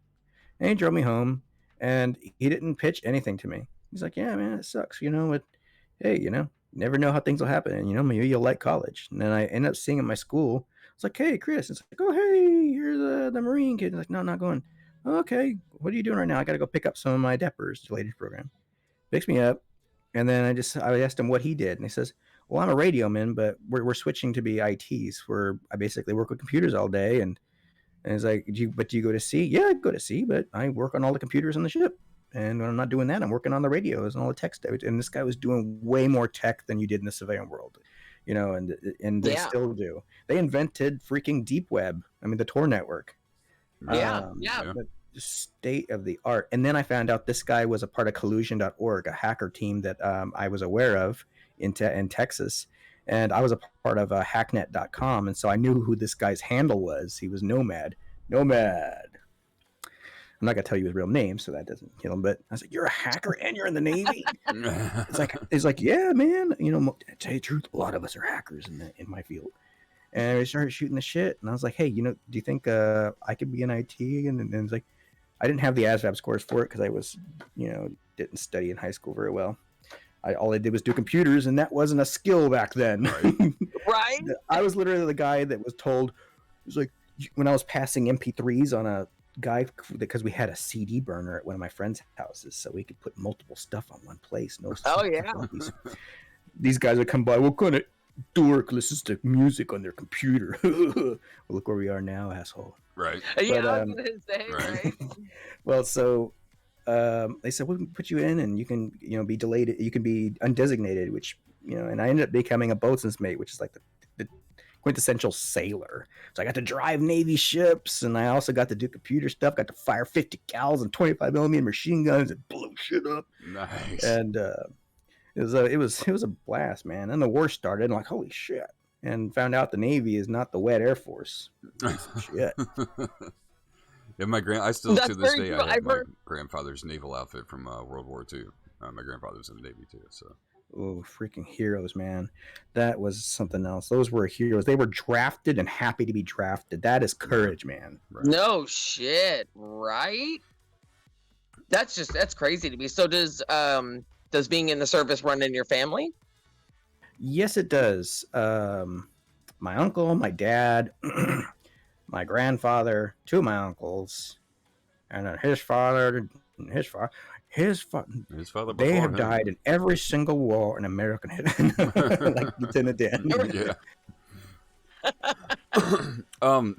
S6: And he drove me home. And he didn't pitch anything to me. He's like, yeah, man, it sucks. Hey, never know how things will happen. And, maybe you'll like college. And then I ended up seeing at my school. It's like, hey, Chris. It's like, oh, hey, you're the Marine kid. He's like, no, I'm not going. Okay, what are you doing right now? I got to go pick up some of my DEPers, delayed program. Picks me up. And then I asked him what he did. And he says, well, I'm a radio man, but we're switching to be ITs, where I basically work with computers all day. And it's like, do you go to sea? Yeah, I go to sea, but I work on all the computers on the ship. And when I'm not doing that, I'm working on the radios and all the tech stuff. And this guy was doing way more tech than you did in the civilian world, and they still do. They invented freaking deep web. The Tor network.
S3: Yeah.
S6: But state of the art. And then I found out this guy was a part of collusion.org, a hacker team that I was aware of in Texas. And I was a part of hacknet.com. And so I knew who this guy's handle was. He was Nomad. I'm not going to tell you his real name, so that doesn't kill him. But I was like, you're a hacker and you're in the Navy? It's like, yeah, man. To tell you the truth, a lot of us are hackers in my field. And we started shooting the shit. And I was like, hey, do you think I could be in IT? And it's like, I didn't have the ASVAB scores for it because I was, didn't study in high school very well. All I did was do computers, and that wasn't a skill back then.
S3: Right.
S6: I was literally the guy that was told, it was like, when I was passing MP3s on a guy, because we had a CD burner at one of my friends' houses, so we could put multiple stuff on one place. These guys would come by, what kind of dork listens to music on their computer. Well, look where we are now, asshole.
S2: Right.
S3: Yeah,
S6: But,
S3: I was gonna say,
S2: right.
S3: right?
S6: Well, so they said we can put you in, and you can, be delayed. You can be undesignated, which and I ended up becoming a boatswain's mate, which is like the quintessential sailor. So I got to drive Navy ships, and I also got to do computer stuff. Got to fire 50 cals and 25mm machine guns and blow shit up.
S2: Nice.
S6: And it was a blast, man. And the war started, and I'm like, holy shit! And found out the Navy is not the wet Air Force. Shit.
S2: Yeah, I still
S3: That's
S2: to this
S3: very
S2: day
S3: true.
S2: I have
S3: I've
S2: my
S3: heard-
S2: grandfather's naval outfit from World War II. My grandfather was in the Navy too, so.
S6: Oh, freaking heroes, man. That was something else. Those were heroes. They were drafted and happy to be drafted. That is courage, man.
S2: Right.
S3: No shit, right? That's crazy to me. So does being in the service run in your family?
S6: Yes, it does. My uncle, my dad, my grandfather, two of my uncles, and then his father, his father. They have died in every single war in American history, like Lieutenant Dan.
S2: Yeah.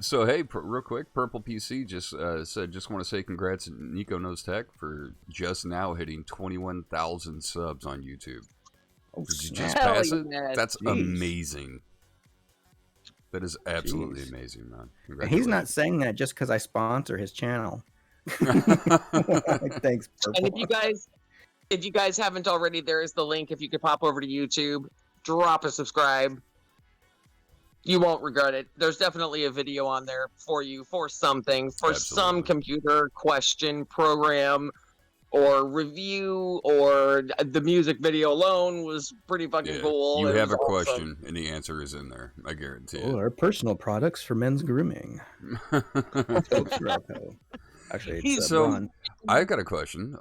S2: So hey, real quick, Purple PC just said, just want to say congrats to NicoKnowsTech for just now hitting 21,000 subs on YouTube.
S6: Oh,
S2: Did you
S6: snap.
S2: just
S3: Hell
S2: pass it?
S3: yes.
S2: That's
S6: Jeez.
S2: amazing. That is absolutely
S6: Jeez.
S2: amazing, man.
S6: And he's not saying that just because I sponsor his channel. Thanks, Purple.
S3: And if you guys haven't already, there is the link. If you could pop over to YouTube, drop a subscribe. You won't regret it. There's definitely a video on there for you for something, for some
S2: Absolutely.
S3: computer question, program, or review, or the music video alone was pretty fucking cool.
S2: You
S3: It
S2: have
S3: was
S2: a
S3: awesome.
S2: question, and the answer is in there. I guarantee it.
S6: Or personal products for men's grooming. Actually, it's
S2: So-
S6: Braun.
S2: I got a question.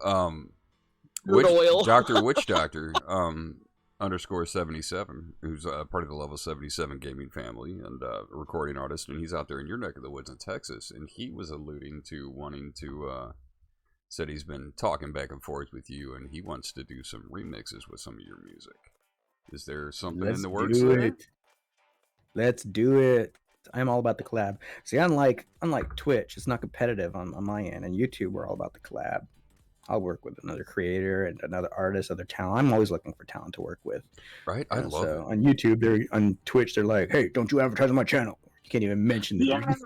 S3: Good oil.
S2: Dr. Witch Doctor underscore 77, who's part of the Level 77 gaming family and a recording artist, and he's out there in your neck of the woods in Texas, and he was alluding to wanting to said he's been talking back and forth with you, and he wants to do some remixes with some of your music. Is there something in the works there?
S6: Let's do it. I'm all about the collab. See, unlike Twitch, it's not competitive on my end, and YouTube, we're all about the collab. I'll work with another creator and another artist, other talent. I'm always looking for talent to work with.
S2: Right? I love it.
S6: On YouTube, on Twitch, they're like, "Hey, don't you advertise on my channel?" You can't even mention the
S3: Yes.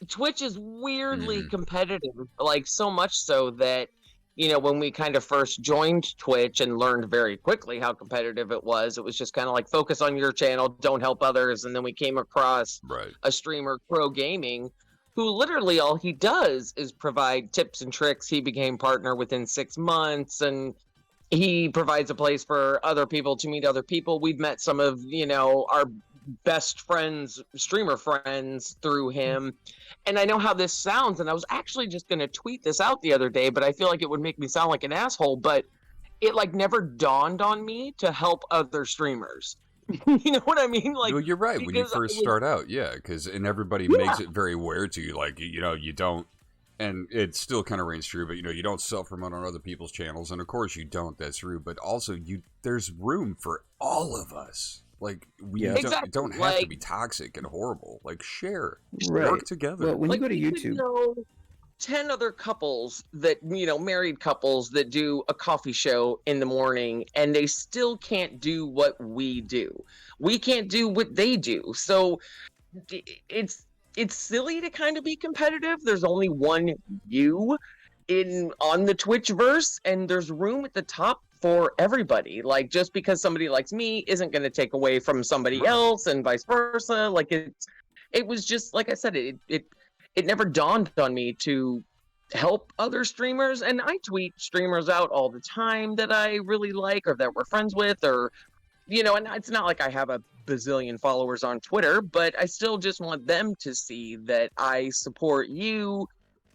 S3: Twitch is weirdly
S2: Mhm.
S3: competitive, like so much so that, when we kind of first joined Twitch and learned very quickly how competitive it was just kind of like focus on your channel, don't help others. And then we came across
S2: Right.
S3: a streamer, Pro Gaming, who literally all he does is provide tips and tricks. He became partner within 6 months, and he provides a place for other people to meet other people. We've met some of, our best friends, streamer friends through him. And I know how this sounds, and I was actually just going to tweet this out the other day, but I feel like it would make me sound like an asshole, but it never dawned on me to help other streamers. You know what I mean?
S2: Well, you're right. When you
S3: because
S2: first start out, and everybody makes it very aware to you, like, you don't, and it still kind of rings true, but you don't self-promote on other people's channels, and of course you don't, that's true, but also there's room for all of us. Like, we
S3: Exactly.
S2: don't have to be toxic and horrible. Like, share.
S6: Right.
S2: Work together.
S6: Well, when you go to
S3: you could
S6: YouTube,
S3: know 10 other couples that, married couples that do a coffee show in the morning, and they still can't do what we do. We can't do what they do. So it's silly to kind of be competitive. There's only one you on the Twitchverse, and there's room at the top for everybody. Like, just because somebody likes me isn't going to take away from somebody else, and vice versa. Like, it was just, like I said, it never dawned on me to help other streamers. And I tweet streamers out all the time that I really like, or that we're friends with, or, and it's not like I have a bazillion followers on Twitter, but I still just want them to see that I support you.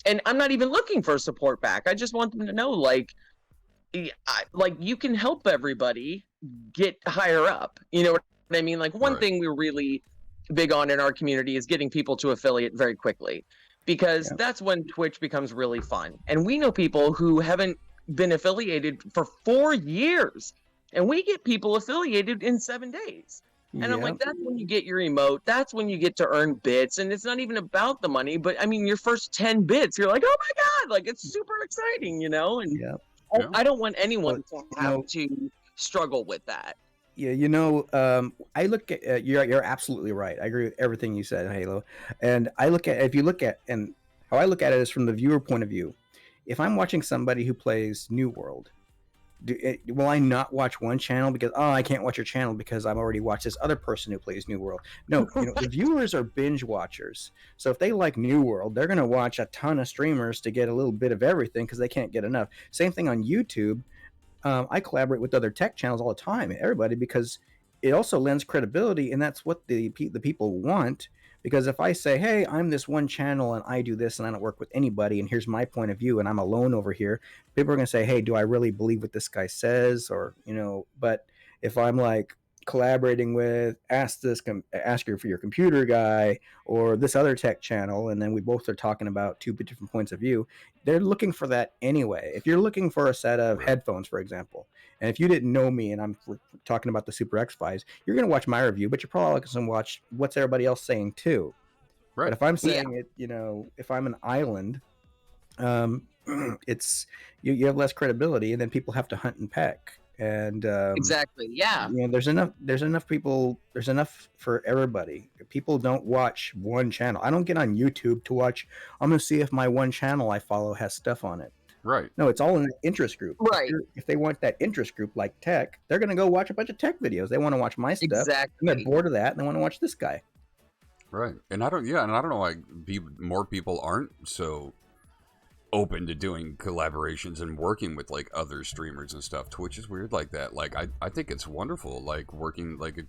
S3: And I'm not even looking for support back. I just want them to know, you can help everybody get higher up. You know what I mean? Like, one thing we're really big on in our community is getting people to affiliate very quickly, because that's when Twitch becomes really fun. And we know people who haven't been affiliated for 4 years, and we get people affiliated in 7 days. And I'm
S6: Yeah.
S3: like, that's when you get your emote. That's when you get to earn bits. And it's not even about the money, but I mean, your first 10 bits, you're like, oh my God, like it's super exciting, And
S6: Yeah.
S2: Yeah.
S3: I don't want
S6: Well,
S3: anyone to
S6: you
S3: have
S6: know,
S3: to struggle with that.
S6: yeah, I look at you're absolutely right. I agree with everything you said, Halo. And I look at if you look at and how I look at it is from the viewer point of view. If I'm watching somebody who plays New World, will I not watch one channel because I can't watch your channel because I've already watched this other person who plays New World? No, the viewers are binge watchers. So if they like New World, they're going to watch a ton of streamers to get a little bit of everything because they can't get enough. Same thing on YouTube. I collaborate with other tech channels all the time, everybody, because it also lends credibility, and that's what the people want. Because if I say, "Hey, I'm this one channel and I do this and I don't work with anybody, and here's my point of view, and I'm alone over here," people are gonna say, "Hey, do I really believe what this guy says?" Or But if I'm like collaborating with ask you for your computer guy or this other tech channel, and then we both are talking about two different points of view, they're looking for that anyway. If you're looking for a set of headphones, for example, and if you didn't know me and I'm talking about the Super X5s, you're going to watch my review, but you're probably going to watch what's everybody else saying too.
S2: Right.
S6: But if I'm saying it, if I'm an island, it's you have less credibility, and then people have to hunt and peck. And
S3: Exactly. Yeah.
S6: there's enough people. There's enough for everybody. People don't watch one channel. I don't get on YouTube to watch. I'm gonna see if my one channel I follow has stuff on it.
S2: Right.
S6: No, it's all in an interest group.
S3: Right.
S6: If they want that interest group like tech, they're gonna go watch a bunch of tech videos. They want to watch my stuff.
S3: Exactly.
S6: And they're bored of that, and they want to watch this guy.
S2: Right. And I don't know why more people aren't so open to doing collaborations and working with like other streamers and stuff. Twitch is weird like that. Like I think it's wonderful, like working like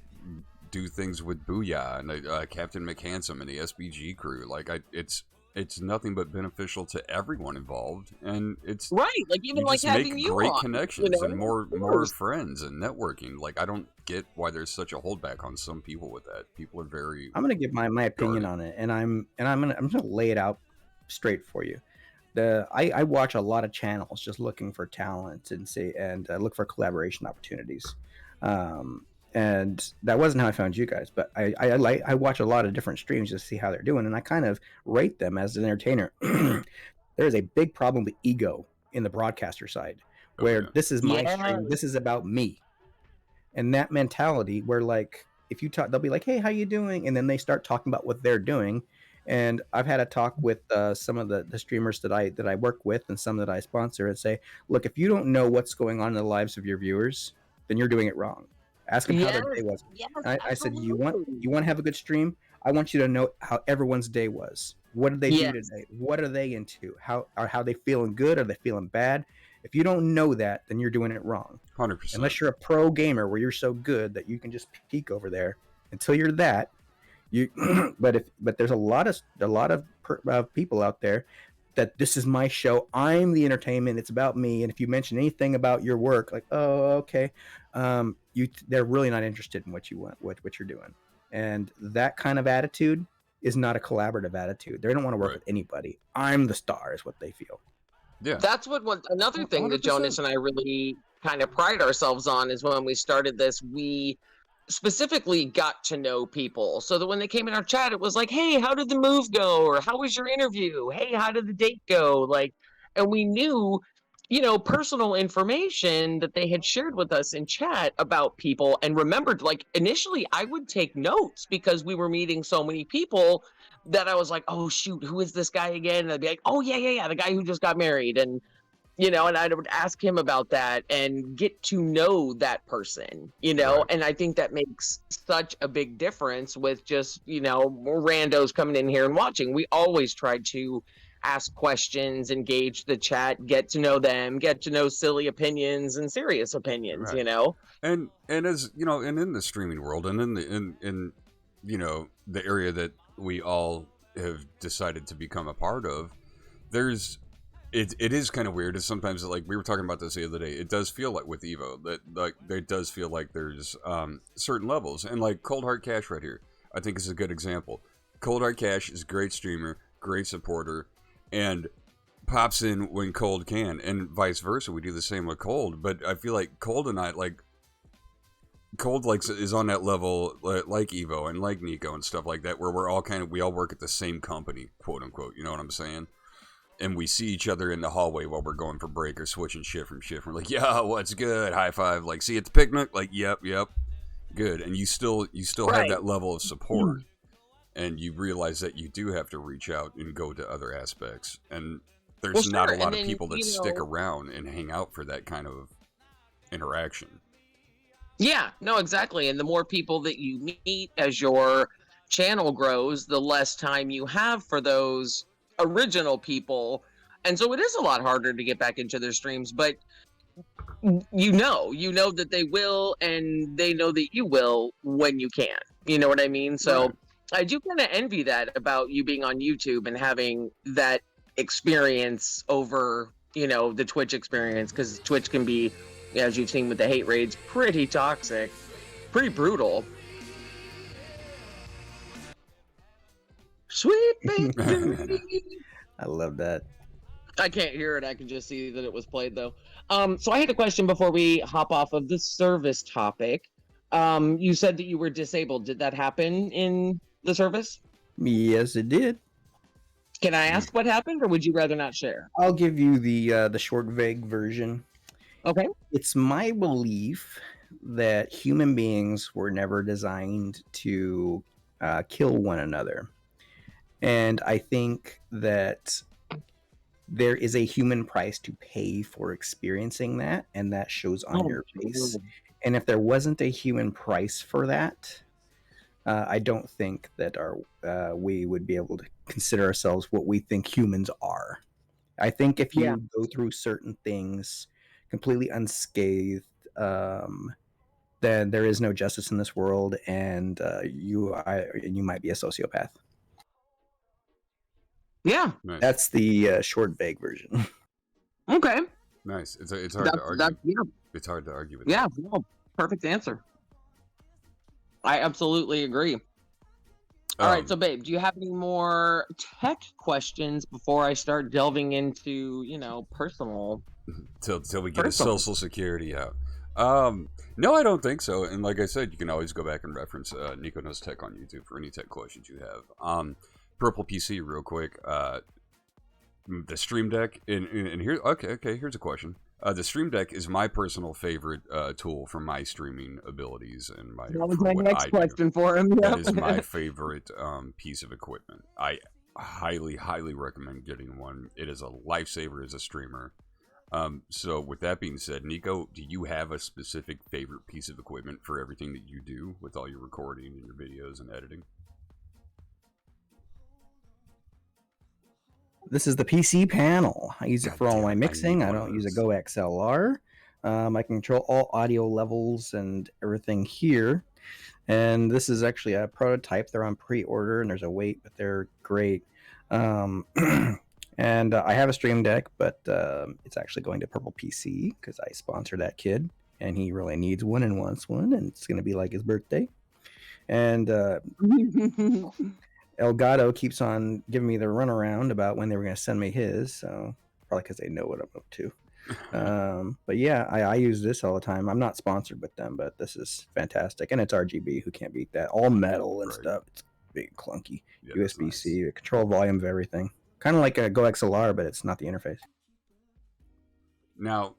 S2: do things with Booyah and Captain McHandsome and the SBG crew. Like it's nothing but beneficial to everyone involved, and it's
S3: right. Like even like having
S2: make
S3: you
S2: great
S3: on,
S2: connections and more friends and networking. Like I don't get why there's such a holdback on some people with that. People are very.
S6: I'm gonna give my opinion on it, and I'm gonna lay it out straight for you. I watch a lot of channels just looking for talent and look for collaboration opportunities. And that wasn't how I found you guys, but I watch a lot of different streams just to see how they're doing, and I kind of rate them as an entertainer. There is a big problem with ego in the broadcaster side, where this is my stream, this is about me, and that mentality where like if you talk, they'll be like, "Hey, how you doing?" and then they start talking about what they're doing. And I've had a talk with some of the streamers that I work with and some that I sponsor and say, look, if you don't know what's going on in the lives of your viewers, then you're doing it wrong. Ask them how their day was.
S3: Yes,
S6: I said, you want to have a good stream? I want you to know how everyone's day was. What did they do today? What are they into? How they feeling good? Are they feeling bad? If you don't know that, then you're doing it wrong.
S2: 100%.
S6: Unless you're a pro gamer where you're so good that you can just peek over there. Until you're that. But there's a lot of people out there that this is my show. I'm the entertainment. It's about me. And if you mention anything about your work, like, oh, okay, they're really not interested in what you want, what you're doing. And that kind of attitude is not a collaborative attitude. They don't want to work with anybody. I'm the star is what they feel.
S2: Yeah,
S3: that's what another thing 100%. That Jonus and I really kind of pride ourselves on is when we started this, we specifically got to know people so that when they came in our chat, it was like, hey, how did the move go? Or how was your interview? Hey, how did the date go? Like, and we knew, personal information that they had shared with us in chat about people and remembered, like initially I would take notes because we were meeting so many people that I was like, oh shoot, who is this guy again? And I'd be like, oh yeah, the guy who just got married. And and I would ask him about that and get to know that person,
S2: Right.
S3: And I think that makes such a big difference with just, randos coming in here and watching. We always try to ask questions, engage the chat, get to know them, get to know silly opinions and serious opinions,
S2: right. And as, and in the streaming world and in the area that we all have decided to become a part of, it is kind of weird. It's sometimes like we were talking about this the other day. It does feel like with Evo that like it does feel like there's certain levels, and like Cold Hard Cash right here, I think is a good example. Cold Hard Cash is a great streamer, great supporter, and pops in when Cold can, and vice versa. We do the same with Cold, but I feel like Cold and I, like, Cold like is on that level like Evo and like Nico and stuff like that, where we're all we all work at the same company, quote unquote. You know what I'm saying? And we see each other in the hallway while we're going for break or switching shit from shift. We're like, "Yo, what's good? High five!" Like, see at the picnic? Like, yep, good. And you still have
S3: Right.
S2: that level of support, and you realize that you do have to reach out and go to other aspects. And there's
S3: Well,
S2: not
S3: sure,
S2: a lot
S3: and
S2: of
S3: then,
S2: people that
S3: you
S2: stick
S3: know-
S2: around and hang out for that kind of interaction.
S3: Yeah, no, exactly. And the more people that you meet as your channel grows, the less time you have for those original people. And so it is a lot harder to get back into their streams, but you know that they will, and they know that you will when you can. You know what I mean? So
S2: Right.
S3: I do kind of envy that about you being on YouTube and having that experience over, the Twitch experience, because Twitch can be, as you've seen with the hate raids, pretty toxic, pretty brutal. Sweet victory.
S6: I love that.
S3: I can't hear it. I can just see that it was played though. So I had a question before we hop off of the service topic. You said that you were disabled. Did that happen in the service?
S6: Yes, it did.
S3: Can I ask what happened, or would you rather not share?
S6: I'll give you the short, vague version.
S3: Okay.
S6: It's my belief that human beings were never designed to kill one another. And I think that there is a human price to pay for experiencing that, and that shows on your face. And if there wasn't a human price for that, I don't think that we would be able to consider ourselves what we think humans are. I think if you
S3: Yeah.
S6: go through certain things completely unscathed, then there is no justice in this world, and you might be a sociopath.
S3: Yeah.
S2: Nice.
S6: That's the short, vague version.
S3: Okay.
S2: Nice. It's hard to argue.
S3: Yeah.
S2: It's hard to argue with.
S3: Yeah.
S2: That.
S3: No, perfect answer. I absolutely agree. All right, so babe, do you have any more tech questions before I start delving into, personal?
S2: Till we get a social security out. No, I don't think so. And like I said, you can always go back and reference NicoKnowsTech on YouTube for any tech questions you have. Purple PC, real quick. The Stream Deck, and here, okay, here's a question. The Stream Deck is my personal favorite tool for my streaming abilities and
S3: That was my next question for him.
S2: That
S3: Yep.
S2: is my favorite piece of equipment. I highly, highly recommend getting one. It is a lifesaver as a streamer. So with that being said, Nico, do you have a specific favorite piece of equipment for everything that you do with all your recording and your videos and editing?
S6: This is the PC panel. I use it for all my mixing. I
S2: need one
S6: don't
S2: of
S6: use a
S2: those.
S6: Go XLR. I can control all audio levels and everything here. And this is actually a prototype. They're on pre-order, and there's a wait, but they're great. And I have a Stream Deck, but it's actually going to Purple PC because I sponsor that kid, and he really needs one and wants one, and it's going to be like his birthday. And Elgato keeps on giving me the runaround about when they were going to send me his, so probably because they know what I'm up to. But yeah, I use this all the time. I'm not sponsored with them, but this is fantastic, and it's RGB. Who can't beat that? All metal and
S2: Right.
S6: stuff. It's big and clunky.
S2: Yeah, that's
S6: USB-C, control volume of everything. Kind of like a Go XLR, but it's not the interface.
S2: Now,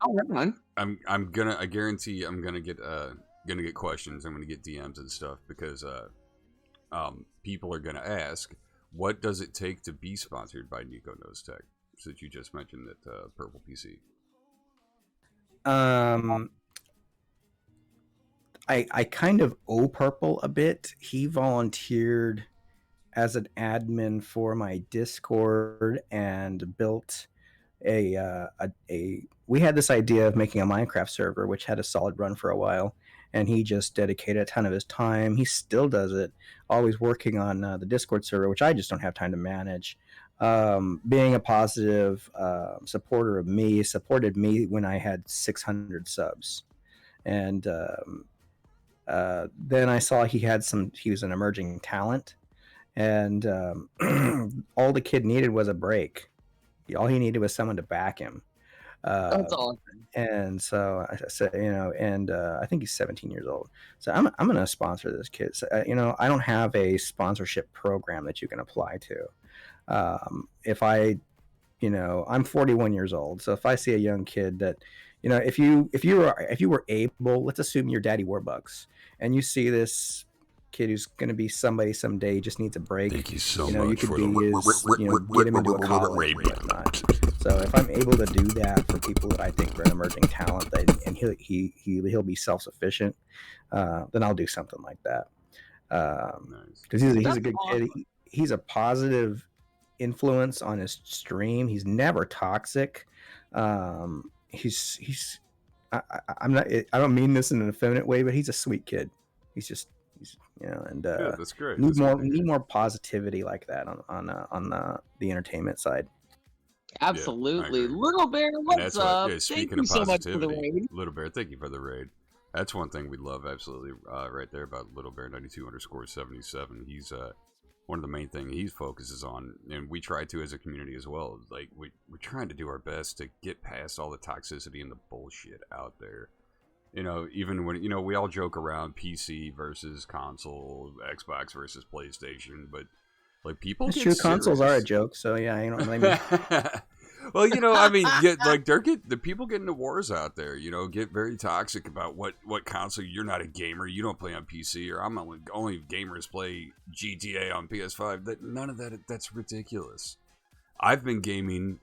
S3: Oh, right on.
S2: I guarantee I'm gonna get questions. I'm gonna get DMs and stuff because people are gonna ask, what does it take to be sponsored by NicoKnowsTech? Since you just mentioned that Purple PC.
S6: I kind of owe Purple a bit. He volunteered as an admin for my Discord and built we had this idea of making a Minecraft server, which had a solid run for a while, and he just dedicated a ton of his time. He still does it, always working on the Discord server, which I just don't have time to manage. Being a positive supporter of me, supported me when I had 600 subs. And then I saw he was an emerging talent, and all the kid needed was a break. All he needed was someone to back him.
S3: That's awesome.
S6: And so I said, and I think he's 17 years old. So I'm going to sponsor this kid. So, I don't have a sponsorship program that you can apply to. If I, I'm 41 years old. So if I see a young kid that, if you were able, let's assume your daddy wore bucks, and you see this kid who's going to be somebody someday, just needs a break.
S2: Thank you so
S6: you
S2: much
S6: could
S2: for
S6: be get him into a college and whatnot. So if I'm able to do that for people that I think are an emerging talent, and he'll be self-sufficient, then I'll do something like that. Because he's a good kid. He's a positive influence on his stream. He's never toxic. He's I'm not. I don't mean this in an effeminate way, but he's a sweet kid. He's and
S2: yeah, that's great.
S6: Need more positivity like that on the entertainment side.
S3: Absolutely.
S2: Yeah,
S3: Little Bear, what's up?
S2: Speaking of positivity, Little Bear, thank you for the raid. That's one thing we love absolutely right there about Little Bear 92_77. He's one of the main things he focuses on, and we try to as a community as well. Like we're trying to do our best to get past all the toxicity and the bullshit out there. Even when we all joke around PC versus console, Xbox versus PlayStation, but like people
S6: That's
S2: get
S6: true.
S2: serious.
S6: Consoles are a joke, so yeah, I don't blame you.
S2: Well, I mean, the people get into wars out there. Get very toxic about what console. You're not a gamer. You don't play on PC, or I'm only gamers play GTA on PS5. None of that. That's ridiculous. I've been gaming.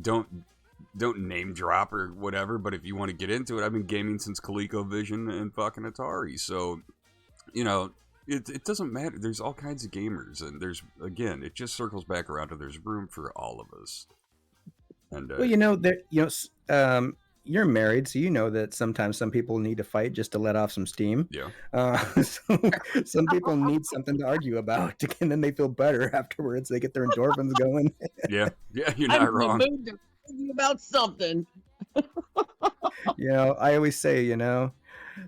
S2: Don't name drop or whatever. But if you want to get into it, I've been gaming since ColecoVision and fucking Atari. So, It doesn't matter. There's all kinds of gamers, and it just circles back around to there's room for all of us. And you're married, so you know that sometimes some people need to fight just to let off some steam. Yeah.
S6: Some people need something to argue about, and then they feel better afterwards. They get their endorphins going.
S2: Yeah, you're not wrong.
S3: I'm in the mood to argue about something.
S6: I always say,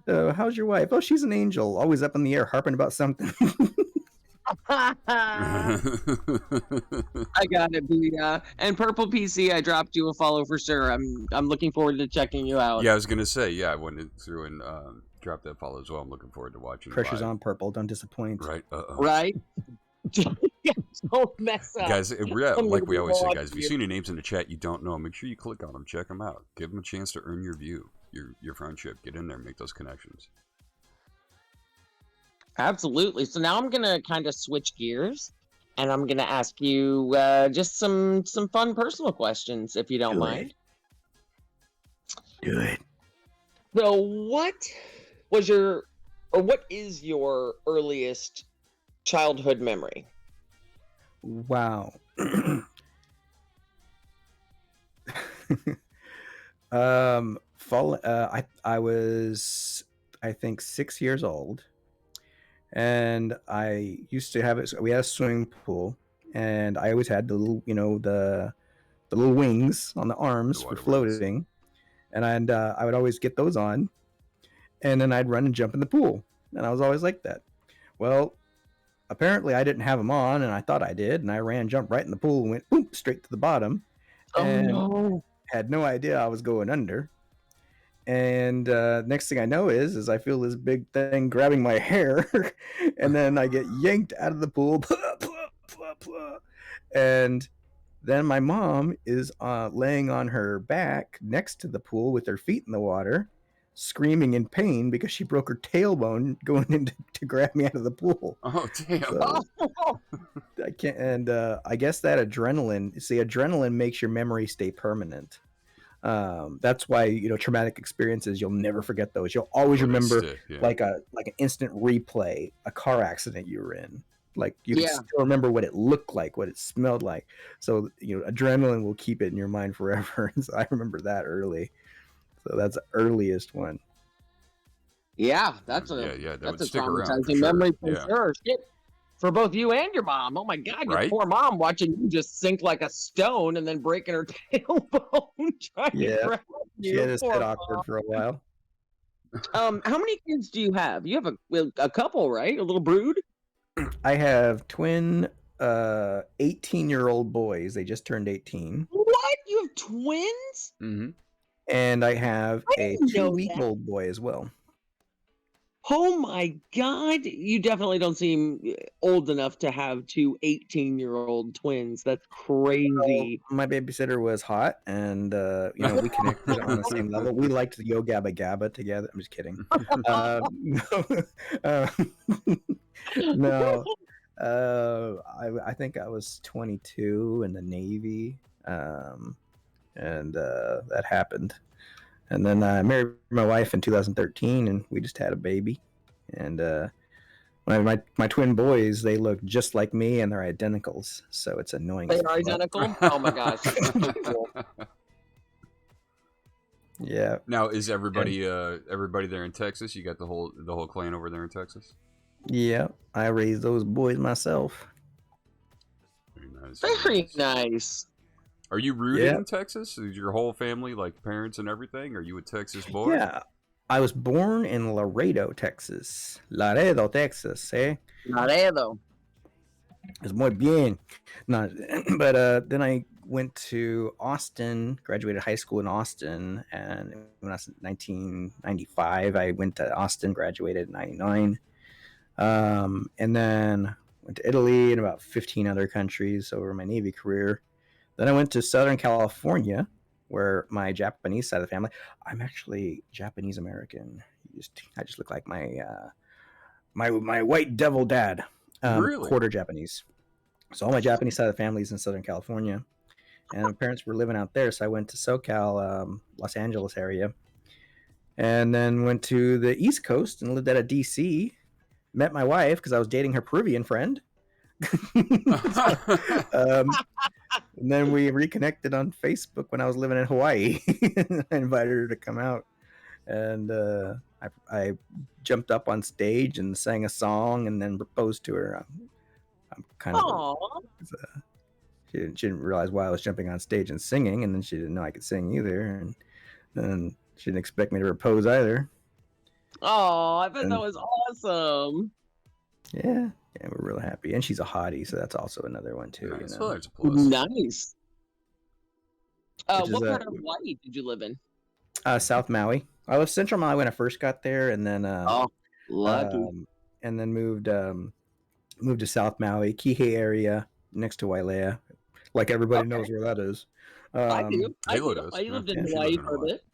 S6: how's your wife? Oh, she's an angel, always up in the air, harping about something.
S3: I gotta be. And Purple PC, I dropped you a follow for sure. I'm looking forward to checking you out.
S2: Yeah, I was gonna say, I went through and dropped that follow as well. I'm looking forward to watching.
S6: Pressure's
S2: live.
S6: on Purple. Don't disappoint.
S2: Right.
S3: Right. Don't mess up,
S2: guys. Like we always say, guys. If you see any names in the chat you don't know, make sure you click on them, check them out, give them a chance to earn your view. Your friendship. Get in there, make those connections.
S3: Absolutely. So now I'm gonna kind of switch gears, and I'm gonna ask you just some fun personal questions, if you don't mind.
S6: Do it.
S3: So, what is your earliest childhood memory?
S6: Wow. I was, I think, 6 years old, and I used to have it. We had a swimming pool, and I always had the little, the little wings on the arms for floating, wings. And I would always get those on, and then I'd run and jump in the pool, and I was always like that. Well, apparently I didn't have them on, and I thought I did, and I ran, jumped right in the pool, and went boom straight to the bottom, and had no idea I was going under. And next thing I know is I feel this big thing grabbing my hair, and then I get yanked out of the pool, and then my mom is laying on her back next to the pool with her feet in the water, screaming in pain because she broke her tailbone going in to grab me out of the pool.
S2: Oh, damn.
S6: So, I can't, and I guess that adrenaline makes your memory stay permanent. That's why traumatic experiences, you'll never forget those. You'll always remember like an instant replay, a car accident you were in. Like you can still remember what it looked like, what it smelled like. So adrenaline will keep it in your mind forever. So I remember that early. So that's the earliest one.
S3: Yeah, that's a traumatizing memory for sure. Shit. For both you and your mom. Oh my God, your poor mom watching you just sink like a stone and then breaking her tailbone trying to grab you.
S6: She had his head awkward for a while.
S3: How many kids do you have? You have a couple, right? A little brood?
S6: I have twin 18-year-old boys. They just turned 18.
S3: What? You have twins?
S2: Mm-hmm.
S6: And I have
S3: I
S6: a
S3: didn't know that.
S6: 2-week-old boy as well.
S3: Oh my God. You definitely don't seem old enough to have two 18-year-old twins. That's crazy.
S6: My babysitter was hot, and we connected on the same level. We liked the Yo Gabba Gabba together. I'm just kidding. No, I think I was 22 in the Navy, and that happened. And then I married my wife in 2013, and we just had a baby. And my twin boys, they look just like me, and they're identicals. So it's annoying.
S3: They are identical? Oh my gosh.
S6: Yeah.
S2: Now, is everybody there in Texas? You got the whole clan over there in Texas?
S6: Yeah, I raised those boys myself.
S2: Very nice.
S3: Very nice.
S2: Are you rooted
S6: Yeah.
S2: in Texas? Is your whole family, like parents and everything? Are you a Texas boy?
S6: Yeah, I was born in Laredo, Texas. Laredo, Texas, eh?
S3: Laredo.
S6: Es muy bien. No, but then I went to Austin, graduated high school in Austin, and when I was 1995, I went to Austin, graduated in 99. And then went to Italy and about 15 other countries over my Navy career. Then I went to Southern California, where my Japanese side of the family. I'm actually Japanese American. I just look like my my white devil dad.
S2: Really?
S6: Quarter Japanese. So all my Japanese side of the family is in Southern California, and my parents were living out there. So I went to SoCal, Los Angeles area, and then went to the East Coast and lived out of DC. Met my wife because I was dating her Peruvian friend. And then we reconnected on Facebook when I was living in Hawaii. I invited her to come out, and I jumped up on stage and sang a song, and then proposed to her. I'm kind of.
S3: Aww.
S6: She didn't realize why I was jumping on stage and singing, and then she didn't know I could sing either, and then she didn't expect me to propose either.
S3: Oh, I bet that was awesome.
S6: Yeah, we're real happy, and she's a hottie, so that's also another one too.
S2: Nice.
S6: You
S2: Well,
S6: know?
S2: there's a plus.
S3: Nice.
S6: Which is,
S3: What part of Hawaii did you live in?
S6: South Maui. I was Central Maui when I first got there, and then
S3: Lucky.
S6: and then moved to South Maui, Kihei area, next to Wailea. Like everybody knows where that is.
S3: I do.
S2: Halo does.
S3: I lived
S2: Yeah,
S3: in
S2: she
S3: Hawaii
S2: lives in
S3: for a bit.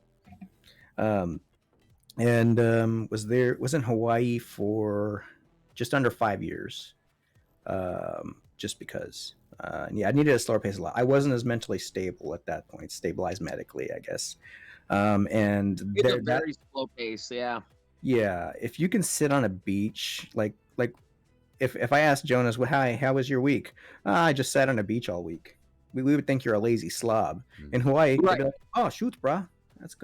S6: And was in Hawaii for just under 5 years, just because. Yeah, I needed a slower pace of life. I wasn't as mentally stable at that point, stabilized medically, I guess. And
S3: It's a very slow pace, yeah.
S6: Yeah, if you can sit on a beach, like if I asked Jonus, well, hi, how was your week? I just sat on a beach all week. We would think you're a lazy slob. In Hawaii,
S3: Right.
S6: they'd be like, oh, shoot, brah. That's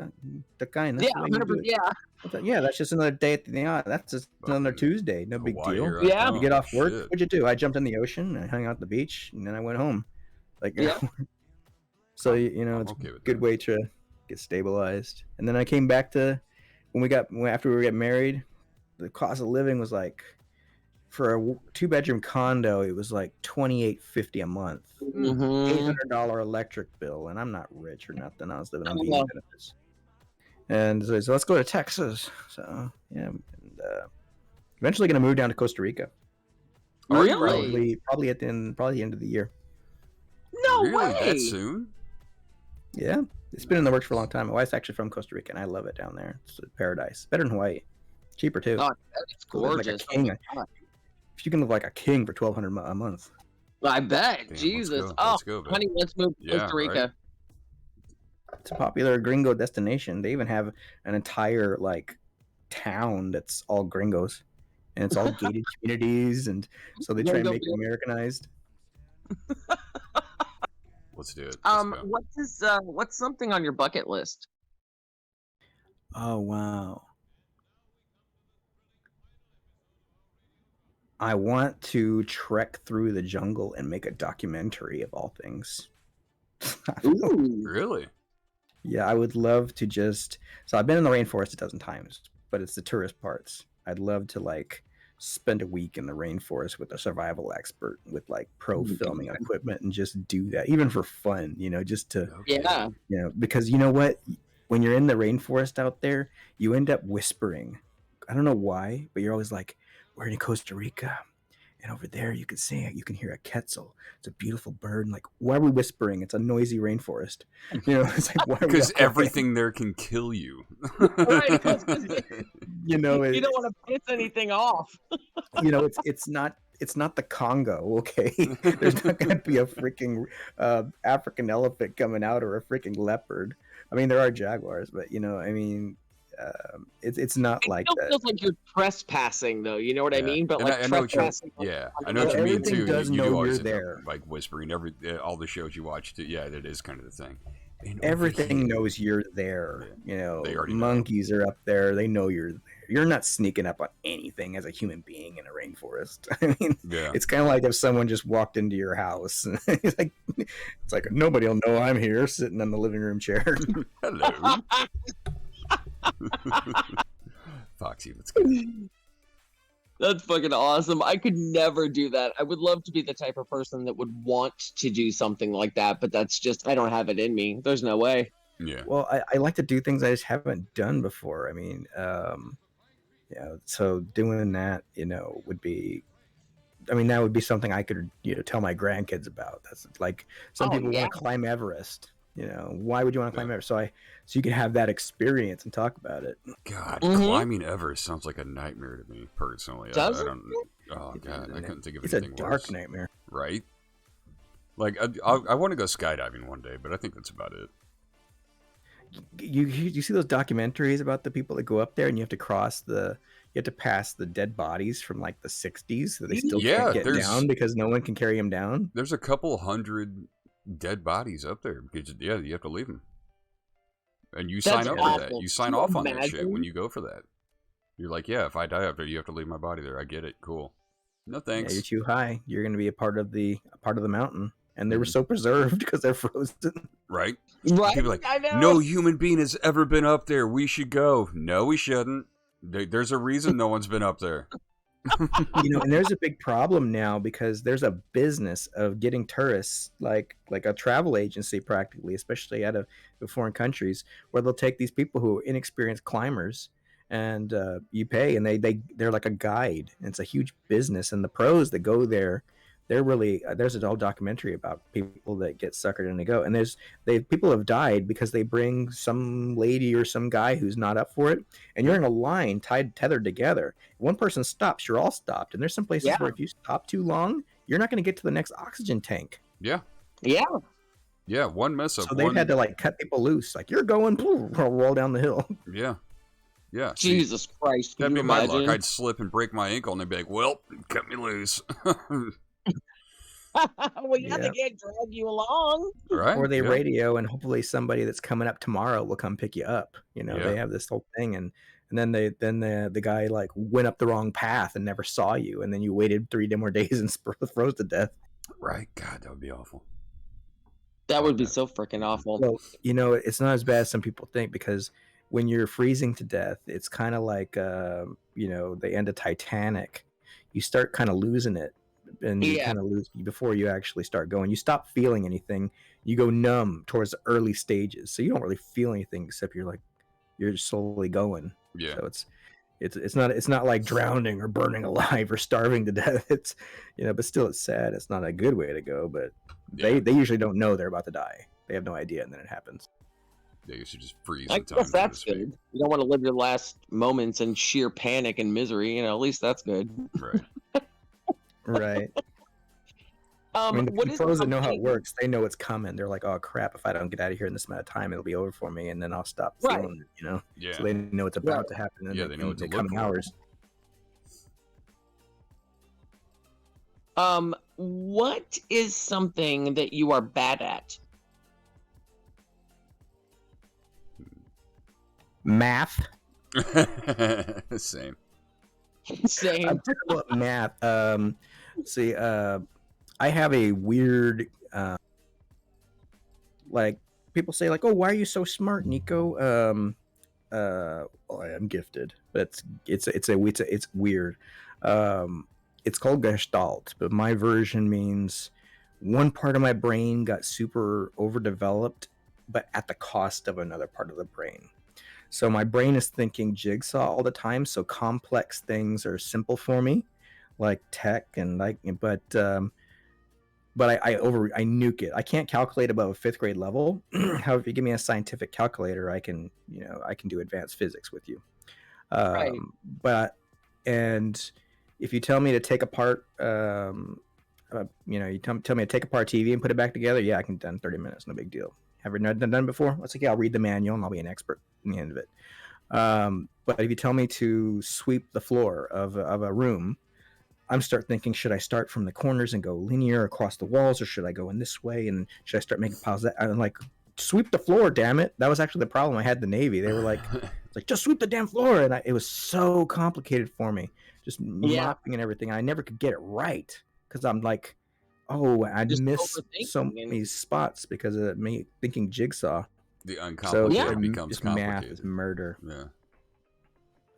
S6: the kind. That's
S3: Yeah,
S6: the way you do
S3: 100%.
S6: it.
S3: Yeah.
S6: Yeah, that's just another day at the that's just another Tuesday. No big
S2: Hawaii,
S6: deal.
S2: here I
S3: Yeah.
S2: come.
S6: You get off work.
S2: Shit.
S6: What'd you do? I jumped in the ocean. I hung out at the beach, and then I went home. Like,
S3: Yeah.
S6: so
S2: I'm
S6: it's
S2: okay
S6: a
S2: with
S6: good
S2: that.
S6: way to get stabilized. And then I came back to after we got married. The cost of living was like, for a 2-bedroom condo, it was like $28.50 a month.
S3: Mhm.
S6: $800 electric bill, and I'm not rich or nothing. I was living on
S3: Oh,
S6: VA
S3: wow.
S6: benefits. And so let's go to Texas. So yeah, and eventually gonna move down to Costa Rica.
S2: Are you
S3: Really?
S6: Probably at the end of the year.
S3: No
S2: Really?
S3: way.
S2: That soon?
S6: Yeah, it's been in the works for a long time. My wife's actually from Costa Rica, and I love it down there. It's a paradise. Better than Hawaii. Cheaper too.
S3: Oh, it's
S6: You live like a
S3: gorgeous.
S6: king. If you can live like a king for $1,200 a month.
S3: I bet.
S2: Damn,
S3: Jesus.
S2: Let's
S3: Oh,
S2: go, babe.
S3: honey, let's move to
S2: Yeah,
S3: Costa Rica.
S6: It's a popular gringo destination. They even have an entire like town that's all gringos, and it's all gated communities, and so they try and
S3: Gringo
S6: make it Americanized.
S2: Let's do it. Let's go.
S3: What's something on your bucket list?
S6: Oh wow! I want to trek through the jungle and make a documentary of all things.
S3: Ooh.
S2: Really?
S6: Yeah, I would love to just. So I've been in the rainforest a dozen times, but it's the tourist parts. I'd love to like spend a week in the rainforest with a survival expert with like pro filming equipment and just do that, even for fun, just to,
S3: Yeah.
S6: because you know what? When you're in the rainforest out there, you end up whispering. I don't know why, but you're always like, we're in Costa Rica. And over there, you can see it. You can hear a quetzal. It's a beautiful bird. And like, why are we whispering? It's a noisy rainforest. It's like, why are we
S2: Because everything there can kill you.
S3: Right.
S6: You know,
S3: You don't want to piss anything off.
S6: it's not the Congo, okay? There's not going to be a freaking African elephant coming out or a freaking leopard. I mean, there are jaguars, but it's not like
S3: It
S6: that.
S3: feels like you're trespassing, though. You know what I mean? But
S2: And
S3: like
S2: I know what you,
S3: trespassing.
S2: I know what you mean
S6: Everything
S2: too.
S6: does
S2: You
S6: know
S2: do always
S6: you're
S2: end up,
S6: there.
S2: like whispering all the shows you watch too. Yeah, that is kind of the thing. And
S6: Everything knows you're there.
S2: They already
S6: Monkeys are up there. They know you're there. You're not sneaking up on anything as a human being in a rainforest. I mean, it's kind of like if someone just walked into your house. It's like nobody will know I'm here, sitting on the living room chair.
S2: Hello. Foxy, let's go.
S3: That's fucking awesome. I could never do that. I would love to be the type of person that would want to do something like that, but that's just, I don't have it in me. There's no way.
S2: Yeah.
S6: Well, I like to do things I just haven't done before. I mean, so doing that, would be, that would be something I could, tell my grandkids about. That's like some people want to climb Everest. Why would you want to climb Everest? So you can have that experience and talk about it.
S2: God, climbing Everest sounds like a nightmare to me personally. I don't. Oh God, I couldn't think of anything worse.
S6: It's a dark nightmare,
S2: right? Like I want to go skydiving one day, but I think that's about it.
S6: You see those documentaries about the people that go up there and you have to pass the dead bodies from like the 60s that they still can't get down because no one can carry them down.
S2: There's a couple hundred dead bodies up there because you have to leave them, and you sign up for that. You sign off on that shit when you go for that. You're like, if I die up there, you have to leave my body there. I get it. Cool. No thanks.
S6: Yeah, you're too high. You're going to be a part of the mountain, and they were so preserved because they're frozen.
S2: Right.
S3: Right.
S2: People are like, no human being has ever been up there. We should go. No, we shouldn't. There's a reason no one's been up there.
S6: And there's a big problem now because there's a business of getting tourists, like a travel agency practically, especially out of foreign countries, where they'll take these people who are inexperienced climbers and you pay, and they're like a guide. And it's a huge business, and the pros that go there, they're really there's a whole documentary about people that get suckered in to go, and people have died because they bring some lady or some guy who's not up for it, and you're in a line tethered together. One person stops, you're all stopped, and there's some places where if you stop too long, you're not going to get to the next oxygen tank.
S2: Yeah. One mess up.
S6: So they've had to like cut people loose, like you're going, roll down the hill.
S2: Yeah.
S3: Jesus Christ!
S2: That'd be my luck. I'd slip and break my ankle, and they'd be like, "Well, cut me loose."
S3: Well, they can't drag you along,
S2: right?
S6: Or they radio, and hopefully somebody that's coming up tomorrow will come pick you up. They have this whole thing, and then the guy like went up the wrong path and never saw you, and then you waited 3 more days and froze to death.
S2: Right? God, that would be awful.
S3: That would be so freaking awful.
S6: Well, it's not as bad as some people think, because when you're freezing to death, it's kind of like the end of Titanic. You start kind of losing it. And you kind of lose before you actually start going. You stop feeling anything. You go numb towards the early stages, so you don't really feel anything except you're slowly going.
S2: Yeah.
S6: So it's not like drowning or burning alive or starving to death. It's but still it's sad. It's not a good way to go. But they usually don't know they're about to die. They have no idea, and then it happens.
S2: They used to just freeze.
S3: I guess that's good. You don't want to live your last moments in sheer panic and misery. At least that's good.
S2: Right.
S6: Right. The pros that know how it works, they know it's coming. They're like, oh crap, if I don't get out of here in this amount of time, it'll be over for me, and then I'll stop feeling it,
S2: Yeah.
S6: So they know it's about to happen in
S2: they know it's
S6: the coming hours.
S3: What is something that you are bad at?
S6: Math.
S2: Same.
S3: Same.
S6: I'm terrible at math. See, I have a weird, like people say, like, "Oh, why are you so smart, Nico?" Well, I am gifted, but it's weird. It's called Gestalt, but my version means one part of my brain got super overdeveloped, but at the cost of another part of the brain. So my brain is thinking jigsaw all the time. So complex things are simple for me, like tech and like, but I nuke it. I can't calculate above a 5th grade level. However, if you give me a scientific calculator, I can do advanced physics with you.
S3: Right.
S6: But and if you tell me to take apart, you tell me to take apart TV and put it back together, yeah, I can do it in 30 minutes. No big deal. Have you done it before? It's like, yeah, I'll read the manual and I'll be an expert in the end of it. But if you tell me to sweep the floor of a room, I'm start thinking, should I start from the corners and go linear across the walls, or should I go in this way? And should I start making piles? I'm like, sweep the floor, damn it. That was actually the problem I had in the Navy. They were like, it's like, just sweep the damn floor. And it was so complicated for me, just mopping and everything. I never could get it right because I'm like, oh, I miss so many spots because of me thinking jigsaw.
S2: The uncomplicated becomes complicated.
S6: Math is murder.
S2: Yeah.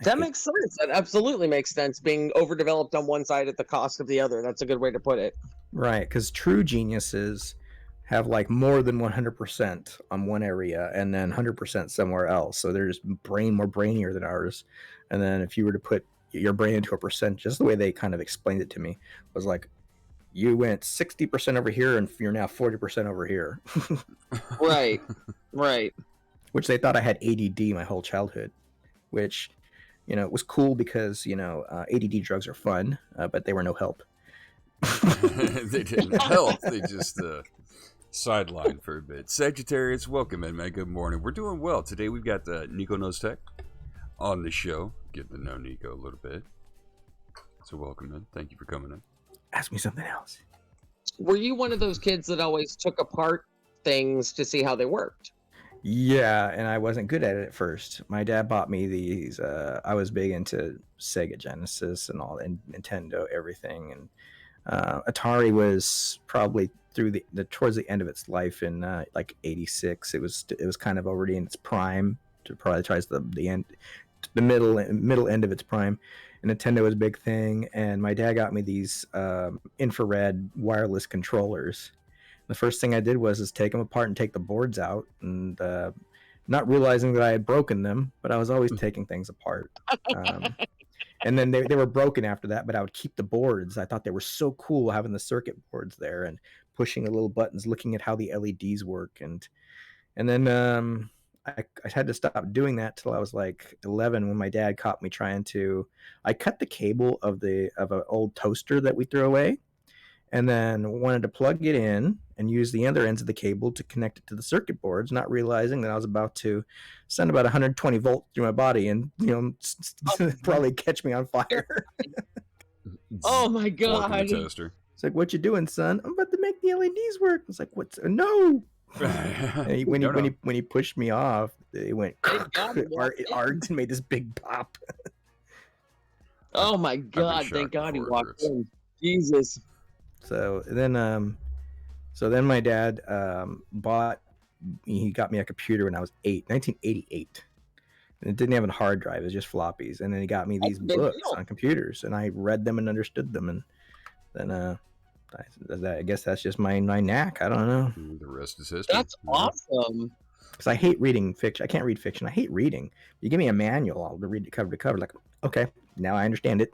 S3: That makes sense. That absolutely makes sense. Being overdeveloped on one side at the cost of the other. That's a good way to put it.
S6: Right, because true geniuses have like more than 100% on one area and then 100% somewhere else. So they're just more brainier than ours. And then if you were to put your brain into a percent, just the way they kind of explained it to me was like, you went 60% over here and you're now 40% over here.
S3: Right.
S6: Which they thought I had ADD my whole childhood, which, it was cool because, ADD drugs are fun, but they were no help.
S2: They didn't help. They just sidelined for a bit. Sagittarius, welcome in, man. Good morning. We're doing well. Today we've got NicoKnowsTech on the show. Getting to know Nico a little bit. So welcome in. Thank you for coming in.
S6: Ask me something else.
S3: Were you one of those kids that always took apart things to see how they worked?
S6: Yeah, and I wasn't good at it at first. My dad bought me these. I was big into Sega Genesis and all, and Nintendo, everything. And Atari was probably towards the end of its life in like '86. It was kind of already in its prime. To probably tries the middle end of its prime. And Nintendo was a big thing, and my dad got me these infrared wireless controllers. The first thing I did was take them apart and take the boards out, and not realizing that I had broken them, but I was always taking things apart. And then they were broken after that, but I would keep the boards. I thought they were so cool having the circuit boards there and pushing the little buttons, looking at how the LEDs work. And then I had to stop doing that till I was like 11 when my dad caught me I cut the cable of an old toaster that we threw away, and then wanted to plug it in and use the other ends of the cable to connect it to the circuit boards, not realizing that I was about to send about 120 volts through my body and probably catch me on fire.
S3: Oh my god!
S2: Toaster.
S6: It's like, what you doing, son? I'm about to make the LEDs work. It's like, what's no? When he pushed me off, it went it arced and made this big pop.
S3: Oh my god! Thank God he walked in. Jesus.
S6: So then my dad he got me a computer when I was 1988. And it didn't have a hard drive; it was just floppies. And then he got me these books on computers, and I read them and understood them. And then I guess that's just my knack. I don't know.
S2: The rest is history.
S3: That's awesome.
S6: Because I hate reading fiction. I can't read fiction. I hate reading. You give me a manual, I'll read it cover to cover. Like, okay, now I understand it.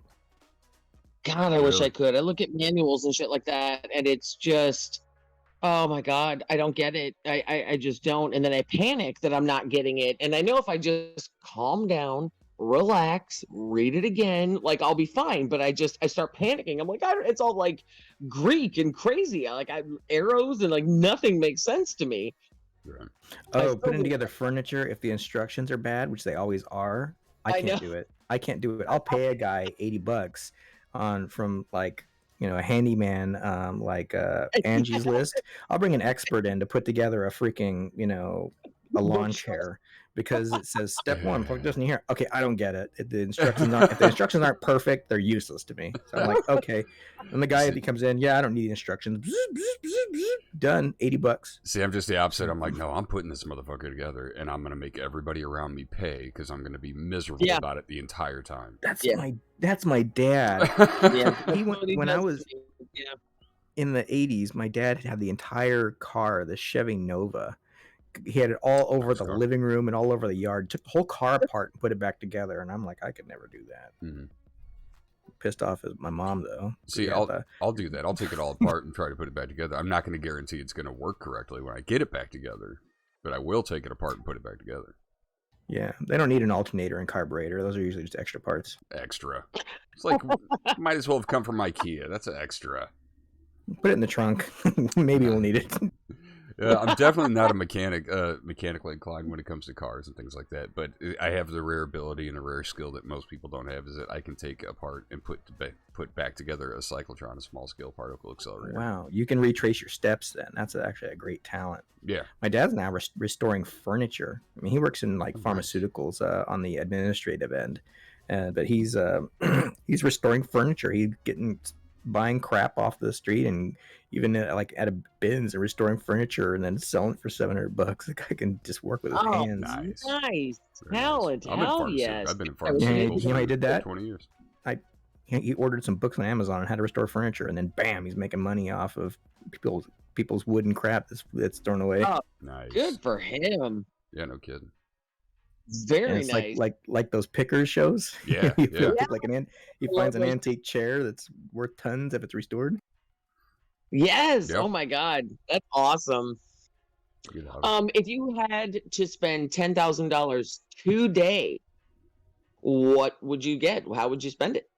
S3: God, I wish I could. I look at manuals and shit like that, and it's just, oh my god, I don't get it. I just don't. And then I panic that I'm not getting it. And I know if I just calm down, relax, read it again, like I'll be fine. But I start panicking. I'm like, it's all like Greek and crazy. Like arrows and like nothing makes sense to me.
S2: Right.
S6: Oh, putting together furniture if the instructions are bad, which they always are. I can't do it. I can't do it. I'll pay a guy $80 from like a handyman like Angie's List. I'll bring an expert in to put together a freaking a lawn chair because it says step 1, plug this in here. Okay, I don't get it. If the instructions aren't perfect, they're useless to me. So I'm like, okay. And the guy, if he comes in, I don't need instructions. Done. $80.
S2: See, I'm just the opposite. I'm like, no, I'm putting this motherfucker together, and I'm gonna make everybody around me pay because I'm gonna be miserable
S3: Yeah.
S2: about it the entire time.
S6: That's my dad.
S3: Yeah.
S6: When I was
S3: Yeah.
S6: in the 80s, my dad had the entire car, the Chevy Nova. He had it all over
S2: Nice
S6: the
S2: car.
S6: living room and all over the yard. Took the whole car apart and put it back together. And I'm like, I could never do that.
S2: Mm-hmm.
S6: Pissed off at my mom though.
S2: See,
S6: Yeah,
S2: I'll do that. I'll take it all apart and try to put it back together. I'm not going to guarantee it's going to work correctly when I get it back together, but I will take it apart and put it back together.
S6: yeah, they don't need an alternator and carburetor. Those are usually just extra parts.
S2: Extra. It's like might as well have come from IKEA. That's an extra.
S6: Put it in the trunk. Maybe we'll need it.
S2: Yeah, I'm definitely not a mechanically inclined when it comes to cars and things like that. But I have the rare ability and a rare skill that most people don't have, is that I can take apart and put back together a cyclotron, a small scale particle accelerator.
S6: Wow, you can retrace your steps then. That's actually a great talent.
S2: Yeah.
S6: My dad's now restoring furniture. I mean, he works in like pharmaceuticals on the administrative end, but he's he's restoring furniture. He's buying crap off the street and even like at a bins and restoring furniture and then selling it for $700. The guy can just work with his hands.
S3: Nice.
S2: Very
S3: Talent.
S2: nice.
S3: Hell yes.
S2: I've been in
S6: Yeah,
S2: pharmaceuticals
S6: you know, he did that.
S2: for 20 years.
S6: He ordered some books on Amazon and how to restore furniture, and then bam, he's making money off of people's wooden crap that's thrown away.
S3: Oh,
S2: Nice.
S3: good for him.
S2: Yeah, no kidding.
S3: Very
S6: And it's
S3: nice.
S6: like those pickers shows.
S2: Yeah,
S6: he
S2: yeah.
S6: he finds an antique chair that's worth tons if it's restored.
S3: Yes.
S2: Yep.
S3: Oh my God. That's awesome.
S2: Good hobby.
S3: If you had to spend $10,000 today, what would you get? How would you spend it?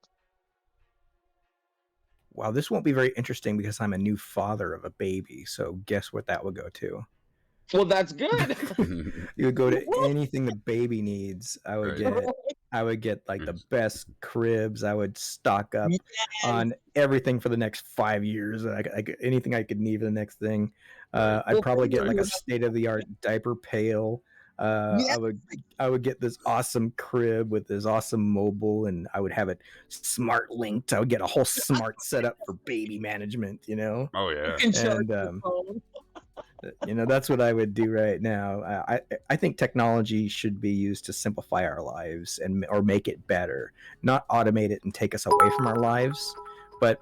S6: Wow, this won't be very interesting because I'm a new father of a baby. So guess what that would go to?
S3: Well, that's good.
S6: You would go to anything the baby needs. I would
S2: Right.
S6: get like the best cribs. I would stock up on everything for the next 5 years. Anything I could need for the next thing. I'd probably get like a state of the art diaper pail.
S3: Yes.
S6: I would get this awesome crib with this awesome mobile, and I would have it smart linked. I would get a whole smart setup for baby management. You know.
S2: Oh yeah.
S3: You can charge
S6: And,
S3: your phone.
S6: That's what I would do right now. I think technology should be used to simplify our lives or make it better, not automate it and take us away from our lives. But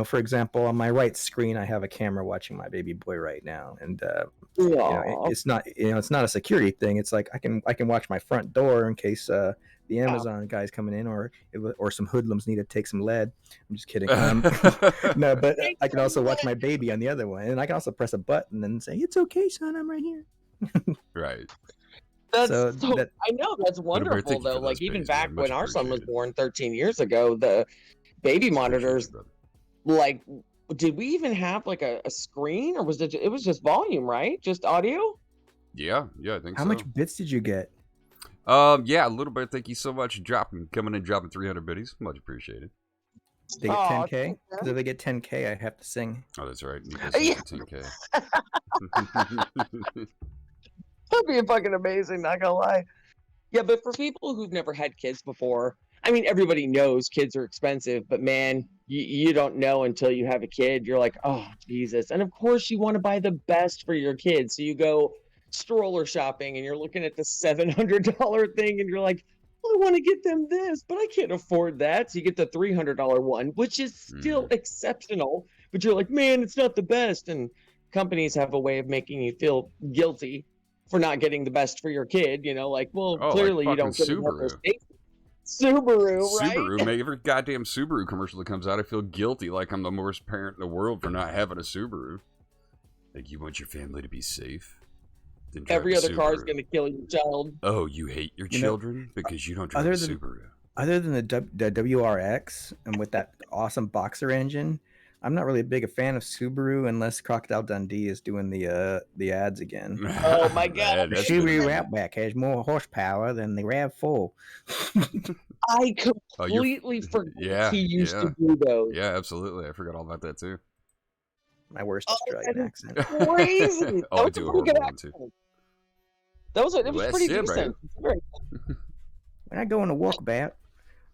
S6: for example, on my right screen, I have a camera watching my baby boy right now, and
S3: Aw.
S6: it's not it's not a security thing. It's like I can watch my front door in case the Amazon guy's coming in, or some hoodlums need to take some lead. I'm just kidding. No, but I can also watch my baby on the other one, and I can also press a button and say, "It's okay, son, I'm right here."
S2: Right.
S3: That's
S6: So
S3: so,
S6: that-
S3: I know that's wonderful
S2: thank you
S3: though.
S2: for
S3: Like
S2: those
S3: even
S2: babies,
S3: back
S2: man.
S3: when
S2: Much
S3: our son was
S2: appreciated.
S3: born 13 years ago, the baby monitors,
S2: Appreciate
S3: like, did we even have like a screen, or was it was just volume, right? Just audio?
S2: it, brother. Yeah, I think
S6: How
S2: so.
S6: much bits did you get?
S2: Yeah, a little bit. Thank you so much. Coming in, dropping 300 biddies. Much appreciated.
S6: They get
S3: Aw,
S6: 10K.
S3: thank
S6: Because if they get 10K, I have to sing.
S2: Oh, that's right. Nico
S3: Yeah.
S2: said 10K.
S3: That'd be fucking amazing, not gonna lie. Yeah, but for people who've never had kids before, I mean, everybody knows kids are expensive, but man, you don't know until you have a kid. You're like, oh, Jesus. And of course, you want to buy the best for your kids. So you go stroller shopping and you're looking at the $700 thing and you're like, I want to get them this, but I can't afford that. So you get the $300 one, which is still exceptional, but you're like, man, it's not the best. And companies have a way of making you feel guilty for not getting the best for your kid, like, well,
S2: Oh, like
S3: clearly you don't
S2: fucking
S3: get enough for
S2: Subaru.
S3: safety. Subaru, right?
S2: Subaru, make every goddamn Subaru commercial that comes out, I feel guilty like I'm the worst parent in the world for not having a Subaru. Like, you want your family to be safe? Then drive
S3: Every
S2: a
S3: other car is
S2: Subaru.
S3: going to kill your child.
S2: Oh, you hate your children because you don't drive
S6: other
S2: a
S6: than-
S2: Subaru.
S6: Other than the WRX and with that awesome boxer engine, I'm not really a big a fan of Subaru unless Crocodile Dundee is doing the ads again.
S3: Oh my God.
S2: Man,
S6: The
S2: that's
S6: Subaru
S2: good.
S6: Outback has more horsepower than the RAV4.
S3: I
S2: Oh,
S3: completely forgot
S2: yeah,
S3: he used
S2: yeah.
S3: to do those.
S2: Yeah, absolutely. I forgot all about that too.
S6: My worst
S3: Oh,
S6: Australian
S3: that
S6: accent.
S3: Crazy. That
S2: Oh, I
S3: was
S2: do
S3: a
S2: a
S3: pretty good
S2: horrible one, too.
S3: accent. That was
S2: Well,
S3: pretty
S2: that's it,
S3: decent.
S6: When I go on a walkabout,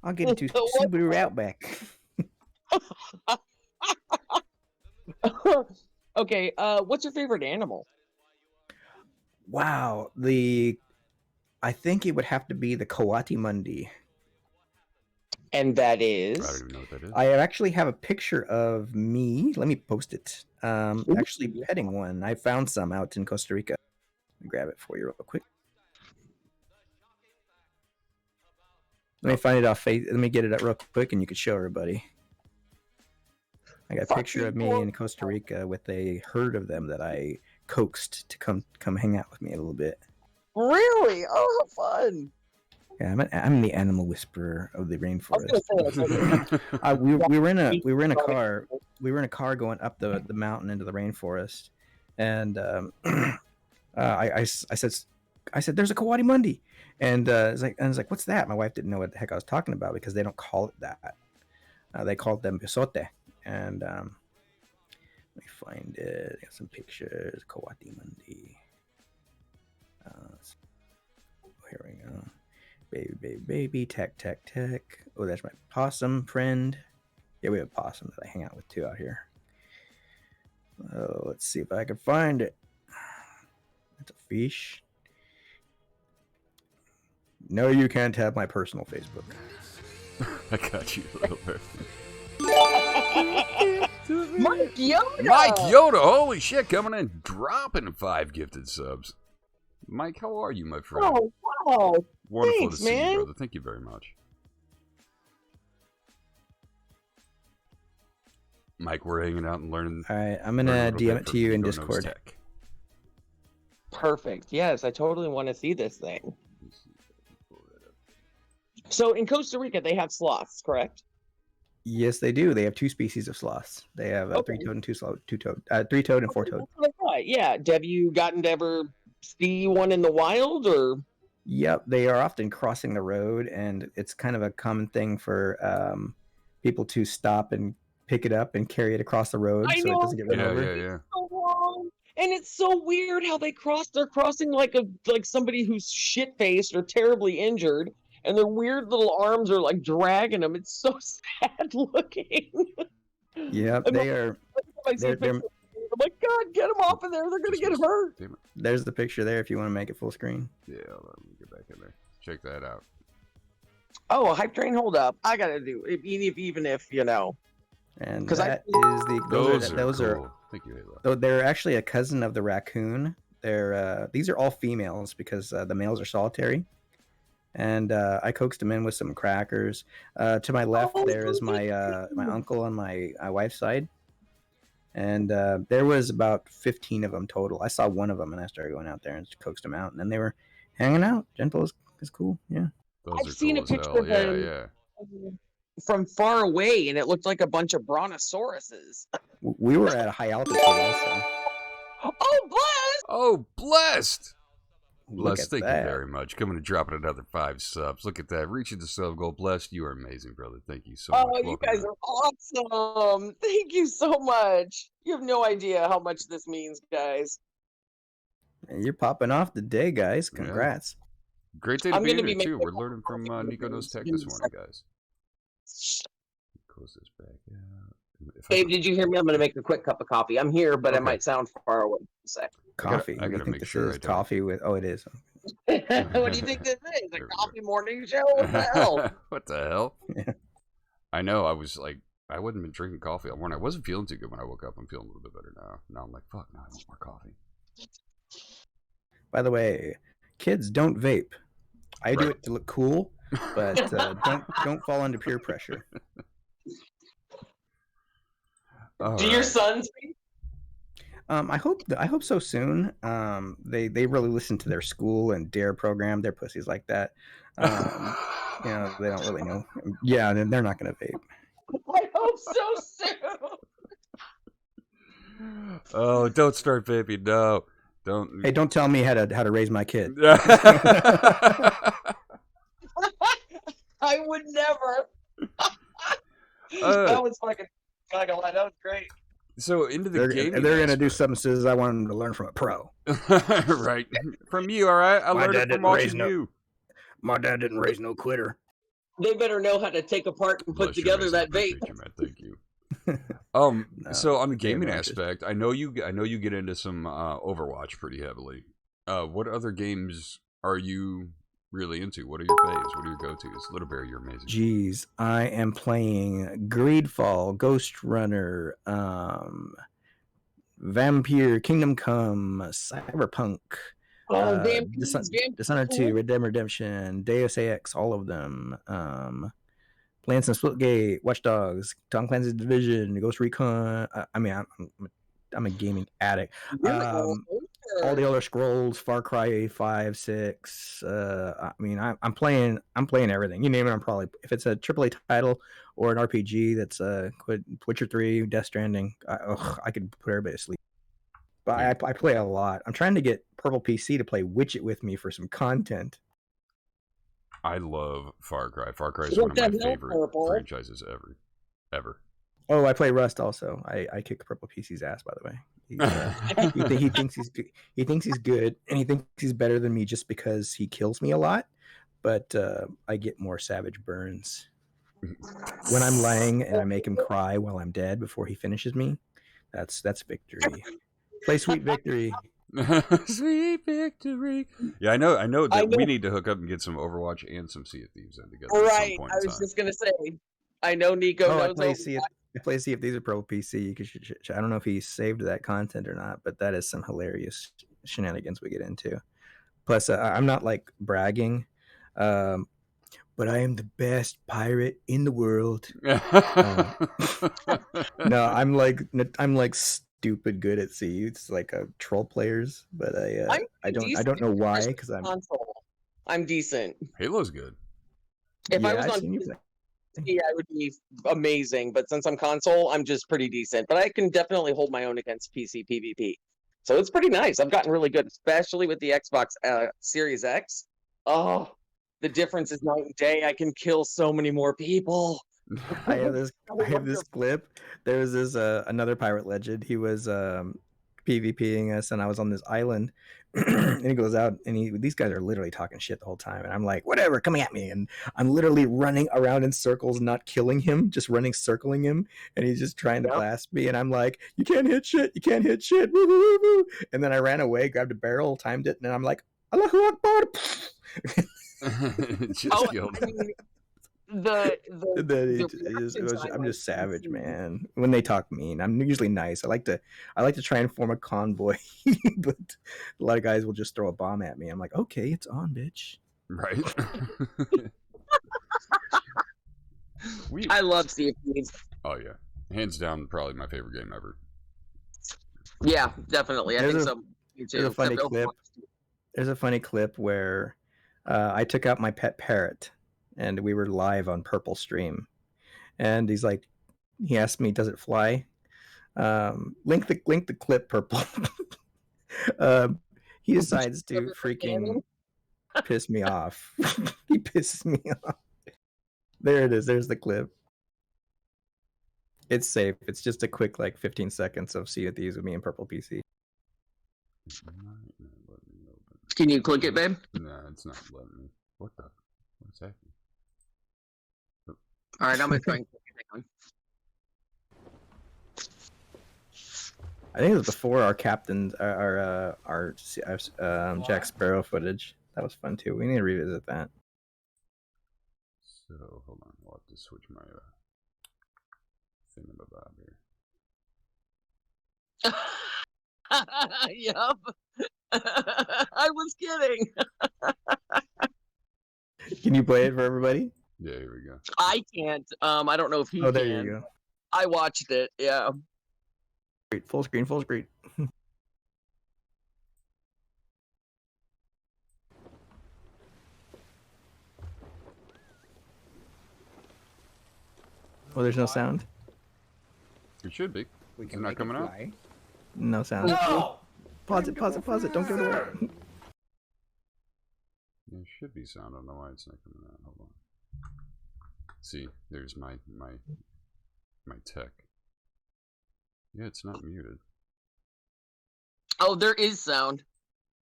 S6: I'll get into
S3: What?
S6: Subaru Outback.
S3: Okay, what's your favorite animal?
S6: Wow, I think it would have to be the Coati Mundi.
S3: And that
S2: I
S3: is.
S2: don't even know what that is.
S6: I actually have a picture of me. Let me post it. Actually petting one. I found some out in Costa Rica. Let me grab it for you real quick. Let me find it off face. Let me get it up real quick, and you could show everybody. I got a picture of me in Costa Rica with a herd of them that I coaxed to come hang out with me a little bit.
S3: Really? Oh, how fun!
S6: Yeah, I'm the animal whisperer of the
S3: I was
S6: rainforest.
S3: gonna say,
S6: We were in a car. We were in a car going up the mountain into the rainforest, and I said, "There's a Coati Mundi," and I was like, "What's that?" My wife didn't know what the heck I was talking about because they don't call it that. They called them bisote, and let me find it. I got some pictures. Coati Mundi. Here we go. Baby, tech. Oh, that's my possum friend. Yeah, we have a possum that I hang out with too out here. Oh, let's see if I can find it. It's a fish. No, you can't have my personal Facebook.
S2: I got you a little bit.
S3: Mike Yoda!
S2: Mike Yoda, holy shit, coming in, dropping 5 gifted subs. Mike, how are you, my friend?
S3: Oh, wow.
S2: Wonderful
S3: Thanks,
S2: to see
S3: man.
S2: you, brother. Thank you very much. Mike, we're hanging out and learning.
S6: All right, I'm gonna DM it to you in Discord.
S2: NicoKnowsTech.
S3: Perfect. Yes, I totally want to see this thing. So in Costa Rica, they have sloths, correct?
S6: Yes, they do. They have 2 species of sloths. They have
S3: Okay.
S6: 3-toed and 2-toed, 3-toed and 4-toed.
S3: Right. Yeah. Have you gotten to ever see one in the wild, or?
S6: Yep, they are often crossing the road, and it's kind of a common thing for people to stop and pick it up and carry it across the road
S3: I
S6: so it
S3: know.
S6: doesn't get run over.
S2: Yeah.
S3: So long. And it's so weird how they cross. They're crossing like somebody who's shit faced or terribly injured, and their weird little arms are like dragging them. It's so sad looking.
S6: Yep,
S3: I'm
S6: they are.
S3: I see
S6: They're-
S3: pictures. I'm like, God, get them off of there. They're gonna get hurt.
S2: Damn it.
S6: There's the picture there if you want to make it full screen.
S2: Yeah, let me get back in there. Check that out.
S3: Oh, a hype train, hold up. I gotta do it, even if you know.
S6: And
S3: 'Cause
S6: that is the
S2: Those are cool. Thank you, Halo.
S6: though they're actually a cousin of the raccoon. These are all females because the males are solitary. And I coaxed them in with some crackers. To my left, there is my my uncle on my wife's side, and there was about 15 of them total. I saw one of them, and I started going out there and coaxed them out, and then they were hanging out. Gentle is cool, yeah.
S2: Those
S3: I've
S2: are
S3: seen
S2: cool
S3: a
S2: as
S3: picture
S2: hell.
S3: of them.
S2: Yeah.
S3: From far away, and it looked like a bunch of brontosauruses.
S6: We were at a high altitude also.
S3: Oh, bless!
S2: Oh, blessed!
S6: Look
S2: Blessed,
S6: at
S2: thank
S6: that.
S2: you very much. Coming and dropping another 5 subs. Look at that. Reaching the sub goal. Blessed, you are amazing, brother. Thank you so much.
S3: Oh, you
S2: Welcome
S3: guys
S2: back.
S3: are awesome. Thank you so much. You have no idea how much this means, guys.
S6: And you're popping off the day, guys.
S2: Yeah.
S6: Congrats.
S2: Great day to
S3: I'm
S2: be
S3: gonna
S2: in
S3: be
S2: here, too.
S3: making-
S2: We're learning from NicoKnowsTech this morning, guys. Close this back out.
S3: Dave, did you hear me? I'm going to make a quick cup of coffee. I'm here, but I
S2: Okay.
S3: might sound far away.
S6: Coffee.
S2: I
S6: You
S2: gotta
S6: think
S2: make
S6: this
S2: sure I
S6: is
S2: don't.
S6: coffee with? Oh, it is.
S3: What do you think this is? A
S2: There we
S3: coffee morning show? What the hell?
S2: What the hell?
S6: Yeah.
S2: I know. I was like, I wouldn't been drinking coffee all morning. I wasn't feeling too good when I woke up. I'm feeling a little bit better now. Now I'm like, fuck, now I want more coffee.
S6: By the way, kids don't vape. I do
S2: Right.
S6: it to look cool, but don't fall under peer pressure.
S2: All
S3: Do your
S2: right.
S3: sons?
S6: I hope so soon. They really listen to their school and dare program. They're pussies like that. You know, they don't really know. Yeah, they're not gonna vape.
S3: I hope so soon.
S2: Oh, don't start vaping. No, don't.
S6: Hey, don't tell me how to raise my kid.
S3: I would never. That was fucking. Not gonna lie, that was great.
S2: So into the
S6: They're
S2: gaming.
S6: gonna do
S2: aspect.
S6: something says I want them to learn from a pro.
S2: Right from you. All right, I
S6: My
S2: learned
S6: dad
S2: it from
S6: didn't
S2: watching
S6: raise no-
S2: you.
S6: My dad didn't raise no quitter.
S3: They better know how to take apart and put
S2: Bless your
S3: together
S2: raising
S3: that
S2: up. I
S3: vape.
S2: appreciate you, man. Thank you.
S6: No,
S2: So on the
S6: they have
S2: gaming
S6: no interest.
S2: aspect, I know you get into some Overwatch pretty heavily. What other games are you really into? What are your faves? What are your go-tos? Little Bear, you're amazing.
S6: Jeez, I am playing Greedfall, Ghost Runner, Vampire, Kingdom Come, Cyberpunk,
S3: Oh, vampires,
S6: Dishonored 2, Red Dead Redemption, Deus Ex, all of them. Playing some Splitgate, Watch Dogs, Tom Clancy's Division, Ghost Recon. I mean, I'm a gaming addict. All the other Scrolls, Far Cry 5, 6. I mean, I'm playing everything. You name it, I'm probably. If it's a AAA title or an RPG that's Witcher 3, Death Stranding, I could put everybody to sleep. But
S2: Yeah.
S6: I play a lot. I'm trying to get Purple PC to play Witch It with me for some content.
S2: I love Far Cry. Far Cry is
S3: What
S2: one of my
S3: the hell,
S2: favorite
S3: Purple?
S2: franchises ever.
S6: Oh, I play Rust also. I kick Purple PC's ass, by the way. He thinks he's good. He thinks he's good, and he thinks he's better than me just because he kills me a lot. But I get more savage burns when I'm lying, and I make him cry while I'm dead before he finishes me. That's victory. Play Sweet Victory.
S2: Sweet victory. Yeah, I know that we need to hook up and get some Overwatch and some Sea of Thieves in together at some
S3: Right,
S2: point
S3: I
S2: in
S3: was
S2: time.
S3: just gonna say. I know Nico
S6: I
S3: knows.
S6: play Sea of Thieves with Purple PC. I don't know if he saved that content or not, but that is some hilarious shenanigans we get into. Plus, I'm not like bragging, but I am the best pirate in the world. No, I'm like stupid good at sea. It's like troll players, but I don't know why because I'm
S3: console. I'm decent.
S2: Halo's good.
S3: If I
S6: yeah,
S3: was
S6: I've
S3: on
S6: seen you play.
S3: PC, I would be amazing. But since I'm console, I'm just pretty decent. But I can definitely hold my own against PC PvP. So it's pretty nice. I've gotten really good, especially with the Xbox Series X. Oh, the difference is night and day. I can kill so many more people.
S6: I have this clip. There was this another pirate legend. He was PvPing us, and I was on this island. And he goes out, and these guys are literally talking shit the whole time, and I'm like, whatever, coming at me, and I'm literally running around in circles, not killing him, just circling him, and he's just trying to blast me, and I'm like, you can't hit shit, woo, woo, woo, woo. And then I ran away, grabbed a barrel, timed it, and I'm like, Allahu Akbar.
S2: Just killed.
S3: I mean,
S6: I'm just savage, man. When they talk mean, I'm usually nice. I like to try and form a convoy, but a lot of guys will just throw a bomb at me. I'm like, okay, it's on, bitch.
S2: Right.
S3: I love Sea of Thieves.
S2: Oh yeah, hands down, probably my favorite game ever.
S3: Yeah, definitely. I think so. Me too.
S6: There's a funny clip. There's a funny clip where I took out my pet parrot, and we were live on Purple Stream, and he asked me, "Does it fly?" Link the clip, Purple. He decides to freaking piss me off. He pisses me off. There it is. There's the clip. It's safe. It's just a quick 15 seconds of Sea of Thieves with me and Purple PC.
S3: Can you click it, babe?
S2: No, it's not letting me. What's happening?
S3: All right, I'm gonna try and click it. Hang on.
S6: I think it was before our captain's our Jack Sparrow footage. That was fun too. We need to revisit that.
S2: So hold on, I'll have to switch my thingamabob here.
S3: Yup. I was kidding.
S6: Can you play it for everybody?
S2: Yeah, here we go.
S3: I can't. I don't know if he can.
S6: Oh, there you go.
S3: I watched it. Yeah.
S6: Great. Full screen. Full screen. Oh, there's no sound?
S2: It should be. Is it not coming out?
S6: No sound.
S3: No!
S6: Pause it. Don't give it away.
S2: There should be sound. I don't know why it's not coming out. Hold on. See, there's my tech. Yeah, it's not muted.
S3: Oh, there is sound.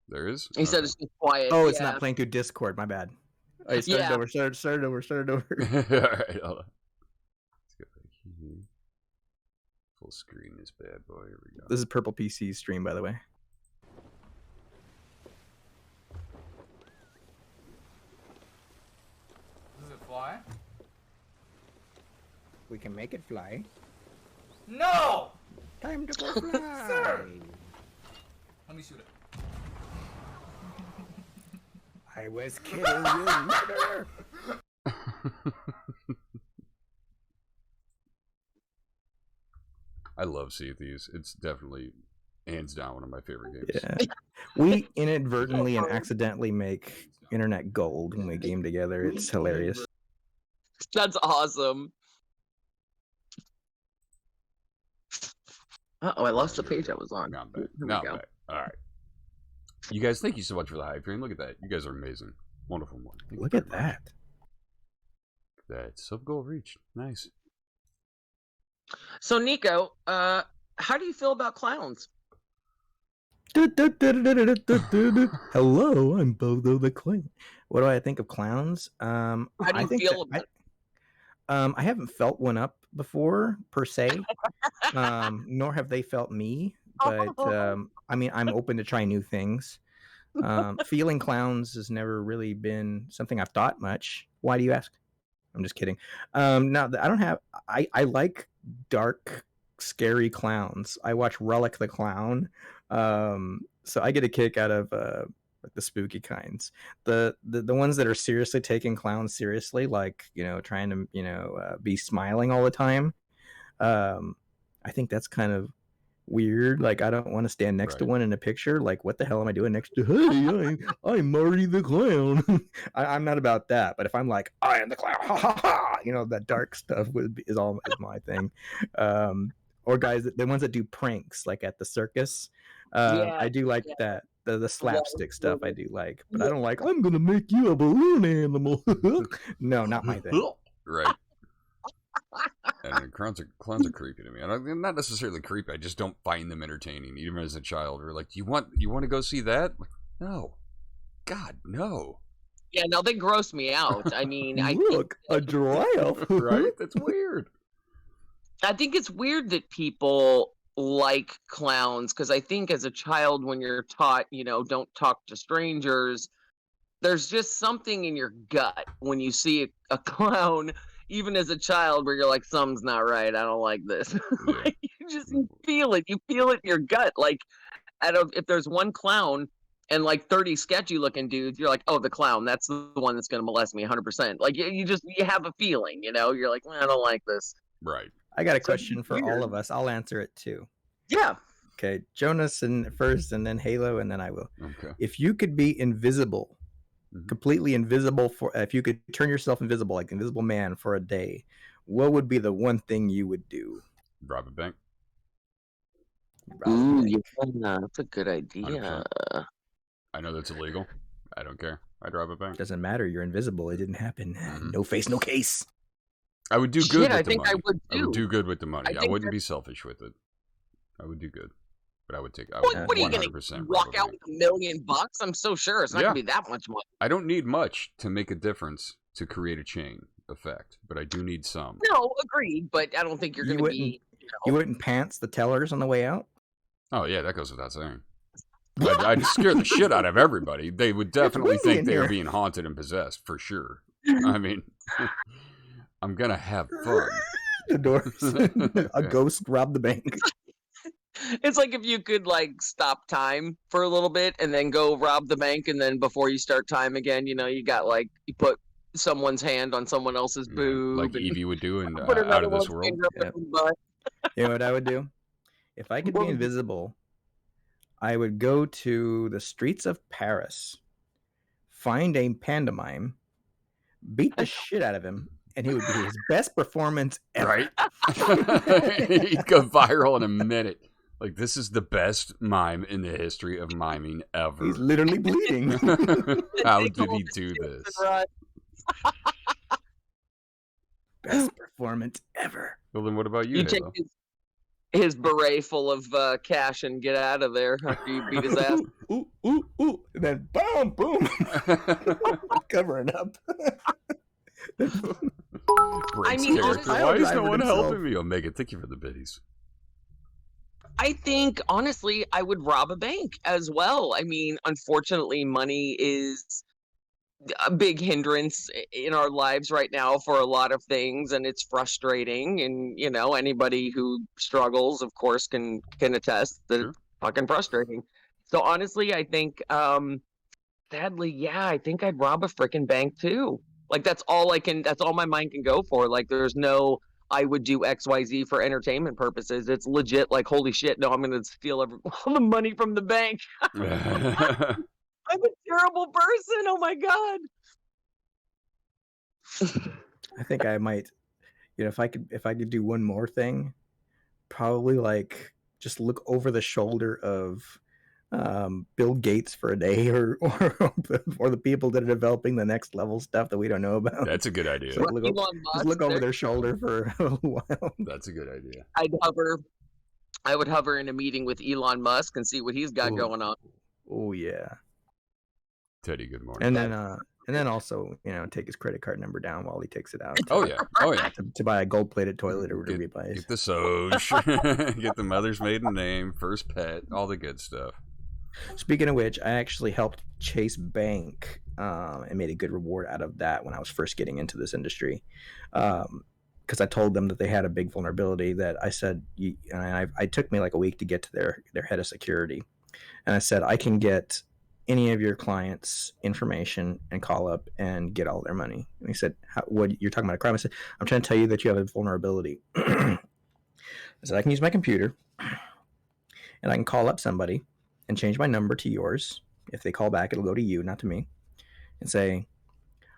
S2: There is?
S3: He said it's just quiet.
S6: Oh, it's not playing through Discord. My bad. I started
S3: Yeah.
S6: over. Started over.
S2: Alright, hold on. Let's go back here. full screen this bad boy. Here we go.
S6: This is Purple PC's stream, by the way.
S7: Does it fly?
S6: We can make it fly.
S7: No!
S6: Time to go fly.
S7: Let me shoot it.
S6: I was kidding, you murderer.
S2: I love Sea of Thieves. It's definitely hands down one of my favorite games.
S6: Yeah. We inadvertently and accidentally make internet gold when we game together. It's hilarious.
S3: That's awesome. Uh-oh, I lost the page I was on.
S2: Now I'm back.
S3: Here we
S2: Now I'm
S3: go.
S2: back. All right. You guys, thank you so much for the hype train. Look at that. You guys are amazing. Wonderful one. Thank you
S6: Look
S2: very
S6: at
S2: much.
S6: that.
S2: That sub goal reached. Nice.
S3: So, Nico, how do you feel about clowns?
S6: Hello, I'm Bodo the Clown. What do I think of clowns?
S3: How do
S6: I
S3: you
S6: think
S3: feel
S6: that
S3: about
S6: I haven't felt one up before per se, nor have they felt me. But I mean, I'm open to try new things. Feeling clowns has never really been something I've thought much. Why do you ask? I'm just kidding. No, I don't have. I like dark, scary clowns. I watch Relic the Clown, so I get a kick out of like the spooky kinds. The ones that are seriously taking clowns seriously, like trying to be smiling all the time. I think that's kind of weird. Like, I don't want to stand next to one in a picture. Like, what the hell am I doing next to? Hey, I'm Marty the Clown. I'm not about that. But if I'm like, I am the clown, ha ha ha, that dark stuff is my thing. Or guys, the ones that do pranks, like at the circus. I do like that. The slapstick stuff I do like, but I don't like, I'm gonna make you a balloon animal. No, not my thing.
S2: Right. And clowns are creepy to me. I'm not necessarily creepy. I just don't find them entertaining. Even as a child, we're like, you want to go see that? No, God, no.
S3: Yeah, no, they gross me out. I mean,
S6: Look, a giraffe.
S2: Right? That's weird.
S3: I think it's weird that people like clowns, because I think as a child, when you're taught, don't talk to strangers, there's just something in your gut when you see a clown, even as a child, where you're like, something's not right. I don't like this. Like, you feel it. You feel it in your gut. Like, if there's one clown and like 30 sketchy looking dudes, you're like, oh, the clown, that's the one that's going to molest me 100%. Like, you have a feeling, you're like, I don't like this.
S2: Right.
S6: I got a question for all of us. I'll answer it too.
S3: Yeah.
S6: Okay, Jonus first, and then Halo, and then I will.
S2: Okay.
S6: If you could be invisible, completely invisible if you could turn yourself invisible, like Invisible Man, for a day, what would be the one thing you would do?
S2: Rob a bank.
S3: Ooh, yeah, that's a good idea.
S2: 100%. I know that's illegal. I don't care. I'd rob a bank.
S6: Doesn't matter. You're invisible. It didn't happen. No face, no case.
S2: I would do good with
S3: I
S2: the
S3: think
S2: money.
S3: I would
S2: I would
S3: too.
S2: do good with the money. I
S3: think
S2: wouldn't be selfish with it. I would do good. But I would take. I
S3: What,
S2: would
S3: what are you
S2: 100%
S3: gonna
S2: rob
S3: walk
S2: a
S3: out
S2: bank.
S3: with $1 million? I'm so sure it's not gonna be that much money.
S2: I don't need much to make a difference to create a chain effect, but I do need some.
S3: No, agreed, but I don't think you're
S6: You
S3: gonna be.
S6: You wouldn't pants the tellers on the way out?
S2: Oh yeah, that goes without saying. I'd scare the shit out of everybody. They would definitely
S6: windy
S2: think
S6: in
S2: they were
S6: here.
S2: being haunted and possessed for sure. I mean, I'm gonna have fun.
S6: The doors. A ghost robbed the bank.
S3: It's like if you could like stop time for a little bit and then go rob the bank, and then before you start time again, you got like you put someone's hand on someone else's boob,
S2: like
S3: and
S2: Evie would do in
S3: put
S2: Out
S3: another
S2: of This
S3: one's
S2: World.
S3: finger up
S6: Yep.
S3: in the butt.
S6: You know what I would do? If I could be invisible, I would go to the streets of Paris, find a pantomime, beat the shit out of him, and he would be his best performance ever.
S2: Right? He'd go viral in a minute. Like, this is the best mime in the history of miming ever.
S6: He's literally bleeding.
S2: How did he do this?
S6: Best performance ever.
S2: Well, then what about you,
S3: You take
S2: Halo?
S3: his beret full of cash and get out of there after you beat his ass.
S6: Ooh, ooh, ooh. And then boom, boom. Covering up.
S2: Breaks
S3: mean,
S2: character.
S3: honestly,
S2: Why is no
S6: Driver
S2: one
S6: himself.
S2: helping me? Omega, thank you for the biddies.
S3: I think honestly, I would rob a bank as well. I mean, unfortunately, money is a big hindrance in our lives right now for a lot of things, and it's frustrating. And anybody who struggles, of course, can attest that
S2: Sure.
S3: it's fucking frustrating. So honestly, I think, sadly, yeah, I think I'd rob a freaking bank too. Like that's all my mind can go for. Like there's no I would do XYZ for entertainment purposes. It's legit like holy shit, no, I'm gonna steal all the money from the bank. I'm a terrible person. Oh my god.
S6: I think I might, if I could do one more thing, probably like just look over the shoulder of Bill Gates for a day, or the people that are developing the next level stuff that we don't know about.
S2: That's a good idea.
S6: So just look over their shoulder for a while.
S2: That's a good idea.
S3: I would hover in a meeting with Elon Musk and see what he's got going on.
S6: Oh yeah.
S2: Teddy, good morning.
S6: And then also, take his credit card number down while he takes it out.
S2: Oh yeah.
S6: To buy a gold-plated toilet or whatever he buys.
S2: Get the Soj, get the mother's maiden name, first pet, all the good stuff.
S6: Speaking of which, I actually helped Chase Bank and made a good reward out of that when I was first getting into this industry. Because I told them that they had a big vulnerability that I said, it took me like a week to get to their head of security. And I said, I can get any of your clients' information and call up and get all their money. And he said, what, you're talking about a crime? I said, I'm trying to tell you that you have a vulnerability. I said, I can use my computer and I can call up somebody and change my number to yours. If they call back, it'll go to you, not to me, and say,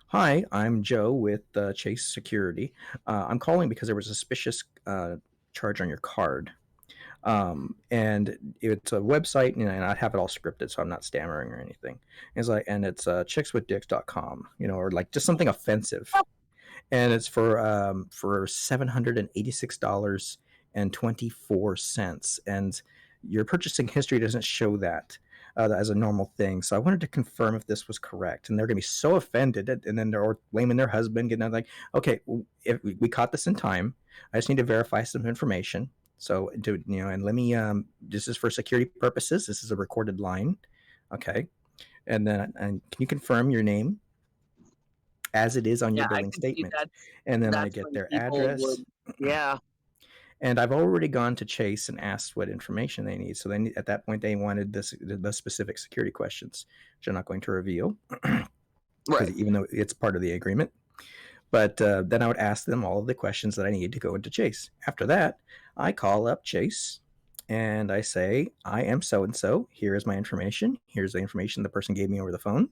S6: hi, I'm Joe with Chase Security. I'm calling because there was a suspicious charge on your card. And it's a website, and I'd have it all scripted, so I'm not stammering or anything. It's like, and it's chickswithdicks.com, or like just something offensive. And it's for $786.24. And your purchasing history doesn't show that as a normal thing. So I wanted to confirm if this was correct. And they're going to be so offended, and then they're blaming their husband, getting like, okay, if we caught this in time, I just need to verify some information. So and let me, this is for security purposes. This is a recorded line. Okay. And then, and can you confirm your name as it is on your billing statement? And then I get their address.
S3: Yeah.
S6: And I've already gone to Chase and asked what information they need. So at that point, they wanted the specific security questions, which I'm not going to reveal,
S3: right?
S6: Even though it's part of the agreement. But then I would ask them all of the questions that I needed to go into Chase. After that, I call up Chase and I say, I am so-and-so. Here is my information. Here's the information the person gave me over the phone.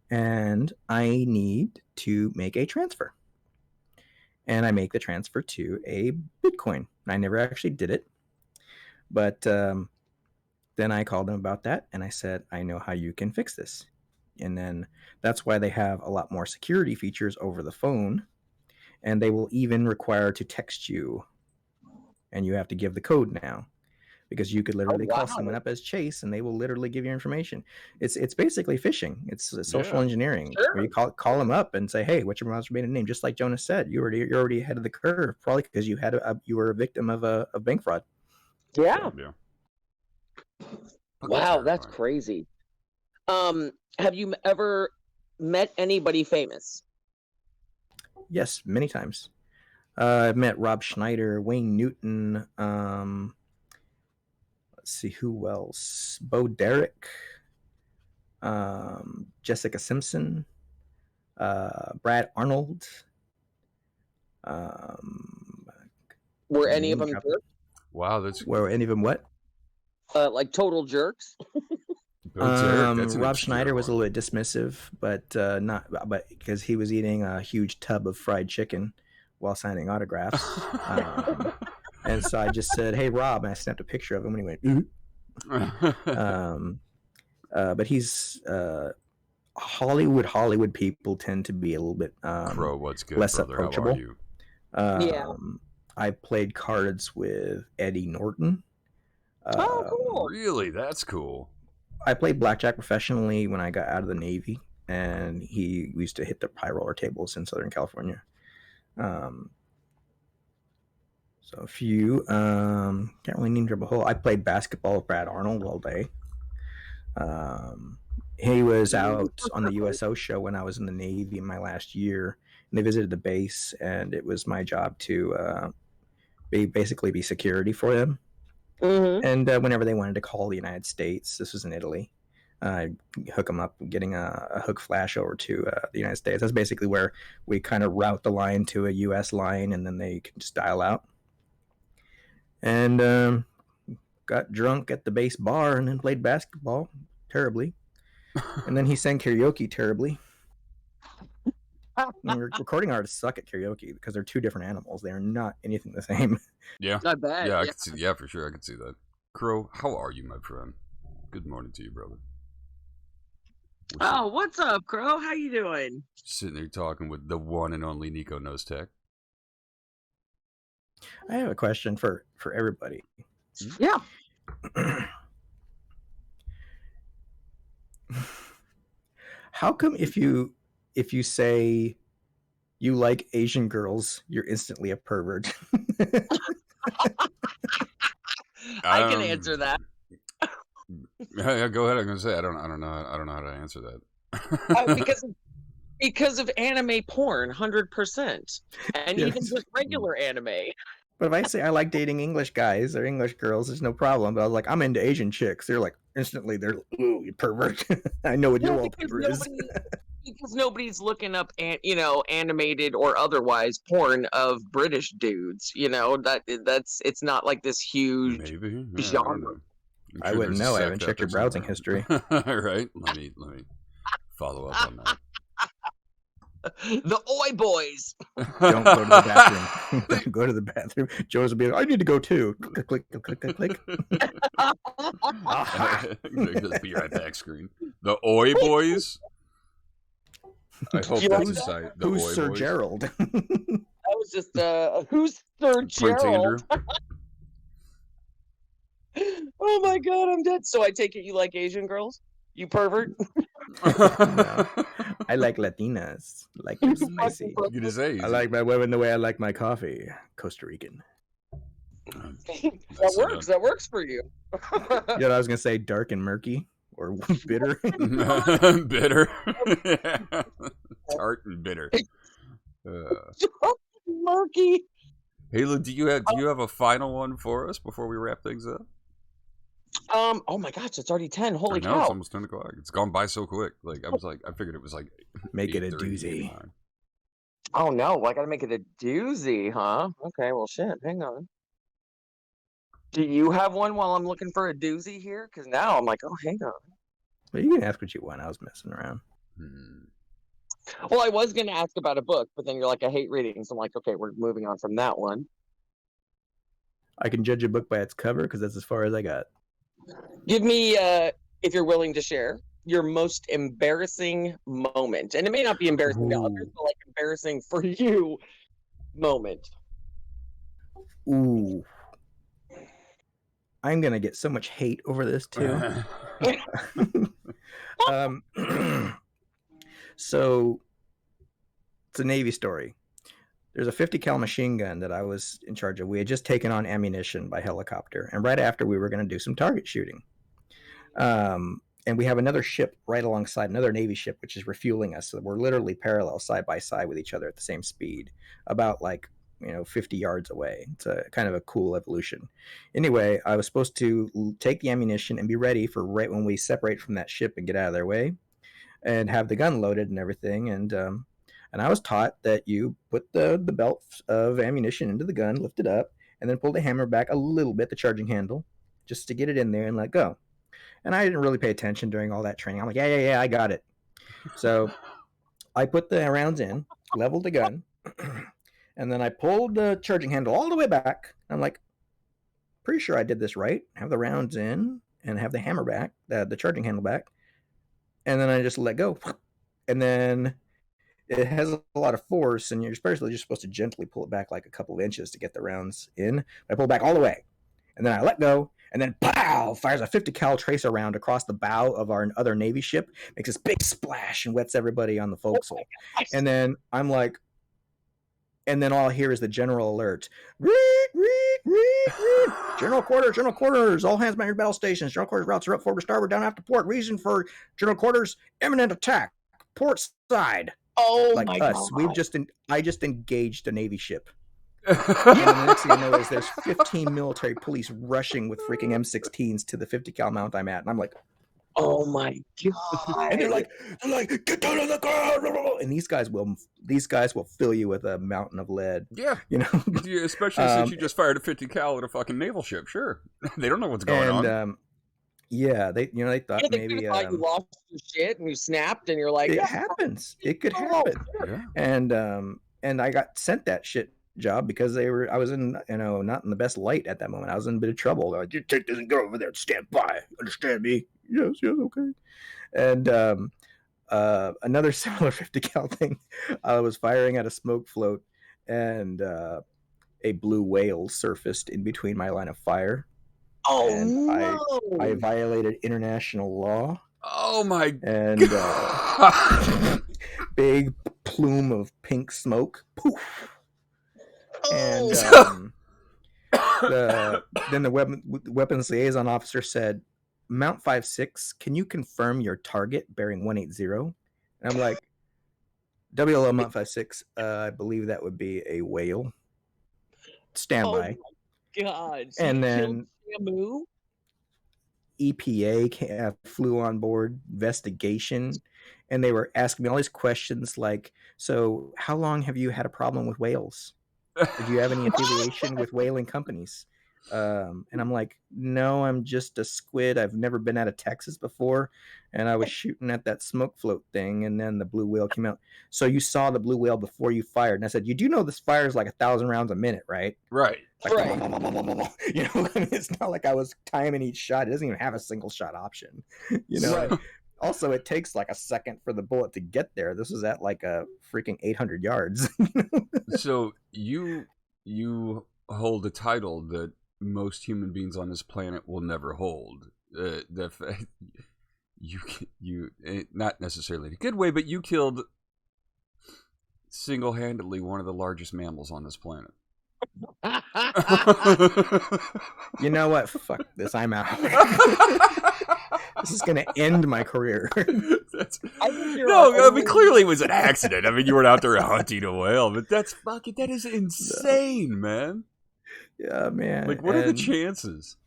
S6: And I need to make a transfer. And I make the transfer to a Bitcoin. I never actually did it. But then I called them about that. And I said, I know how you can fix this. And then that's why they have a lot more security features over the phone. And they will even require to text you. And you have to give the code now. Because you could literally call someone up as Chase and they will literally give you information. It's basically phishing. It's social engineering.
S3: Sure.
S6: Where you call them up and say, hey, what's your mom's maiden name? Just like Jonus said, you're already ahead of the curve, probably because you were a victim of a bank fraud.
S3: Yeah.
S2: Yeah.
S3: Wow, that's crazy. Have you ever met anybody famous?
S6: Yes, many times. I've met Rob Schneider, Wayne Newton, let's see who else. Bo Derek, Jessica Simpson, Brad Arnold.
S3: Were any of them jerks?
S2: Wow,
S6: were any of them what?
S3: Like total jerks?
S6: Rob Schneider was a little bit dismissive, but because he was eating a huge tub of fried chicken while signing autographs. And so I just said, hey, Rob, and I snapped a picture of him and he went, but he's Hollywood people tend to be a little bit
S2: Crow, what's good,
S6: less
S2: brother?
S6: approachable.
S2: How are you?
S3: Yeah.
S6: I played cards with Eddie Norton.
S3: Cool.
S2: Really? That's cool.
S6: I played blackjack professionally when I got out of the Navy, and we used to hit the high roller tables in Southern California. So a few. Can't really name drop a whole. I played basketball with Brad Arnold all day. He was out on the USO show when I was in the Navy in my last year, and they visited the base, and it was my job to basically be security for them.
S3: Mm-hmm.
S6: And whenever they wanted to call the United States, this was in Italy, hook them up, getting a hook flash over to the United States. That's basically where we kind of route the line to a U.S. line, and then they can just dial out. And got drunk at the base bar and then played basketball terribly. And then he sang karaoke terribly. Recording artists suck at karaoke because they're two different animals. They are not anything the same.
S2: Yeah.
S3: Not bad.
S2: Yeah, I could see. Yeah, for sure, I could see that. Crow, how are you, my friend? Good morning to you, brother.
S3: Oh, what's up, Crow? How you doing?
S2: Sitting there talking with the one and only NicoKnowsTech.
S6: I have a question for everybody.
S3: Yeah.
S6: How come if you say you like Asian girls, you're instantly a pervert?
S3: I can answer that.
S2: Yeah, go ahead. I'm gonna say I don't know how to answer that.
S3: Because of anime porn, 100%, and
S6: Yes.
S3: even just regular anime.
S6: But if I say I like dating English guys or English girls, there's no problem. But I was like, I'm into Asian chicks. They're like instantly, they're ooh, you pervert. I know what your wallpaper is.
S3: Because nobody's looking up, animated or otherwise porn of British dudes. It's not like this huge
S2: Maybe
S3: genre.
S6: I wouldn't know. I haven't checked your browsing history.
S2: Right? Let me follow up on that.
S3: The Oi Boys.
S6: Don't go to the bathroom. Don't go to the bathroom. Joe's will be like, I need to go too. Click, click, click, click, click.
S2: Just be right back screen. The Oi Boys. I hope that's a site.
S6: Who's
S2: Oi
S6: Sir
S2: Boys.
S6: Gerald?
S3: That was just who's Sir
S2: Prince Andrew.
S3: Gerald? Oh my god, I'm dead. So I take it you like Asian girls? You pervert?
S6: No. I like Latinas. Like they're spicy.
S2: You just say
S6: I like my women the way I like my coffee. Costa Rican.
S3: That works. That works for you.
S6: Yeah, I was gonna say dark and murky or bitter.
S2: Bitter. Tart and bitter.
S3: Murky.
S2: Hayla, do you have a final one for us before we wrap things up?
S3: Oh my gosh, it's already 10. Holy
S2: I know,
S3: cow.
S2: it's almost 10 o'clock. It's gone by so quick. Like I figured it was like
S6: Make it a
S2: 8:30,
S6: doozy.
S2: 9.
S3: Oh no, I gotta make it a doozy, huh? Okay, well shit, hang on. Do you have one while I'm looking for a doozy here? Because now I'm like, oh, hang on.
S6: Well, you can ask what you want. I was messing around.
S3: Well, I was going to ask about a book, but then you're like, I hate reading. So I'm like, okay, we're moving on from that one.
S6: I can judge a book by its cover because that's as far as I got.
S3: Give me, if you're willing to share, your most embarrassing moment. And it may not be embarrassing to others, but like embarrassing for you moment.
S6: Ooh. I'm going to get so much hate over this too. So it's a Navy story. There's a 50 cal machine gun that I was in charge of. We had just taken on ammunition by helicopter, and right after we were going to do some target shooting. And we have another ship right alongside, another Navy ship, which is refueling us. So we're literally parallel side by side with each other at the same speed, about 50 yards away. It's a kind of a cool evolution. Anyway, I was supposed to take the ammunition and be ready for right when we separate from that ship and get out of their way, and have the gun loaded and everything. And I was taught that you put the belt of ammunition into the gun, lift it up, and then pull the hammer back a little bit, the charging handle, just to get it in there and let go. And I didn't really pay attention during all that training. I'm like, yeah, I got it. So I put the rounds in, leveled the gun, and then I pulled the charging handle all the way back. I'm like, pretty sure I did this right. Have the rounds in and have the hammer back, the charging handle back. And then I just let go. And then it has a lot of force, and you're especially just supposed to gently pull it back like a couple of inches to get the rounds in. I pull back all the way. And then I let go, and then pow! Fires a 50 cal tracer round across the bow of our other Navy ship, makes this big splash and wets everybody on the forecastle. And then I'm like, and then all I hear is the general alert. General quarters, all hands man your battle stations. General quarters routes are up forward starboard down after port. Reason for general quarters, imminent attack. Port side.
S3: Oh
S6: Like
S3: my
S6: us,
S3: god.
S6: I just engaged a Navy ship. And the next thing I know is there's 15 military police rushing with freaking M16s to the 50 cal mount I'm at. And I'm like,
S3: Oh my god.
S6: and they're like, get down on the ground. And these guys will fill you with a mountain of lead.
S2: Yeah.
S6: You know?
S2: Yeah, especially since you just fired a 50 cal at a fucking naval ship. Sure. They don't know what's going on.
S6: Yeah, they thought
S3: Yeah, they
S6: maybe
S3: thought you lost your shit and you snapped and you're like,
S6: it happens. It could happen.
S2: Yeah.
S6: And I got sent that shit job because I was in, not in the best light at that moment. I was in a bit of trouble. They're like, you take this and go over there and stand by. Understand me? Yes, okay. And another similar 50 cal thing, I was firing at a smoke float, and a blue whale surfaced in between my line of fire.
S3: oh
S6: And
S3: no.
S6: I violated international law.
S2: Oh my
S6: And
S2: god.
S6: big plume of pink smoke. Poof. And then the weapons liaison officer said, Mount 56, can you confirm your target bearing 180? And I'm like, WLO Mount 56, I believe that would be a whale. Standby.
S3: Oh my god. So
S6: And
S3: you
S6: then
S3: killed Shamu?
S6: EPA flew on board, investigation, and they were asking me all these questions like, so how long have you had a problem with whales? Do you have any affiliation with whaling companies? And I'm like, no, I'm just a squid. I've never been out of Texas before. And I was shooting at that smoke float thing, and then the blue whale came out. So you saw the blue whale before you fired. And I said, you do know this fires like 1,000 rounds a minute, right?
S2: Right.
S6: Like,
S3: Right.
S6: You know, I mean, it's not like I was timing each shot. It doesn't even have a single shot option. You know.
S3: Right.
S6: Also, it takes like a second for the bullet to get there. This was at like a freaking 800 yards.
S2: So you hold a title that most human beings on this planet will never hold. You not necessarily in a good way, but you killed single-handedly one of the largest mammals on this planet.
S6: You know what? Fuck this. I'm out. This is gonna end my career.
S2: I mean, clearly it was an accident. I mean, you weren't out there hunting a whale, but that is insane, man.
S6: Yeah, man.
S2: Like, what are the chances?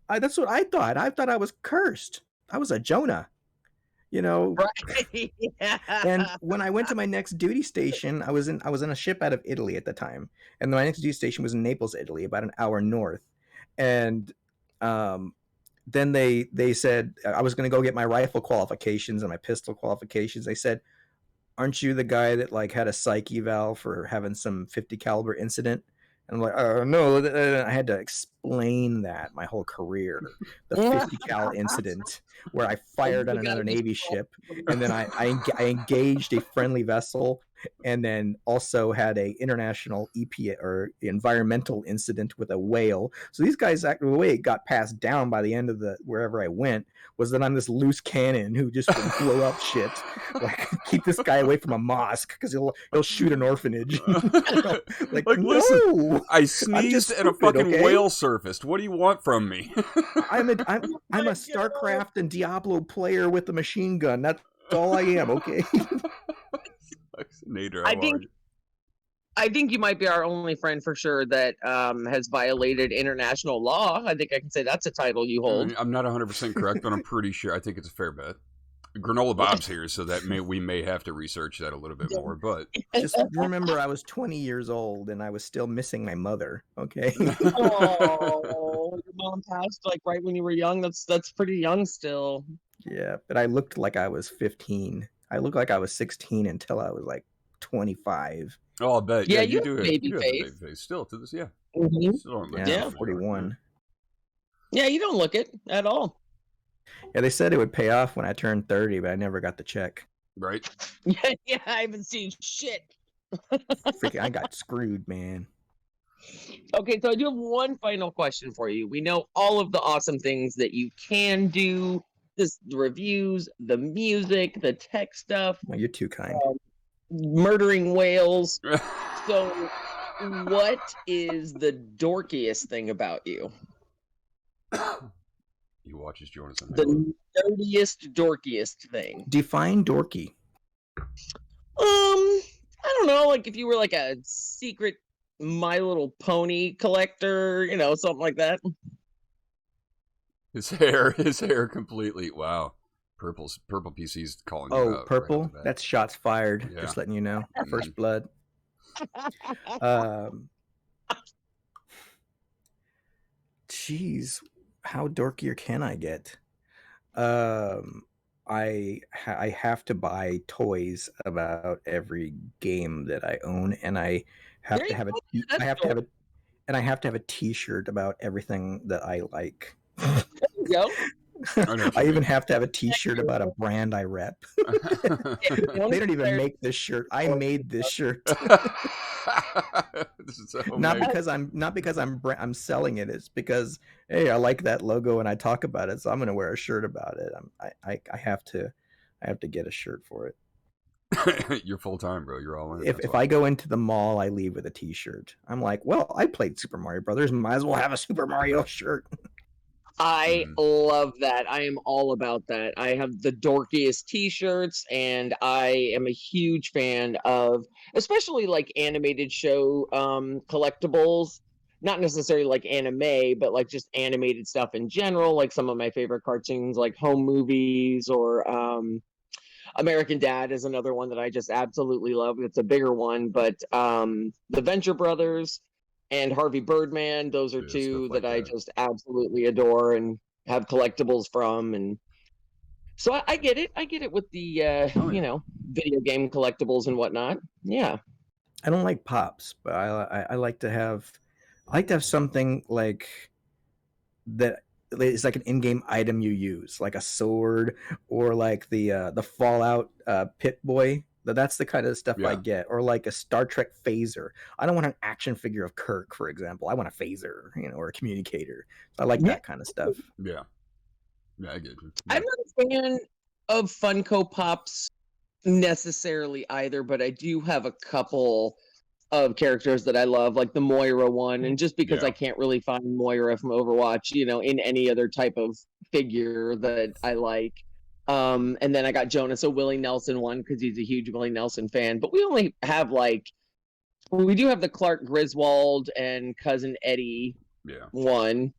S6: That's what I thought. I thought I was cursed. I was a Jonah, you know.
S3: Right. Yeah.
S6: And when I went to my next duty station, I was in a ship out of Italy at the time, and my next duty station was in Naples, Italy, about an hour north. And then they said I was going to go get my rifle qualifications and my pistol qualifications. They said, "Aren't you the guy that like had a psych eval for having some 50 caliber incident?" And I'm like, no. I had to explain that my whole career, the 50 cal incident where I fired on another Navy ship, and then I engaged a friendly vessel, and then also had a international EPA or environmental incident with a whale. So these guys, the way it got passed down by the end of wherever I went, was that I'm this loose cannon who just would blow up shit. Like, keep this guy away from a mosque because he'll shoot an orphanage. like no,
S2: listen, I sneezed and a fucking
S6: okay?
S2: whale surfaced. What do you want from me?
S6: I'm a StarCraft and Diablo player with a machine gun. That's all I am. Okay.
S2: Nader,
S3: I think you might be our only friend for sure that has violated international law. I think I can say that's a title you hold.
S2: I'm not 100% correct, but I'm pretty sure. I think it's a fair bet. Granola Bob's here, so that we may have to research that a little bit more. But
S6: just remember, I was 20 years old and I was still missing my mother. Okay.
S3: Oh, your mom passed like right when you were young. That's pretty young still.
S6: Yeah, but I looked like I was 15. I looked like I was 16 until I was like 25.
S2: Oh, I bet.
S3: Yeah,
S2: you
S3: you
S2: do
S3: have
S2: have
S3: baby
S2: you have
S3: face.
S2: a baby face still to this. Yeah.
S3: Mhm.
S2: Still don't look
S6: Yeah,
S3: Yeah.
S6: I'm 41.
S3: Yeah, you don't look it at all.
S6: Yeah, they said it would pay off when I turned 30, but I never got the check.
S2: Right.
S3: Yeah, I haven't seen shit.
S6: Freaking, I got screwed, man.
S3: Okay, so I do have one final question for you. We know all of the awesome things that you can do, the reviews, the music, the tech stuff,
S6: Well, you're too kind.
S3: murdering whales. So what is the dorkiest thing about you?
S2: He watches Jonus and
S3: The
S2: Halo.
S3: nerdiest, dorkiest thing.
S6: Define dorky.
S3: I don't know, like if you were like a secret My Little Pony collector, something like that.
S2: His hair completely. Wow. Purple PC's calling you
S6: Oh,
S2: out. right
S6: purple?
S2: off the bat.
S6: That's shots fired.
S2: Yeah.
S6: Just letting you know. First blood. Jeez, how dorkier can I get? I have to buy toys about every game that I own, and I have
S3: There
S6: to
S3: you
S6: have
S3: go.
S6: a
S3: That's
S6: I have to have a and I have to have a T-shirt about everything that I like.
S3: There you go.
S2: I know what
S6: I
S2: you
S6: even
S2: mean.
S6: have to have a T-shirt about a brand I rep. They don't even make this shirt. I made this shirt.
S2: This is so
S6: Not
S2: amazing.
S6: because I'm selling it. It's because, hey, I like that logo and I talk about it, so I'm gonna wear a shirt about it. I have to get a shirt for it.
S2: You're full time, bro. You're all in.
S6: If I go into the mall, I leave with a T-shirt. I'm like, well, I played Super Mario Brothers, might as well have a Super Mario shirt.
S3: I love that. I am all about that. I have the dorkiest t-shirts, and I am a huge fan of especially like animated show collectibles. Not necessarily like anime, but like just animated stuff in general, like some of my favorite cartoons like home movies or American Dad is another one that I just absolutely love. It's a bigger one, but the Venture Brothers and Harvey Birdman, those are
S2: Yeah,
S3: two
S2: stuff like
S3: that I
S2: that.
S3: just absolutely adore and have collectibles from. And so I get it. I get it with the video game collectibles and whatnot. Yeah.
S6: I don't like pops, but I like to have something like that. It's like an in-game item you use, like a sword or like the Fallout Pit Boy. That's the kind of stuff I
S2: Yeah.
S6: get, or like a Star Trek phaser. I don't want an action figure of Kirk, for example. I want a phaser, or a communicator. So I like that kind of stuff.
S2: Yeah. Yeah, I get you.
S3: I'm not a fan of Funko Pops necessarily either, but I do have a couple of characters that I love, like the Moira one, and just because
S2: Yeah.
S3: I can't really find Moira from Overwatch, in any other type of figure that I like. And then I got Jonus, a Willie Nelson one, because he's a huge Willie Nelson fan. But we only have we do have the Clark Griswold and Cousin Eddie
S2: Yeah.
S3: one.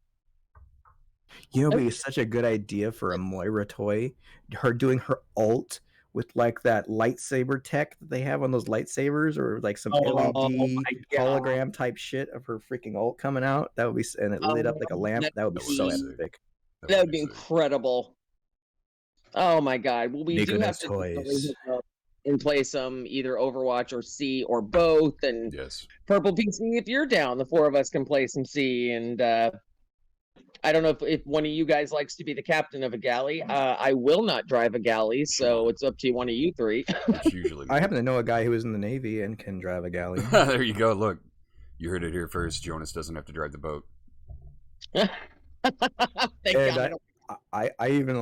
S6: It'd be such a good idea for a Moira toy. Her doing her ult with like that lightsaber tech that they have on those lightsabers, or like some LED
S3: my God.
S6: hologram type shit of her freaking ult coming out. That would be, and it lit up like a lamp. That would be so
S2: That would be
S6: epic.
S3: That would be
S2: sick.
S3: incredible. Oh my God! Well, we do have to
S6: toys.
S3: and play some either Overwatch or C or both. And
S2: Yes.
S3: Purple PC, if you're down, the four of us can play some C. And I don't know if one of you guys likes to be the captain of a galley. I will not drive a galley, so it's up to one of you three.
S2: It's usually
S6: I happen to know a guy who was in the Navy and can drive a galley.
S2: There you go. Look, you heard it here first. Jonus doesn't have to drive the boat.
S3: Thank
S6: And
S3: God.
S6: I even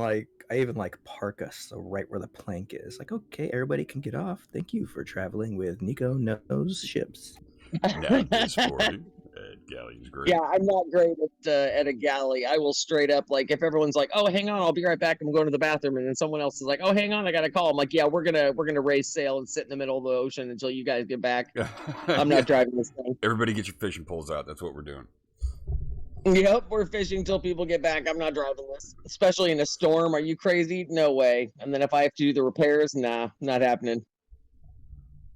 S6: like park us so right where the plank is. Like, okay, everybody can get off. Thank you for traveling with Nico Knows Ships.
S2: Now this for you. Galley's great.
S3: Yeah, I'm not great at a galley. I will straight up, like, if everyone's like, "Oh, hang on, I'll be right back. I'm going to the bathroom," and then someone else is like, "Oh, hang on, I got a call." I'm like, "Yeah, we're gonna raise sail and sit in the middle of the ocean until you guys get back." I'm not driving this thing.
S2: Everybody get your fishing poles out. That's what we're doing.
S3: Yep, we're fishing till people get back. I'm not driving this, especially in a storm. Are you crazy? No way. And then if I have to do the repairs, nah, not happening.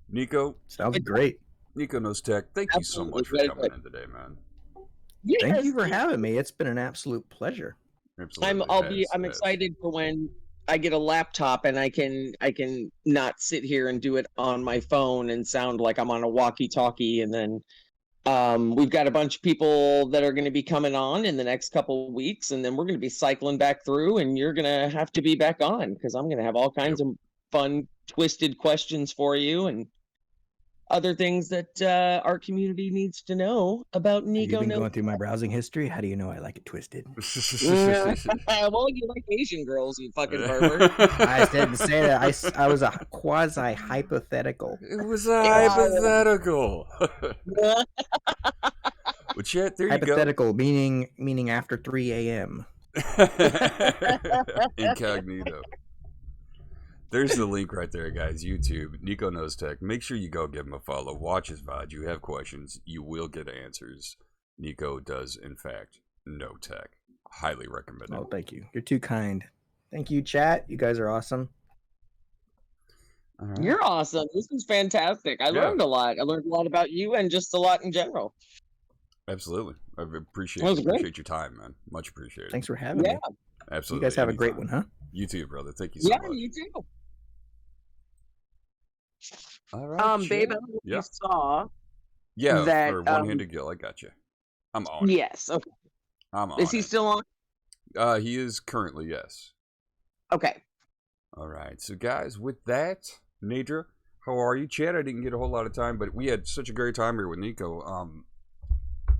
S2: Nico.
S6: Sounds great.
S2: NicoKnowsTech, thank you so much for
S3: Absolutely.
S2: coming in today, man.
S3: Yes.
S6: Thank you for having me. It's been an absolute pleasure.
S2: Absolutely.
S3: I'm excited for when I get a laptop and I can not sit here and do it on my phone and sound like I'm on a walkie-talkie. And then we've got a bunch of people that are going to be coming on in the next couple of weeks, and then we're going to be cycling back through, and you're going to have to be back on because I'm going to have all kinds of fun, twisted questions for you. And other things that our community needs to know about Nico.
S6: You've been going through my browsing history. How do you know I like it twisted?
S3: Well, you like Asian girls, you fucking pervert.
S6: I didn't say that. I was a quasi hypothetical.
S2: It was a hypothetical.
S3: Yeah.
S2: Well, chat, there you go.
S6: Hypothetical meaning after 3 a.m.
S2: Incognito. There's the link right there, guys. YouTube, NicoKnowsTech. Make sure you go give him a follow. Watch his VOD. You have questions, you will get answers. Nico does, in fact, know tech. Highly recommend it.
S6: Oh, thank you. You're too kind. Thank you, chat. You guys are awesome.
S2: All right.
S3: You're awesome. This was fantastic. I learned a lot. I learned a lot about you and just a lot in general.
S2: Absolutely. I appreciate your time, man. Much appreciated.
S6: Thanks for having me.
S2: Absolutely.
S6: You guys have a great one, huh?
S2: You too, brother. Thank you so much.
S3: Yeah, you too.
S2: All right.
S3: Babe, I don't know if you saw.
S2: Yeah,
S3: that,
S2: for one-handed Gil, I got you. I'm on.
S3: Yes. Okay.
S2: I'm on.
S3: Is he still on?
S2: He is currently, yes.
S3: Okay.
S2: All right. So, guys, with that, Nadra, how are you? Chad, I didn't get a whole lot of time, but we had such a great time here with Nico.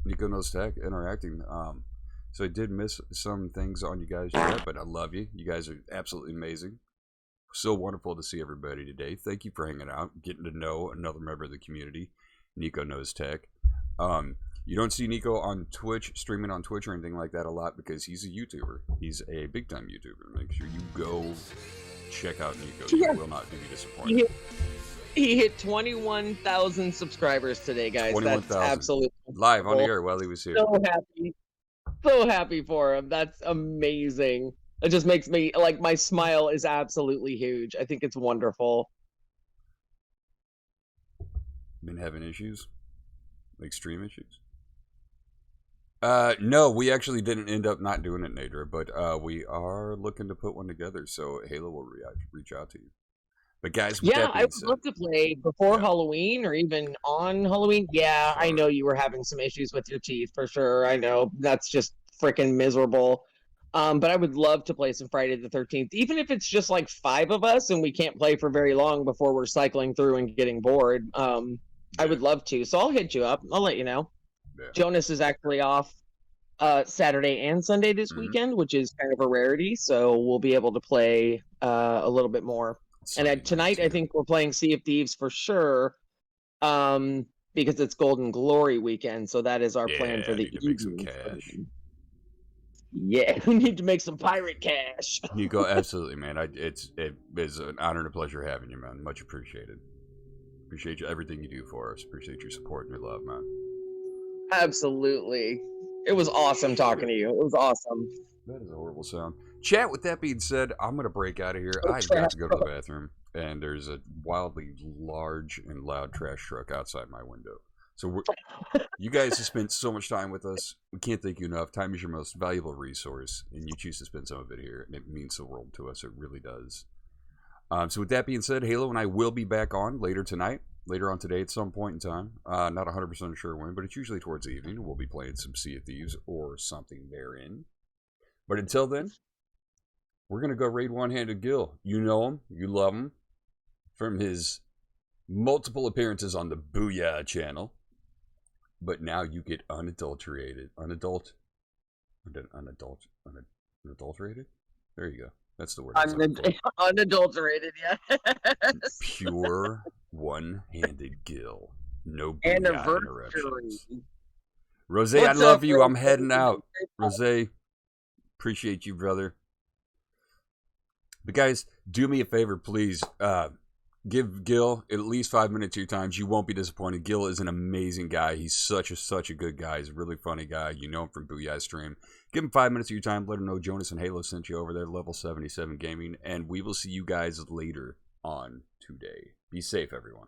S2: NicoKnowsTech interacting. So I did miss some things on you guys chat, but I love you. You guys are absolutely amazing. So wonderful to see everybody today. Thank you for hanging out, getting to know another member of the community, NicoKnowsTech. You don't see Nico on Twitch, streaming on Twitch or anything like that a lot because he's a YouTuber. He's a big-time YouTuber. Make sure you go check out Nico. You will not be disappointed.
S3: He hit 21,000 subscribers today, guys.
S2: 21,000.
S3: That's absolutely
S2: live on the air while he was here.
S3: So happy for him. That's amazing. It just makes me, like, my smile is absolutely huge. I think it's wonderful.
S2: Been having issues? Extreme issues? No, we actually didn't end up not doing it, Nadra, but we are looking to put one together, so Halo will reach out to you. But guys,
S3: I would love to play before Halloween or even on Halloween. Yeah, sure. I know you were having some issues with your teeth for sure. I know that's just freaking miserable. But I would love to play some Friday the 13th, even if it's just like 5 of us and we can't play for very long before we're cycling through and getting bored. I would love to. So I'll hit you up. I'll let you know. Yeah. Jonus is actually off Saturday and Sunday this weekend, which is kind of a rarity. So we'll be able to play a little bit more. And tonight, I think we're playing Sea of Thieves for sure, because it's Golden Glory weekend. So that is our plan for the evening. Make some cash. Yeah, we need to make some pirate cash.
S2: Nico, absolutely, man. It is an honor and a pleasure having you, man. Much appreciated. Appreciate you, everything you do for us. Appreciate your support and your love, man.
S3: Absolutely. It was awesome talking to you. It was awesome.
S2: That is a horrible sound. Chat, with that being said, I'm going to break out of here. I've got to go to the bathroom, and there's a wildly large and loud trash truck outside my window. So you guys have spent so much time with us. We can't thank you enough. Time is your most valuable resource, and you choose to spend some of it here, and it means the world to us. It really does. So with that being said, Halo and I will be back on later tonight, later on today at some point in time. Not 100% sure when, but it's usually towards the evening. We'll be playing some Sea of Thieves or something therein. But until then, we're going to go raid One-Handed Gil. You know him. You love him. From his multiple appearances on the Booyah channel. But now you get unadulterated. Unadulterated? There you go. That's the word.
S3: Unadulterated, yes.
S2: Pure One-Handed Gil. No Booyah interruptions. Rose, I love you. I'm heading out. Rose, appreciate you, brother. But guys, do me a favor, please. Give Gil at least 5 minutes of your time. You won't be disappointed. Gil is an amazing guy. He's such a good guy. He's a really funny guy. You know him from Booyah Stream. Give him 5 minutes of your time. Let him know Jonus and Halo sent you over there, level 77 gaming. And we will see you guys later on today. Be safe, everyone.